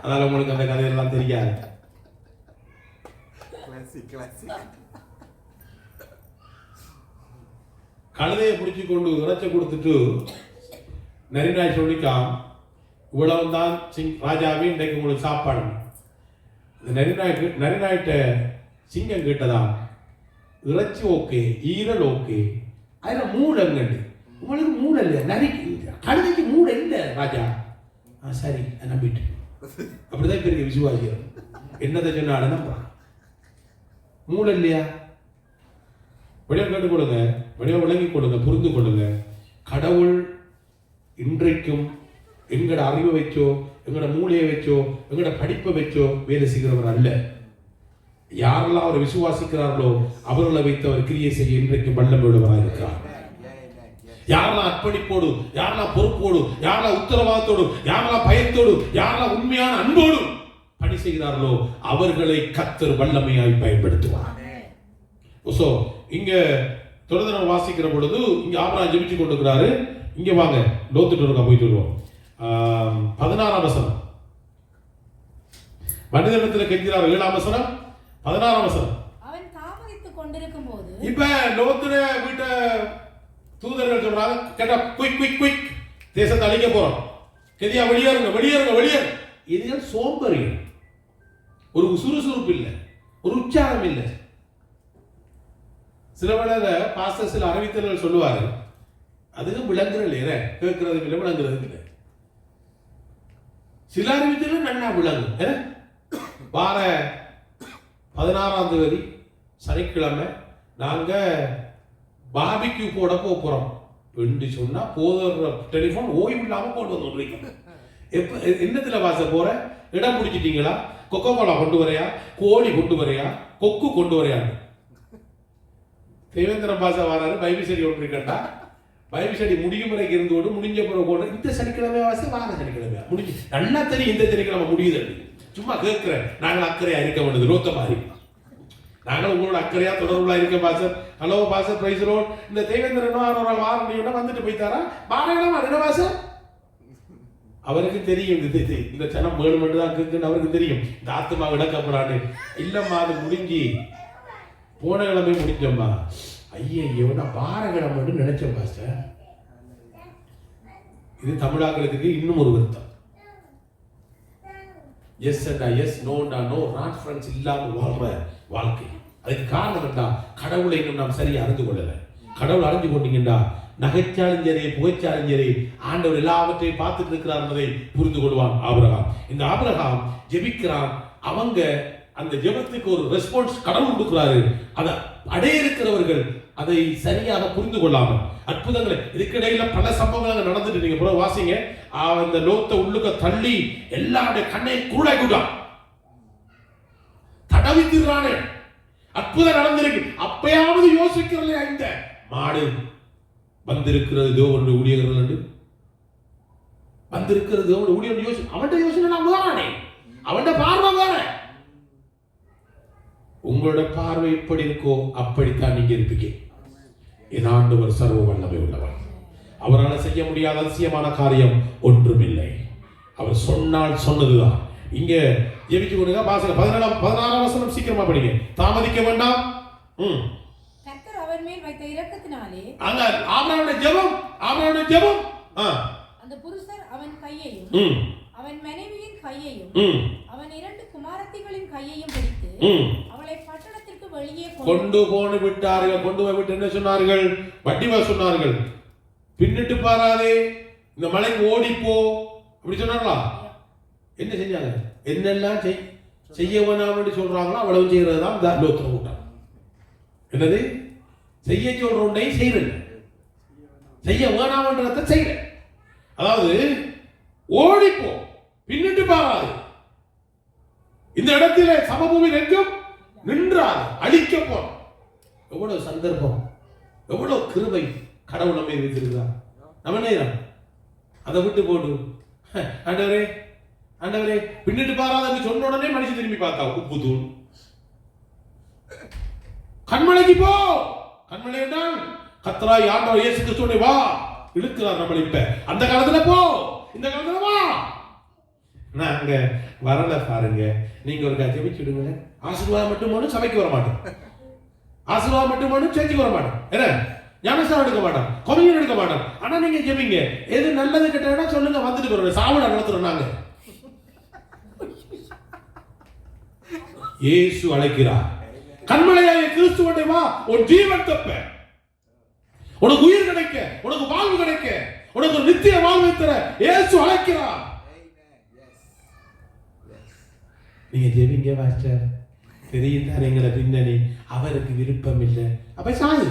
அதனால உங்களுக்கு அந்த கதையெல்லாம் தெரியாது. கழுதையை பிடிச்சி கொண்டு இறைச்ச கொடுத்துட்டு நரிநாய் சொல்லிக்காம், இவ்வளவுதான் ராஜாவே இன்றைக்கு உங்களுக்கு சாப்பாடு. இந்த நரிநாய்கிட்ட சிங்கம் கேட்டதான், இறைச்சி ஓகே, ஈரல் ஓகே, அதில் மூளைங்கண்டு, உங்களுக்கு மூளை இல்லை, கழுதைக்கு மூளை இல்லை ராஜா. சரி நம்பிட்டு அப்படிதான் பெரிய விசுவாசியம். என்னதை சொன்னாலும் நம்புறான். மூளை இல்லையா? வெளியே கேட்டுக் கொடுங்க, வெளியே விளங்கி கொடுங்க, புரிந்து கொள்ளுங்க. கடவுள் இன்றைக்கும் எங்களோட அறிவை வச்சோ, எங்களோட மூளையை வச்சோ, எங்களோட படிப்பை வச்சோ வேலை செய்கிறவர் அல்ல. யாரெல்லாம் அவர் விசுவாசிக்கிறார்களோ அவர்களை வைத்து அவர் கிரியை செய்ய இன்றைக்கு வல்லமை உள்ளவராக இருக்கிறார். யாரெல்லாம் அர்ப்பணிப்போடு, யாரெல்லாம் பொறுப்போடு, யாரெல்லாம் உத்தரவாதத்தோடு, யாரெல்லாம் பயத்தோடு, யாரெல்லாம் உண்மையான அன்போடு பணி செய்கிறார்களோ அவர்களை கர்த்தர் வல்லமையாய் பயன்படுத்துவார். சோ இங்க தொடர்ந்து வாசிக்கிற பொழுது இங்க ஆபிரகாம் ஜெபிச்சு கொண்டிருக்கிறாரு. இங்க வாங்க, லோத்துட்டு இருக்க போயிட்டு வருவோம். 16ஆம் வசனம், மனிதனிடத்தில் கெஞ்சினார். 7ஆம் வசனம், 16ஆம் வசனம். அவன் தாமதித்துக் கொண்டிருக்கும் போது இப்ப லோத்துன வீட்ட தூதர்கள் சொல்றாங்க, கேட்டா குயிக் குயிக் குயிக், தேசத்தை அழிக்க போறோம், கெதியா வெளியேறுங்க வெளியேறுங்க வெளியேறு. இது சோம்பறி, ஒரு சுறுசுறுப்பு இல்லை, ஒரு உற்சாகம் இல்லை. சில வேளை பாஸ்டர் சில அறிவித்தல்கள் சொல்லுவாரு, அதுக்கு விளங்குறது இல்லையே, கேட்கறது இல்லை, விளங்குறது இல்லை. சில அறிவித்தல்கள் நன்னா விளங்கு. வார 16ஆம் தேதி சனிக்கிழமை நாங்க பார்பிக்யூ போட போறோம் என்று சொன்னா போதுற டெலிபோன் ஓய்வு இல்லாம போட்டு வந்து எப்ப என்னத்துல வாச போற, இடம் பிடிச்சிட்டீங்களா, கொக்கோ கோலா கொண்டு வரையா, கோழி கொண்டு வரையா, கொக்கு கொண்டு வரையா. தேவேந்திர பாசா வராரு, பைபிள் ஸ்டடி ஒன்று இருக்கா, பைபிள் ஸ்டடி முடியும் வரைக்கும் இருந்து கொண்டு முடிஞ்ச பிறகு போட இந்த சனிக்கிழமை வாசி வார சனிக்கிழமை முடிஞ்சு நல்லா தெரியும் இந்த சனிக்கிழமை முடியுது. சும்மா கேட்கிறேன், நாங்கள் அக்கறையா இருக்க வேண்டியது ரோத்த மாதிரி. நாங்கள் உங்களோட அக்கறையா தொடர்புல இருக்க பாசர். ஹலோ பாசர், பிரைஸ் ரோட். இந்த தேவேந்திரன் வாரண்டியோட வந்துட்டு போய்த்தாரா பாரங்களா என்ன பாசர்? அவருக்கு தெரியும் இந்த சனம் மேடு மட்டும் தான் இருக்குன்னு அவருக்கு தெரியும். இந்த ஆத்மா விளக்கப்படாது இல்லம்மா, அது முடிஞ்சு போன கிழமை முடிஞ்சோம்மா. ஐயோ நான் பாரகிழமை நினைச்சேன் பாஸ்டர். இது தமிழாக்களுக்கு இன்னும் ஒரு வருத்தம். எஸ் அண்டா எஸ், நோண்டா நோ, நாட் ஃப்ரெண்ட்ஸ் இல்லாம வாழ்ற வாழ்க்கை. அதுக்கு காரணம் என்ன? கடவுளை இன்னும் நாம் சரியா அறிந்து கொள்ளல. கடவுள் அறிஞ்சு கொண்டீங்கன்னா நகைச்சாலும் சரி புகைச்சாலும் சரி ஆண்டவர் எல்லாவற்றையும் பார்த்துட்டு இருக்கிறார் என்பதை புரிந்து கொள்வான் ஆபிரகாம். இந்த ஆபிரகாம் ஜெபிக்கிறான். அவங்க அந்த ஜெபத்துக்கு ஒரு ரெஸ்பான்ஸ் கடவுள் கொடுக்கிறாரு. அதை அடைய இருக்கிறவர்கள் அதை சரியாக புரிந்து கொள்ளாமல் அற்புதங்களை இதுக்கிடையில பல சம்பவங்கள் நடந்துட்டு நீங்க புற வாசிங்க. அந்த லோத்தை உள்ளுக்க தள்ளி எல்லாருடைய கண்ணை குருடாக்கிட்டான், தடவித்திருறானே, அற்புதம் நடந்திருக்கு. அப்பயாவது யோசிக்கிறலையா, இந்த மாடு வந்திருக்கிறது தேவனுடைய ஊழியர்கள் என்று வந்திருக்கிறது தேவனுடைய ஊழியர்கள் யோசி, அவன் யோசனை நான் வேறானே, அவன் பார்வை வேற. உங்களோட பார்வை எப்படி இருக்கோ அப்படித்தான் நீங்க இருப்பீங்க. என் ஆண்டவர் சர்வ வல்லமை உள்ளவர். அவரால் செய்ய முடியாத அதிசயமான காரியம் ஒன்றுமில்லை. அவர் சொன்னால் சொன்னதுதான். இங்க ஜெபிச்சு கொடுங்க. வாசகம் 16ஆம் வசனம் சீக்கிரமா படிங்க, தாமதிக்க வேண்டாம். கர்த்தர் அவர் மேல் வைத்த இரக்கத்தினாலே அங்க ஆபிரகாமுடைய ஜெபம் அந்த புருஷர் அவன் கையையும் அவன் மனைவியின் கையையும் அவன் 2 குமாரத்திகளின் கையையும் பிடித்து அவளை பட்டணத்திற்கு வெளியே கொண்டு போன விட்டார்கள். கொண்டு போய் விட்டு என்ன சொன்னார்கள்? வட்டிவா சொன்னார்கள், பின்னிட்டு பாராதே, இந்த மலைக்கு ஓடிப்போ அப்படி சொன்னார்களா? என்ன செஞ்சாங்க? என்னெல்லாம் செய்ய வேணாம் என்று சொல்றாங்களோ அவ்வளவு செய்யறது தான் லோத்ர கூட்டம். என்னது செய்ய சொல்றோண்டே செய்யறது, செய்ய வேணாம்ன்றத செய்யற. அதாவது ஓடிப்போ, பின்னிட்டு பாராது, இந்த இடத்திலே சமபூமியில் எங்கும் நின்றார், அழிக்க போறோம். எவ்வளவு சந்தர்ப்பம், எவ்வளவு கிருபை கடவுள் நம்மை வைத்திருக்கிறார். நம்ம நேரம் அதை விட்டு போட்டு ஆண்டவரே ஆண்டவரே பின்னிட்டு பாராத சொன்ன உடனே மனுஷன் திரும்பி பார்த்தா உப்பு தூள். கண்மலைக்கு போ. கண்மலை என்றால் கர்த்தராகிய ஆண்டவர் இயேசு கிறிஸ்துவை வா இழுக்கிறார் நம்மள. இப்ப அந்த காலத்துல போ, இந்த காலத்துல வா. நாங்க வரல பாருங்க. நீங்க ஒரு ஜெபிச்சுடுங்க. ஆசீர்வாதம் மட்டும் போனும் சபைக்கு வர மாட்டோம். ஆசீர்வாதம் மட்டும் போனும் சேர்ச்சிக்கு வர மாட்டோம். என்ன ஞானஸ்நானம் எடுக்க மாட்டோம், கொமியூன் எடுக்க மாட்டோம். ஆனா நீங்க ஜெபிங்க. எது நல்லது கெட்டதுன்னா சொல்லுங்க, வந்துட்டு போறோம். சாவுட நடத்துறோம் நாங்க. இயேசு அழைக்கிறார். கண்மலையாகிய கிறிஸ்துவோட வா, உன் ஜீவன் தப்ப, உனக்கு உயிர் கிடைக்க, உனக்கு வாழ்வு கிடைக்க, உனக்கு ஒரு நித்திய வாழ்வை தர இயேசு அழைக்கிறார். நீங்க ஜெபிங்க மாஸ்டர், தெரியும் தானே எங்களை பின்னணி, அவருக்கு விருப்பம் இல்லை. அப்ப சாய்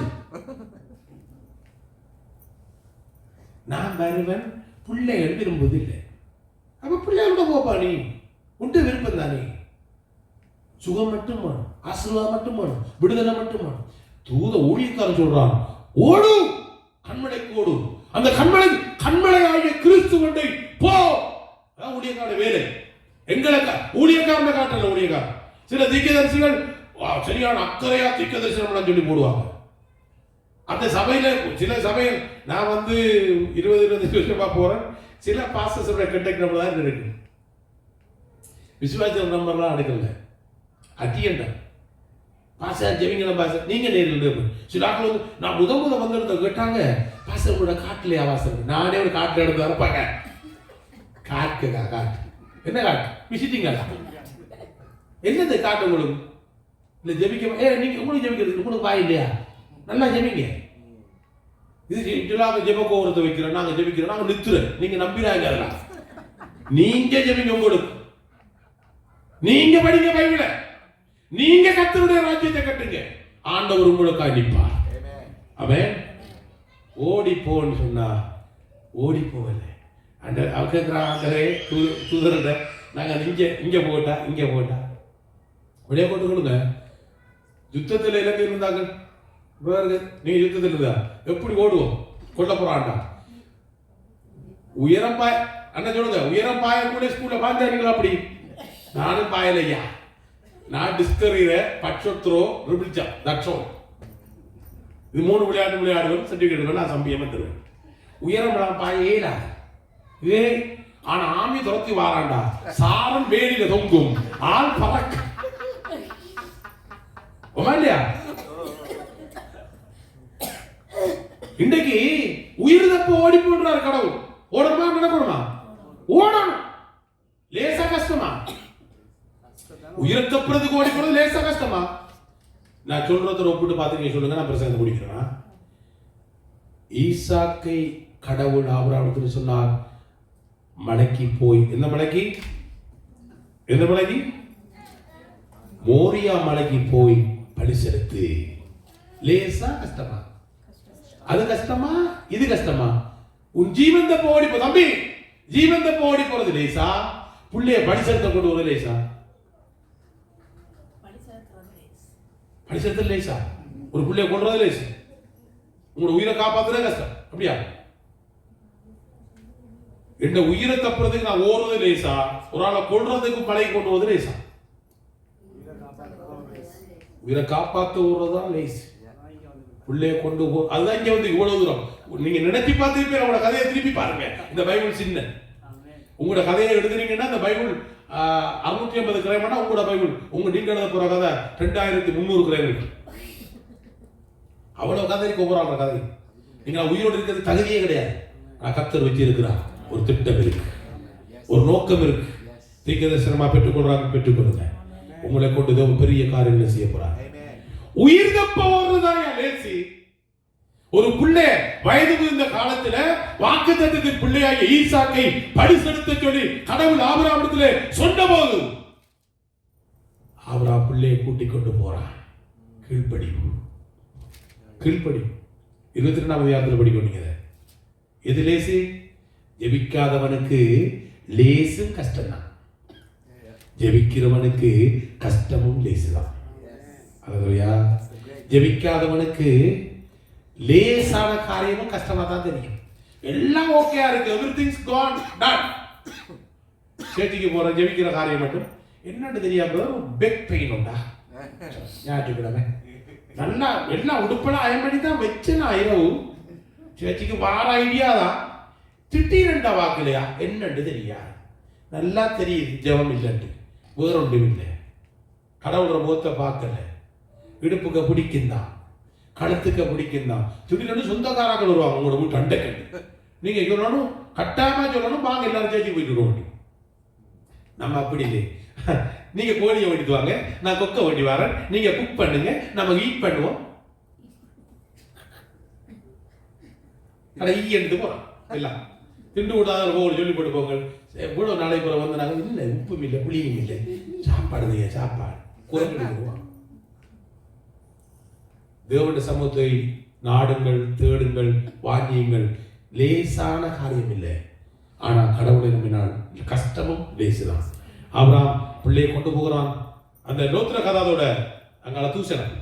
நான் வருவன், பிள்ளைகள் விரும்புவதில்லை. அப்ப பிள்ளைகளோட போப்பா, நீ உண்டு விருப்பம் தானே. சுகம் மட்டும் வேணும், ஆசீர்வாதம் மட்டும் வேணும், விடுதலை மட்டும் வேணும். தூத ஊழியக்காரன் சொல்றான், ஓடு, கண்மலைக்கு ஓடு. அந்த கண்மலையாகிய கிறிஸ்துவண்டை போ. அதான் ஊழியக்காரன் வேலை. எங்களுக்கு ஊழியக்காரனை காட்டல. ஊழியக்காரன் சில தீர்க்கதரிசிகள் சரியான அக்கறையா தீர்க்கதரிசனம் சொல்லி போடுவாங்க. அந்த சபையில சில சபையில் நான் 20-25 வருஷமா போறேன். சில பாஸ்டர்ஸோட கண்டெக்ட் நம்பர் தான் இருக்கு. விசுவாச நம்பர்லாம் எடுக்கல. அட்டியண்டா பாஸ்டர் ஜெபிங்களா பாஸ்டர், நீங்க நேரில் சில ஆட்கள் நான் முதல் வந்திருந்த கேட்டாங்க, பாஸ்டர் கூட காட்டுலையா பாஸ்டர்? நானே ஒரு காட்டுல எடுத்து வரப்பாங்க. காட்டு என்ன காட்டு? விசிட்டிங் காட்டு. என்னது காட்டு உங்களுக்கு? இல்லை ஜெபிக்க நீங்க உங்களுக்கு ஜெபிக்கிறது உங்களுக்கு வாய் இல்லையா? நல்லா ஜெபிங்க. இது ஜெப கோபுரத்தை வைக்கிறோம், நாங்க ஜெபிக்கிறோம், நாங்க நித்துறோம். நீங்க நம்பிடாங்க. அதெல்லாம் நீங்க ஜெபிங்க. உங்களுக்கு நீங்க படிங்க பைபிளை, நீங்க கர்த்தருடைய ராஜ்யத்தை கட்டுங்க. ஆண்டவர் உங்களுக்காக நிற்பார். ஆமென். ஓடி போன்னு சொன்னா ஓடி போகல. அந்த அவக்கே தூதர்கிட்ட நாங்க இங்க போட்டா வெளியே போட்டு கொடுங்க. யுத்தத்தில் இலங்கை இருந்தாங்க. நீங்க யுத்தத்தில் இருந்தா எப்படி ஓடுவோம்? கொல்ல போறான்டா. உயரம் பாய அண்ணன் சொல்லுங்க, உயரம் பாய கூட ஸ்கூல்ல பாய்ந்தாங்களா? அப்படி நானும் பாயலையா. நான் டிஸ்கவரியில பட்சத்ரோ ரிபிள்ச்சா தட்சோ இது 3 விளையாடுவேன். சர்டிபிகேட் நான் சம்பியமா தருவேன். உயரம் பாயேடா இதே. ஆனா ஆமி துரத்தி வாராண்டா, சாரம் வேலியில தொங்கும், ஆள் பறக்க இல்லையா? இன்றைக்கு உயிர் தப்ப ஓடி போன்றாரு கடவுள். ஓடணுமா நடக்கணுமா? ஓடணும். லேசா கஷ்டமா? உயிரை தப்புறதுக்கு ஓடி போறது லேசா கஷ்டமா? நான் சொல்றத ஒப்பிட்டு பார்த்து சொல்லுங்க, நான் பிரசங்கத்தை முடிக்கிறேன். ஈசாக்கை கடவுள் ஆபிரகாமுக்கு சொன்னார், மலைக்கு போய், எந்த மலைக்கு? மோரியா மலைக்கு போய் பலி செலுத்து. லேசா கஷ்டமா? அது கஷ்டமா இது கஷ்டமா? உன் ஜீவன் தப்ப ஓடி போ தம்பி. ஜீவன் தப்ப ஓடி போறது லேசா? புள்ளைய பலி செலுத்த கொண்டு வர லேசா? பலி செலுத்த லேசா? ஒரு புள்ளைய கொள்றது லேசா? உங்களோட உயிரை காப்பாத்துறது கஷ்டம். அப்படியா? என்ன உயிரை தப்புறதுக்கு நான் ஓடுறது லேசா? ஒரு ஆளை கொள்றதுக்கு பழகி கொண்டு வருவது லேசா? உயிரை காப்பாற்ற ஓடுறதுதான் லேஸ். உள்ளே கொண்டு போ, அதுதான் இங்க இவ்வளவு தூரம். நீங்க நினைச்சு பார்த்துருப்பீங்க. உங்களோட கதையை திருப்பி பாருங்க. இந்த பைபிள் சின்ன உங்களோட கதையை எடுக்கிறீங்கன்னா இந்த பைபிள் 650 கிராம். உங்களோட பைபிள் நீங்க எழுத போற கதை 2300 கிராம். அவ்வளவு கதை இருக்கு ஒவ்வொரு கதை. நீங்க உயிரோடு இருக்கிறது தகுதியே கிடையாது. கர்த்தர் வச்சு இருக்கிறார். ஒரு திட்டம் இருக்கு, ஒரு நோக்கம் இருக்கு. தீர்க்கதரிசனமா பெற்றுக்கொள்ளுங்க. உங்களை கொண்டு ஒரு பெரிய காரியங்களை செய்ய போறாங்க. உயிர் தப்ப ஓடுறதாயா லேசி? ஒரு பிள்ளை வயது முதிர்ந்த காலத்துல வாக்குத்தத்தத்தின் பிள்ளையாகிய ஈசாக்கை பலி செலுத்த சொல்லி கடவுள் ஆபிரகாமிடத்திலே சொன்னபோது ஆபிரகாம் பிள்ளையை கூட்டிக் கொண்டு போறான். கீழ்ப்படி 22ஆம் அதிகாரத்தில் படிக்கொண்டீங்க. எது லேசி? ஜெபிக்காதவனுக்கு லேசும் கஷ்டம்தான், ஜெபிக்கிறவனுக்கு கஷ்டமும் லேசுதான். அல்லேலூயா. ஜெபிக்காதவனுக்கு லேசான காரியமும் கஷ்டமா தான் தெரியும். எல்லாம் ஓகேயா இருக்கு, எவ்ரிதிங்ஸ் காட் டன். சேட்டிக்கு போற ஜெபிக்கிற காரியம் மட்டும் என்னன்னு தெரியாம பெக் பெயின் உண்டா? ஞாயிற்றுக்கிழமை நல்லா எல்லாம் உடுப்பெல்லாம் அயன் பண்ணி தான் வச்சேன் நான் இரவு சேர்ச்சிக்கு வார ஐடியா தான். திடீரெண்டா வாக்கலையா என்னன்னு தெரியா, நல்லா தெரியுது ஜெபம் இல்லைன்ட்டு, வேற ஒன்றும் இல்லை. கடவுளோட முகத்தை பார்க்கல, இடுப்புக்க பிடிக்குந்தான், கழுத்துக்க பிடிக்குந்தான். திடீர்னு சொந்தக்காராக்கள் வருவாங்க உங்களோட வீட்டு அண்டைக்கண்டு. நீங்க சொல்லணும், கட்டாயமா சொல்லணும், வாங்க எல்லாரும் சேர்ச்சி போயிட்டு வருவோம். நம்ம அப்படி இல்லை. நீங்க கோழியை ஓட்டிட்டு வாங்க, நான் கொக்க ஓட்டி வரேன், நீங்க குக் பண்ணுங்க, நம்ம ஈட் பண்ணுவோம். ஈ எடுத்து போறோம் எல்லாம் திண்டு விடாத போக சொல்லி போட்டு போங்க. இவ்வளவு நாளை புறம் வந்து நாங்கள் இல்லை, உப்பும் இல்லை, புளியும் இல்லை, சாப்பாடு சாப்பாடு குறைஞ்சிடுவோம். தேவனுடைய சமூகத்தை நாடுங்கள், தேடுங்கள், வாங்கியுங்கள். லேசான காரியம் இல்லை. ஆனா கடவுளை நம்பினால் கஷ்டமும் லேசுதான். ஆபிரகாம் பிள்ளையை கொண்டு போகிறான். அந்த லோத்திர கதாதோட அங்கால தூசணம்,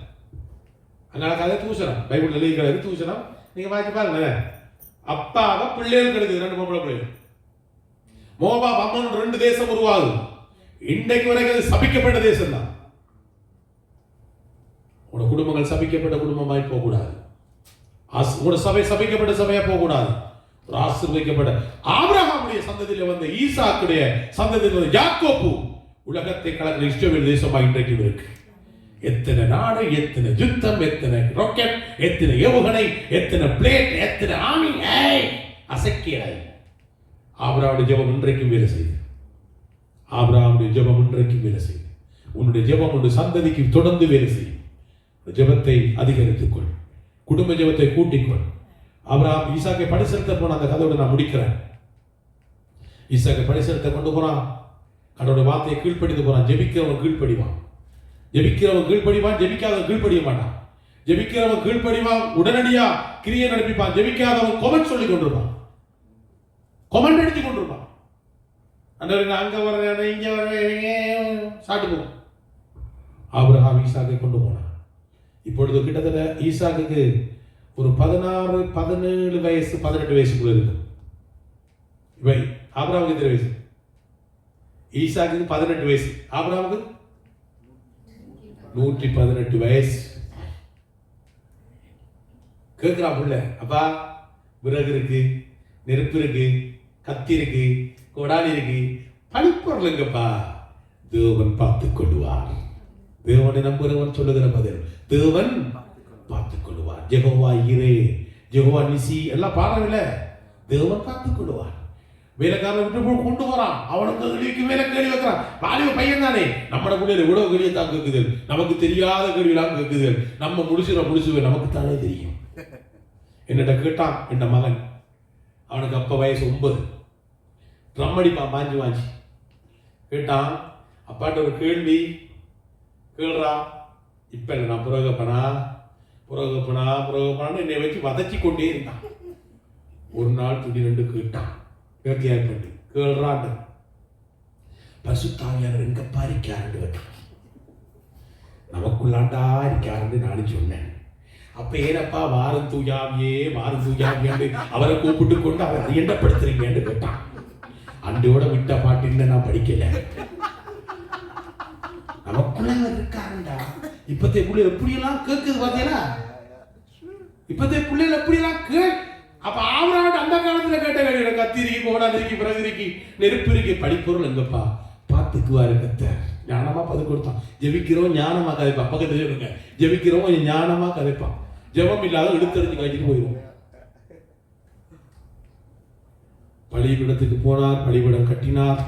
அங்கால கதை தூசணம், பைபிள் எழுதிக்கிறது தூசணம். நீங்க வாய்ச்சி பாருங்க, அப்பாவை பிள்ளைகள் கிடைக்குது, 2 பொம்பளை பிள்ளைகள். மோவாப் அம்மன் 2 தேசம் உருவாகுது. இன்றைக்கு வரைக்கும் அது சபிக்கப்பட்ட தேசம் தான். உங்களோட குடும்பங்கள் சபிக்கப்பட்ட குடும்பமாய் போகக்கூடாது. உங்களோட சபை சபிக்கப்பட்ட சபையா போகக்கூடாது. ஒரு ஆசீர்வதிக்கப்பட்ட ஆபிரகாமுடைய சந்ததியில வந்த ஈசாக்குடைய சந்ததியில் வந்த யாக்கோபு உலகத்தை கலக்கிற இஸ்ரவேல் தேசமா இன்றைக்கு இருக்கு. எத்தனை நாடு, எத்தனை யுத்தம், எத்தனை ராக்கெட், எத்தனை ஏவுகணை, எத்தனை பிளேட், எத்தனை ஆமி அசக்கியாய். ஆபிரகாமுடைய ஜெபம் இன்றைக்கும் வேலை செய்யுது. ஆபிரகாமுடைய ஜெபம் இன்றைக்கும் வேலை செய்யுது. உன்னுடைய ஜெபம் உன்னுடைய சந்ததிக்கு தொடர்ந்து வேலை செய்யும். ஜெபத்தை அதிகரித்துக் கொள், குடும்ப ஜெபத்தை கூட்டிக்கொள். ஆபிரகாம் ஈசாக்கை படி செலுத்த போன அந்த கதையோட நான் முடிக்கிறேன். ஈசாக்கை படி செலுத்த கொண்டு போறான், கடவுளுடைய வார்த்தையை கீழ்ப்படிந்து போறான். ஜெபிக்கிறவன் கீழ்ப்படிவான், ஜெபிக்கிறவன் கீழ்ப்படிவான், ஜெபிக்காதவன் கீழ்ப்படிய மாட்டான். ஜெபிக்கிறவன் கீழ்ப்படிவான், உடனடியா கிரியை நடப்பிப்பான். ஜெபிக்காதவன் கொமெண்ட் சொல்லி கொண்டிருப்பான், கொமெண்ட் அடிச்சு கொண்டிருப்பான். அங்க வர இங்க வர சாட்டு போகும். ஆபிரகாம் ஈசாக்கை கொண்டு போனான். இப்பொழுது கிட்டத்தட்ட ஈசாக்குக்கு ஒரு 16, 17 வயசு, 18 வயசுக்குள்ள இருக்கு. இவை ஆபிரகாமுக்கு எத்தனை வயசு? ஈசாக்குக்கு 18 வயசு, ஆபிரகாமுக்கு 118 வயசு. கேட்கிறான் புள்ள, அப்பா விறகு இருக்கு, நெருப்பு இருக்கு, கத்தி இருக்கு, கொடாலி இருக்கு, பழிப்பொருள் எங்கப்பா? தேவன் பார்த்துக் கொள்வார். தேவனை நம்புகிறவன் சொல்லுகிற பதில், தேவன் பார்த்துக் கொள்வார். ஜெகோவா ஈரே, ஜெகோவா நிசி எல்லாம் பாடவில்ல. தேவன் பார்த்துக் கொள்வார். வேலைக்காரன் விட்டு போய் கொண்டு போறான், அவனுக்கு கேள்விக்கு மேல கேள்வி வைக்கிறான். வாலிப பையன் தானே, நம்ம பிள்ளைகள் இவ்வளவு கேள்வியை தான் கேட்குது, நமக்கு தெரியாத கேள்வியெல்லாம் கேட்குது. நம்ம முடிச்சுவே நமக்கு தானே தெரியும். என்னிட்ட கேட்டான் என் மகன், அவனுக்கு அப்ப வயசு 9. ட்ரம் அடிப்பான், வாஞ்சி கேட்டான். அப்பாட்ட ஒரு கேள்வி கேள்றா. இப்ப நான் புரோகப்பனான்னு என்னை வச்சு வதச்சி கொண்டே இருந்தான். ஒரு நாள் திடீரென்று கேட்டான், கேட்கியார் பண்ணி கேள்றான். பசுத்தாவியார் எங்கப்பா இருக்காருன்னு கேட்டான். நமக்குள்ளாண்டா இருக்காருன்னு நானும் சொன்னேன். அப்ப ஏனப்பா வாரம் தூயாவியாண்டு அவரை கூப்பிட்டு கொண்டு அவரை அறியண்டப்படுத்துறீங்கன்னு கேட்டான். அண்டோட விட்ட பாட்டின்னு நான் படிக்கல. நமக்குள்ள இருக்காருண்டா. இப்பத்தைய பிள்ளை எப்படியெல்லாம் கேட்குது பார்த்தீங்களா? இப்பத்தைய பிள்ளைகள் எப்படியெல்லாம் அப்ப ஆவராட்டு அந்த காலத்துல கேட்ட கேள்வி, கத்திரிக்கி, கோடாதிரிக்கி, பிறகுரிக்கி, நெருப்பிரிக்கி, படிப்பொருள் எங்கப்பா பார்த்துக்குவாரு கத்தர். ஞானமா பது கொடுத்தான். ஜெபிக்கிறோம் ஞானமா கதைப்பான். பக்கத்துல சொல்லுங்க, ஜெபிக்கிறோம் கொஞ்சம் ஞானமா கதைப்பான். ஜெபம் இல்லாத எடுத்தறிஞ்சு கழிச்சுட்டு போயிடும். பலிபீடத்துக்கு போனார், பலிபீடம் கட்டினார்.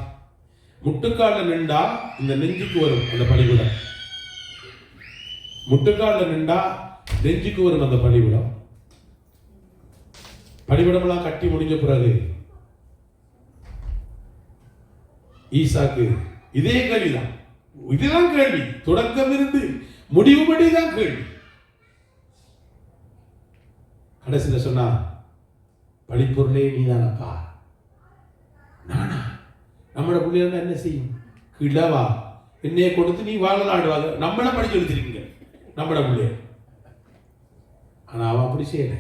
முட்டுக்கால நின்றா இந்த நெஞ்சுக்கு வரும் அந்த பலிபீடம். முட்டுக்கால நின்றா நெஞ்சுக்கு வரும் அந்த பலிபீடம். பலிபீடம் எல்லாம் கட்டி முடிஞ்ச பிறகு ஈசாக்கு இதே கேள்விதான். இதுதான் கேள்வி, தொடக்கம் இருந்து முடிவு படிதான் கேள்வி. கடைசியில சொன்னா, பழிப்பொருளே நீதானப்பா. நானா? நம்மளோட பிள்ளைங்க என்ன செய்யும்? கிழவா என்னைய கொடுத்து நீ வாழலாடுவாங்க. நம்மள படிச்சு எடுத்திருக்கீங்க நம்மளோட பிள்ளைய. ஆனா அவன் அப்படி செய்யல.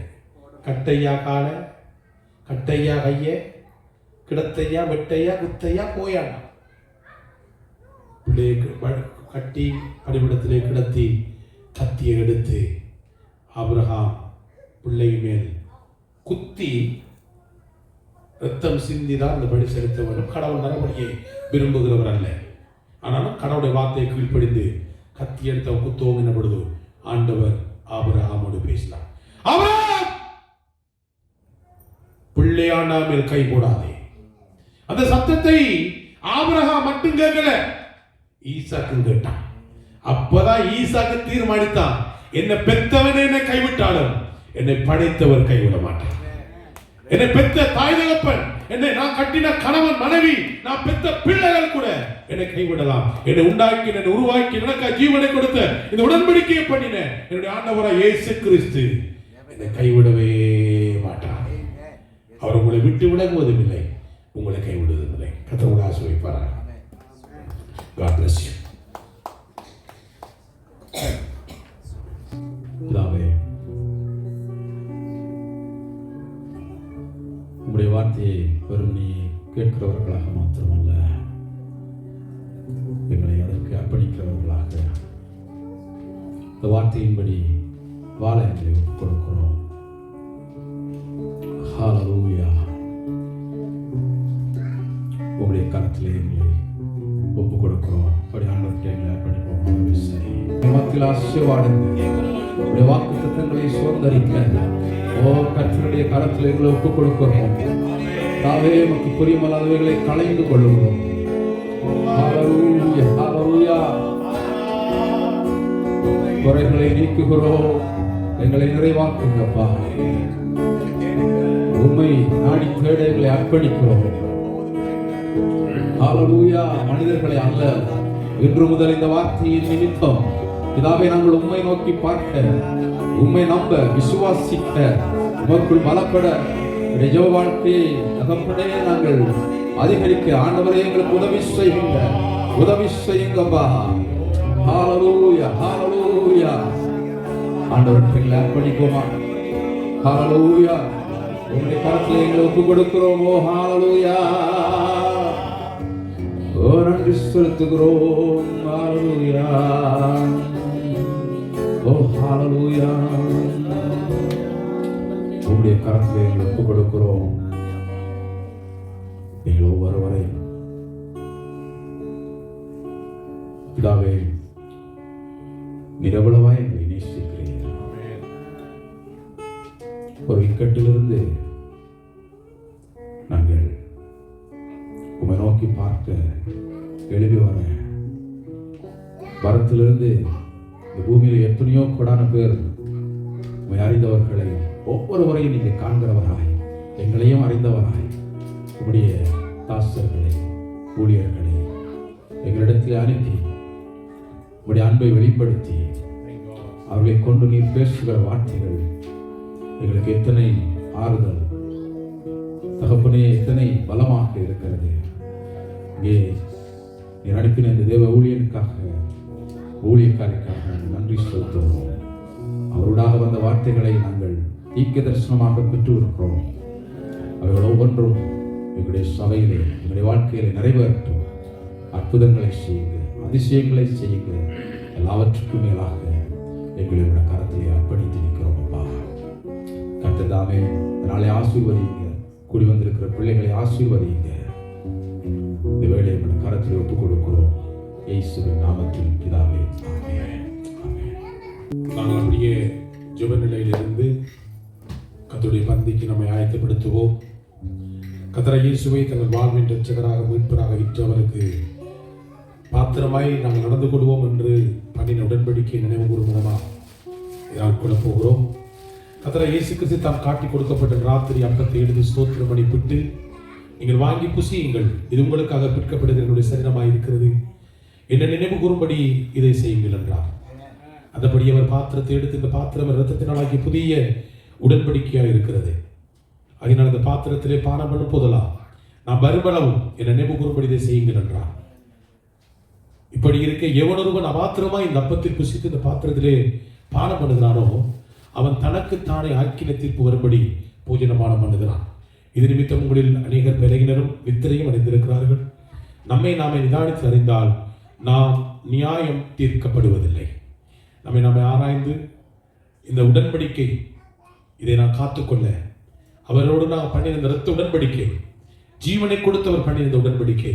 கட்டையா கால, கட்டையா கைய, கிடத்தையா வெட்டையா குத்தையா போயாண்டா. பிள்ளையை கட்டி பலிபீடத்திலே கிடத்தி கத்தியை எடுத்து ஆபிரகாம் பிள்ளை மேல் குத்தி ரத்தம் சிந்திதான் அந்த படி செலுத்த வேண்டும். கடவுள் நரபடியை விரும்புகிறவர் அல்ல. ஆனாலும் கடவுளுடைய வார்த்தையை கீழ்ப்படிந்து கத்தி எடுத்த குத்தோங்கின பொழுது ஆண்டவர் ஆபிரகாமோடு பேசினார். ஆபிரகாம், பிள்ளையாண்டா மேல் கை போடாதே. அந்த சத்தத்தை ஆபிரகாம் மட்டும் கேட்கல, ஈசாக்கு கேட்டான். அப்பதான் ஈசாக்கு தீர்மானித்தான், என்னை பெத்தவன் என்னை கைவிட்டாலும் என்னை படைத்தவர் கைவிட மாட்டார். என்னை பெத்த தாய் தகப்பன், என்னை நான் கட்டின கணவன் மனைவி, நான் பெத்த பிள்ளைகள் கூட என்னை கைவிடலாம். என்னை உண்டாக்கி என்னை உருவாக்கி எனக்கு ஜீவனை கொடுத்த இந்த உடன்படிக்கையை பண்ணின என்னுடைய ஆண்டவராய் இயேசு கிறிஸ்து என்னை கைவிடவே மாட்டார். அவர் உங்களை விட்டு விலகுவதும் இல்லை, உங்களை கைவிடுவதும் இல்லை. கர்த்தர் உங்களை ஆசீர்வதிப்பாராக. God bless you. பிதாவே, உங்களுடைய வார்த்தையை வெறும் நீ கேட்கிறவர்களாக மாத்திரமல்ல, எங்களை அதற்கு அர்ப்பணிக்கிறவர்களாக இந்த வார்த்தையின்படி வாழ எங்களை ஒப்புக் கொடுக்கிறோம். ஹல்லேலூயா. உங்களுடைய கரத்திலே எங்களை ஒப்புக் கொடுக்கிறோம். அப்படி ஆண்டவர்கிட்ட எங்களை அர்ப்பணிப்போம். சரி, மத்தியில் ஆசீர்வாதங்கள், உங்களுடைய வாக்குத்தத்தங்களை சுதந்தரிக்க கர்த்தருடைய கரத்தில் எங்களை ஒப்புக் கொடுக்கிறோம். தாவே, நமக்கு புரியமல்லாதவைகளை களைந்து கொள்ளுகிறோம். ஹல்லேலூயா, ஹல்லேலூயா. குறைகளை நீக்குகிறோம், எங்களை நிறைவாக்குங்கப்பா. உம்மை நாடி தேட எங்களை அர்ப்பணிக்கிறோம். ஹல்லேலூயா. மனிதர்களை அல்ல, இன்று முதல் இந்த வார்த்தையின் நிமித்தம் பிதாவே, நாங்கள் உம்மை நோக்கி பார்க்க, உம்மை நம்ப, விசுவாசிக்க, உமக்குள் பலப்பட, ஜெப வாழ்க்கையை தகப்பனே நாங்கள் அதிகரிக்க ஆண்டவரே எங்களுக்கு உதவி செய்யுங்கப்பா. ஹல்லேலூயா, ஹல்லேலூயா. ஆண்டவருக்கு எங்களை அர்ப்பணிப்போமா? ஹல்லேலூயா. உங்களுடைய கரத்தில் எங்களை ஒப்புக் கொடுக்கிறோமோ? ஹல்லேலூயா. நன்றி செலுத்துகிறோம். ஹல்லேலூயா. ஹல்லேலூயா. உங்களுடைய கரத்தில் எங்களை ஒப்புக் கொடுக்கிறோம். நீங்கள் ஒவ்வொருவரையும் பிதாவே, நிரவளவாய் எங்களை நேசிக்கிறீர்கள். ஒரு இக்கட்டிலிருந்து நாங்கள் உம்மை நோக்கி பார்க்க எழுதி வரத்திலிருந்து இந்த பூமியில் எத்தனையோ கொடான பேர் உம்மை அறிந்தவர்களை ஒவ்வொருவரையும் நீங்கள் காண்கிறவராய், எங்களையும் அறிந்தவராய், உம்முடைய தாசர்களை, ஊழியர்களை எங்களிடத்தில் அனுப்பி உம்முடைய அன்பை வெளிப்படுத்தி அவர்களை கொண்டு நீர் பேசுகிற வார்த்தைகள் எங்களுக்கு எத்தனை ஆறுதல் தகப்பனே, எத்தனை பலமாக இருக்கிறது. இங்கே நீர் அனுப்பின இந்த தேவ ஊழியக்காரிக்காக நன்றி செலுத்துகிறோம். அவருடாக வந்த வார்த்தைகளை நாங்கள் ஈக்க தரிசனமாக பெற்றிருக்கிறோம். அவைகள் ஒவ்வொன்றும் எங்களுடைய சபையிலே, எங்களுடைய வாழ்க்கையிலே நிறைவேற்றும். அற்புதங்களை செய்யுங்க, அதிசயங்களை செய்யுங்க. எல்லாவற்றுக்கும் மேலாக எங்களுடைய கரத்தை அர்ப்பணித்து நிற்கிறோம் அப்பா. கர்த்தர் தாமே நாளை ஆசீர்வதிங்க, கூடி வந்திருக்கிற பிள்ளைகளை ஆசீர்வதிங்க. இந்த வேளையை எங்களுடைய கரத்தில் ஒப்புக் கொடுக்கிறோம். இயேசுவின் நாமத்தில் பிதாவே, ஆமென். நாங்கள் அப்படியே ஜெப நிலையிலிருந்து கர்த்தருடைய பந்திக்கு நம்மை ஆயத்தப்படுத்துவோம். கர்த்தர் இயேசுவை தங்கள் வாழ்வின் இரட்சகராக மீட்பராக இற்றவருக்கு பாத்திரமாய் நாங்கள் நடந்து கொள்வோம் என்று பண்ணின உடன்படிக்கை நினைவு கூறும் விதமாக கொள்ள போகிறோம். கர்த்தர் இயேசு கிறிஸ்து தாம் காட்டி கொடுக்கப்பட்ட ராத்திரி அப்பத்தை எடுத்து ஸ்தோத்திரம் பண்ணி பிட்டு, நீங்கள் வாங்கி புசியுங்கள், இது உங்களுக்காக பிற்கப்படுகிற என்னுடைய சரீரமாக இருக்கிறது, என்ன நினைவு கூறும்படி இதை செய்யுங்கள் என்றார். அந்தபடி அவர் பாத்திரத்தை எடுத்து, இந்த பாத்திரம் இரத்தத்தினாலாகிய புதிய உடன்படிக்கையாக இருக்கிறது. அதனால் அந்த பாத்திரத்திலே பானம் பண்ணும் போதெல்லாம் நாம் வரும்பளவும் என் நினைவு கூறும்படி இதை செய்யுங்கள் என்றார். இப்படி இருக்க எவனொருவன் அபாத்திரமாய் இந்த அப்பத்தில் புசித்து இந்த பாத்திரத்திலே பானம் பண்ணுகிறானோ அவன் தனக்குத்தானே ஆக்கின தீர்ப்பு வரும்படி பூஜனபானம் பண்ணுகிறான். இது நிமித்தம் உங்களில் அநேகர் பலகினரும் நித்திரையும் அடைந்திருக்கிறார்கள். நம்மை நாமே நிதானித்து அறிந்தால் நாம் நியாயம் தீர்க்கப்படுவதில்லை. நம்மை ஆராய்ந்து இந்த உடன்படிக்கை இதை நான் காத்துக்கொள்ள அவரோடு நான் பண்ணின இந்த இரத்த உடன்படிக்கை, ஜீவனை கொடுத்தவர் பண்ணின இந்த உடன்படிக்கை,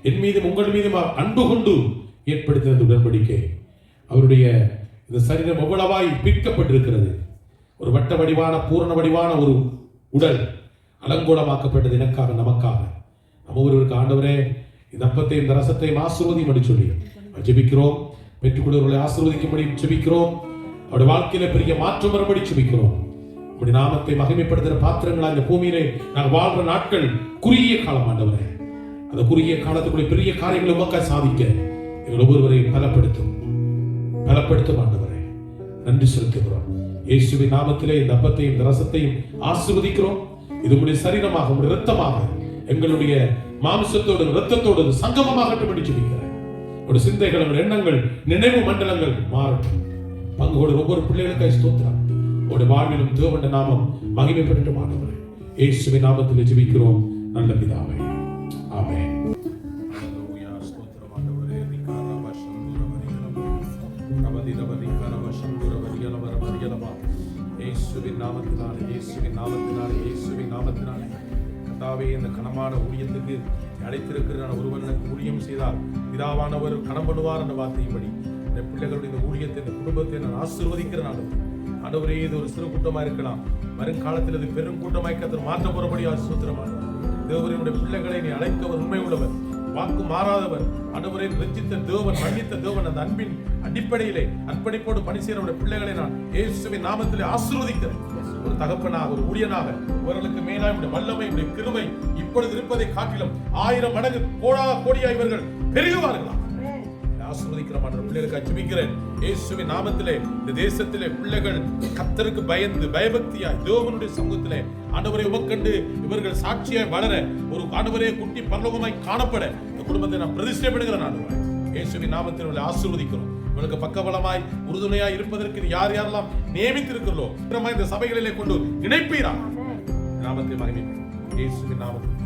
என் மீதும் உங்கள் மீதும் அன்பு கொண்டு ஏற்படுத்தின இந்த உடன்படிக்கை, அவருடைய இந்த சரீரம் எவ்வளவாய் பிற்கப்பட்டிருக்கிறது. ஒரு வட்ட வடிவான பூரண வடிவான ஒரு உடல் அலங்கோலமாக்கப்பட்டது எனக்காக நமக்காக. நம்ம ஒருவருக்கு ஆண்டவரே இந்த அப்பத்தையும் இந்த ரசத்தையும் ஆசீர்வதியும் என்று சொல்லி ஜெபிக்கிறோம். பெற்றுக்கொள்வர்களை ஆசீர்வதிக்கும்படி ஜெபிக்கிறோம். அவருடைய வாழ்க்கையில பெரிய மாற்றம் வரும்படி ஜெபிக்கிறோம். உங்களுடைய நாமத்தை மகிமைப்படுத்துகிற பாத்திரங்களா இந்த பூமியிலே நாங்கள் வாழ்ற நாட்கள் குறுகிய காலம் ஆண்டவரே. அந்த குறுகிய காலத்துக்குள்ள பெரிய காரியங்களை உமக்காக சாதிக்க எங்கள் ஒவ்வொருவரையும் பலப்படுத்தும் ஆண்டவரே. நன்றி செலுத்துகிறோம். இயேசுவின் நாமத்திலே இந்த அப்பத்தையும் இந்த ரசத்தையும் ஆசீர்வதிக்கிறோம். இது உங்களுடைய சரீரமாக, உங்களுடைய இரத்தமாக, எங்களுடைய மாம்சத்தோடு இரத்தத்தோடு சங்கமமாகட்டும் என்று ஜெபிக்கிறேன். உங்களுடைய சிந்தைகள், உங்களுடைய எண்ணங்கள், நினைவு மண்டலங்கள் மாறட்டும். பங்கு கொடு ஒவ்வொரு பிள்ளைகளுக்காக ஸ்தோத்திரம். உங்களுடைய வாழ்விலும் தேவனுடைய நாமம் மகிமைப்படட்டும் ஆண்டவரே. இயேசுவின் நாமத்திலே ஜெபிக்கிறோம் நல்ல பிதாவே. ஆமென். கர்த்தாவே, இந்த கனமான ஊழியத்துக்கு அழைத்திருக்கிற ஒருவன் ஊழியம் செய்தால் பிதாவானவர் கனம் பண்ணுவார் என்ற வார்த்தையின்படி இந்த பிள்ளைகளுடைய இந்த ஊழியத்தை, இந்த குடும்பத்தை நான் ஆசீர்வதிக்கிறேன். ஆண்டவரே, இது ஒரு சிறு கூட்டமா இருக்கலாம், வருங்காலத்தில் இது பெரும் கூட்டமாய் கர்த்தர் மாற்ற போறபடி ஆசீர்வதிக்கிறேன். தேவனுடைய பிள்ளைகளை நீ அழைத்தவர் உண்மை உள்ளவர், வாக்கு மாறாதவர். ஆண்டவரே, ரட்சித்த தேவன், மன்னித்த தேவன், அந்த அன்பின் அடிப்படையிலே அர்ப்பணிப்போடு பணி செய்கிற பிள்ளைகளை நான் இயேசுவின் நாமத்திலே ஆசீர்வதிக்கிறேன். ஒரு தகப்பனாக, ஒரு ஊழியனாக இவர்களுக்கு மேலாக வல்லமை, கிருபை இப்பொழுது இருப்பதை காட்டிலும் 1000 மடங்கு கோடியா இவர்கள் பெருகுவார்களா ஆசீர்வதிக்கிற மாற்ற பிள்ளைகளுக்கு ஜெபிக்கிறேன். இயேசுவின் நாமத்திலே இந்த தேசத்திலே பிள்ளைகள் கர்த்தருக்கு பயந்து பயபக்தியாய் தேவனுடைய சமூகத்திலே ஆண்டவரை உமக்கண்டு இவர்கள் சாட்சியாய் வளர, ஒரு ஆண்டவரே குட்டி பரலோகமாய் காணப்பட இந்த குடும்பத்தை நான் பிரதிஷ்டைப்படுகிறேன். ஆண்டவரே, இயேசுவின் நாமத்தில் ஆசீர்வதிக்கிறோம். இவளுக்கு பக்கபலமாய் உறுதுணையாய் இருப்பதற்கு யார் யாரெல்லாம் நியமித்திருக்கிறோம் இந்த சபைகளிலே கொண்டு இணைப்பீரா நாமத்தை மகிமை இயேசுவின் நாமத்தில்